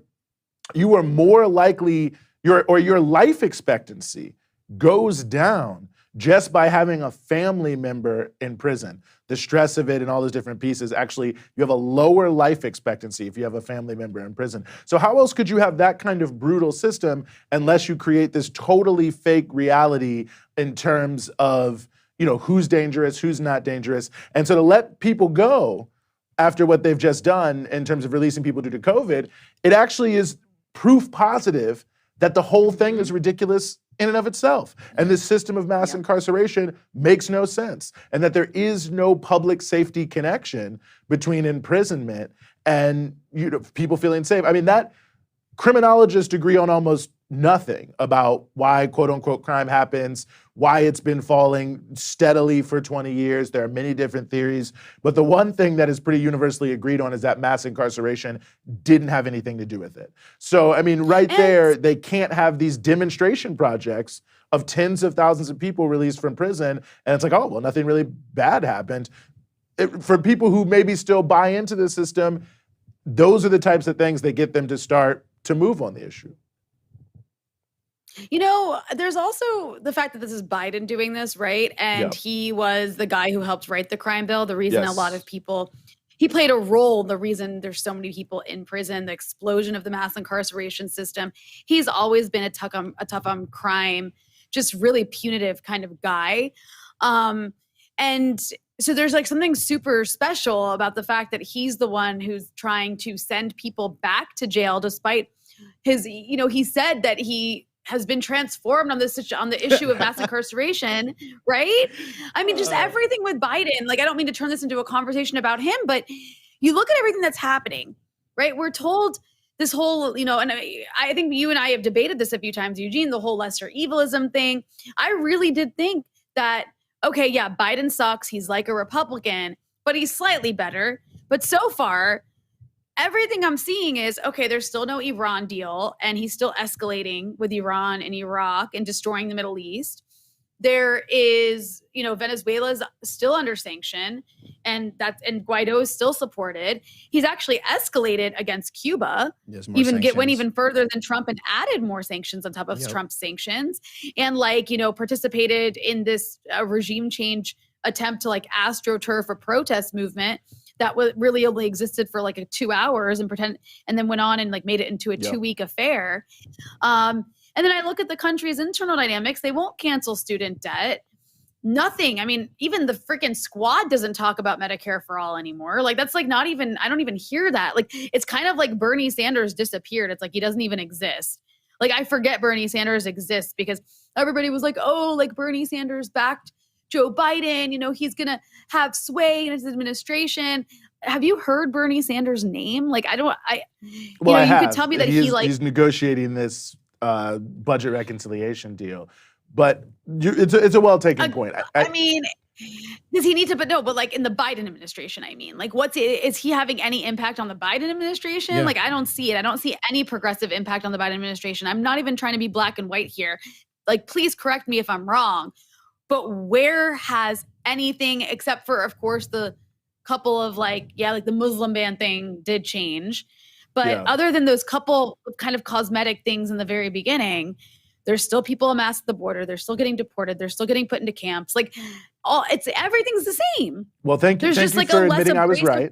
you are more likely, your life expectancy goes down just by having a family member in prison. The stress of it and all those different pieces, actually, you have a lower life expectancy if you have a family member in prison. So how else could you have that kind of brutal system unless you create this totally fake reality in terms of who's dangerous, who's not dangerous. And so to let people go after what they've just done in terms of releasing people due to COVID, it actually is proof positive that the whole thing is ridiculous in and of itself. And this system of mass incarceration makes no sense. And that there is no public safety connection between imprisonment and people feeling safe. That criminologists agree on almost nothing about why quote unquote crime happens, why it's been falling steadily for 20 years. There are many different theories, but the one thing that is pretty universally agreed on is that mass incarceration didn't have anything to do with it. So, there, they can't have these demonstration projects of tens of thousands of people released from prison, and it's like, oh, well, nothing really bad happened. For people who maybe still buy into the system, those are the types of things that get them to start to move on the issue. There's also the fact that this is Biden doing this, right? And he was the guy who helped write the crime bill. The reason a lot of people, he played a role in the reason there's so many people in prison, the explosion of the mass incarceration system. He's always been a tough on crime, just really punitive kind of guy. And so there's like something super special about the fact that he's the one who's trying to send people back to jail despite his, he said that he has been transformed on the issue of mass incarceration, right? I mean, just everything with Biden. Like, I don't mean to turn this into a conversation about him, but you look at everything that's happening, right? We're told this whole, and I think you and I have debated this a few times, Eugene, the whole lesser evilism thing. I really did think that, okay, yeah, Biden sucks. He's like a Republican, but he's slightly better. But so far, everything I'm seeing is, okay, there's still no Iran deal, and he's still escalating with Iran and Iraq and destroying the Middle East. There is, Venezuela's still under sanction, and Guaido is still supported. He's actually escalated against Cuba, went even further than Trump and added more sanctions on top of Trump's sanctions, and participated in this regime change attempt to astroturf a protest movement that really only existed for 2 hours and then went on and made it into a 2-week affair. And then I look at the country's internal dynamics. They won't cancel student debt. Nothing. I mean, even the freaking squad doesn't talk about Medicare for all anymore. That's not even, I don't even hear that. It's kind of like Bernie Sanders disappeared. It's he doesn't even exist. I forget Bernie Sanders exists because everybody was Bernie Sanders backed Joe Biden, he's going to have sway in his administration. Have you heard Bernie Sanders' name? You could tell me that he's negotiating this budget reconciliation deal, but it's a well-taken point. I mean, does he need to, but in the Biden administration, I mean, is he having any impact on the Biden administration? Yeah. I don't see it. I don't see any progressive impact on the Biden administration. I'm not even trying to be black and white here. Please correct me if I'm wrong. But where has anything, except for, of course, the couple of the Muslim ban thing did change. But other than those couple of kind of cosmetic things in the very beginning, there's still people amassed at the border. They're still getting deported. They're still getting put into camps. Everything's the same. Well, thank you. There's Thank you for admitting I was right.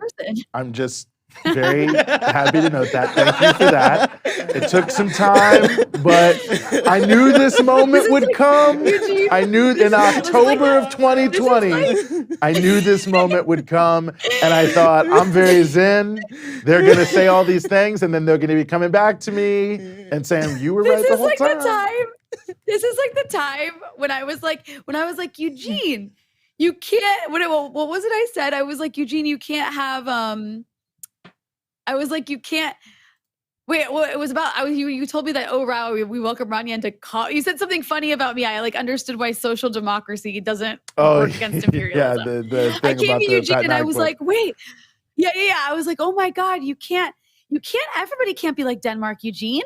I'm just very happy to note that. Thank you for that. It took some time, but I knew this moment would come. I knew in October of 2020, I knew this moment would come, and I thought, I'm very zen. They're going to say all these things, and then they're going to be coming back to me and saying, you were right the whole time. This is the time when I was like, Eugene, you can't, what was it I said? I was like, Eugene, you can't have, I was like, you can't. Wait, well, it was about. You told me that. Oh, wow, we welcome Rania into. You said something funny about me. I understood why social democracy doesn't work against imperialism. Yeah, the thing I came about to the Eugene and I was book. like, wait, yeah. I was like, oh my God, you can't. Everybody can't be like Denmark, Eugene.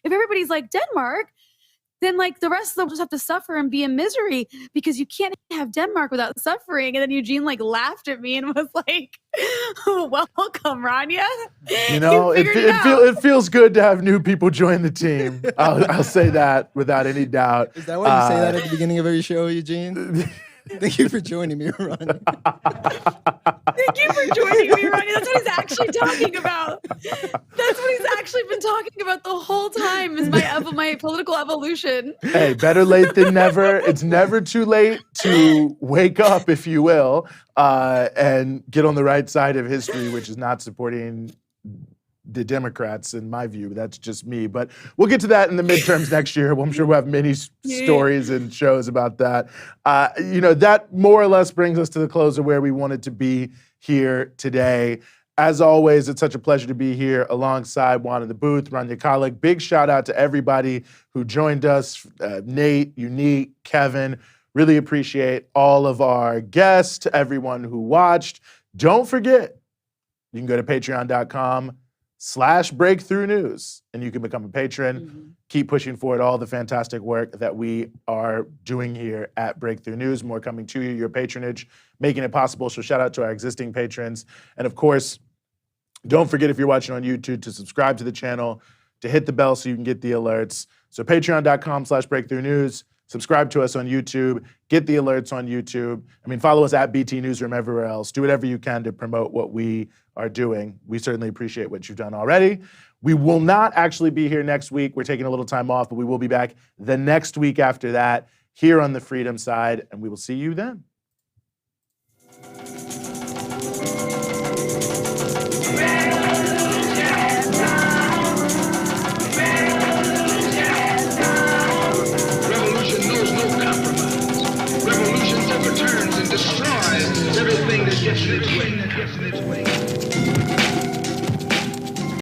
If everybody's like Denmark, then the rest of them just have to suffer and be in misery because you can't have Denmark without suffering. And then Eugene laughed at me and was like, welcome, Rania. It feels good to have new people join the team. I'll say that without any doubt. Is that why you say that at the beginning of every show, Eugene? Thank you for joining me, Ronnie. Thank you for joining me, Ronnie. That's what he's actually talking about. That's what he's actually been talking about the whole time is my political evolution. Hey, better late than never. It's never too late to wake up, if you will, and get on the right side of history, which is not supporting the Democrats, in my view. That's just me. But we'll get to that in the midterms next year. I'm sure we'll have many stories and shows about that. That more or less brings us to the close of where we wanted to be here today. As always, it's such a pleasure to be here alongside Juan in the booth, Rania Khalek. Big shout out to everybody who joined us, Nate, Unique, Kevin. Really appreciate all of our guests, to everyone who watched. Don't forget, you can go to patreon.com/breakthrough news, and you can become a patron. Mm-hmm. Keep pushing forward all the fantastic work that we are doing here at Breakthrough News. More coming to you, your patronage, making it possible. So shout out to our existing patrons. And of course, don't forget, if you're watching on YouTube, to subscribe to the channel, to hit the bell so you can get the alerts. So patreon.com/breakthrough news. Subscribe to us on YouTube. Get the alerts on YouTube. I mean, follow us at BT Newsroom everywhere else. Do whatever you can to promote what we are doing. We certainly appreciate what you've done already. We will not actually be here next week. We're taking a little time off, but we will be back the next week after that here on the Freedom Side, and we will see you then. Revolution knows no compromise. Revolution overturns and destroys everything that gets in its way.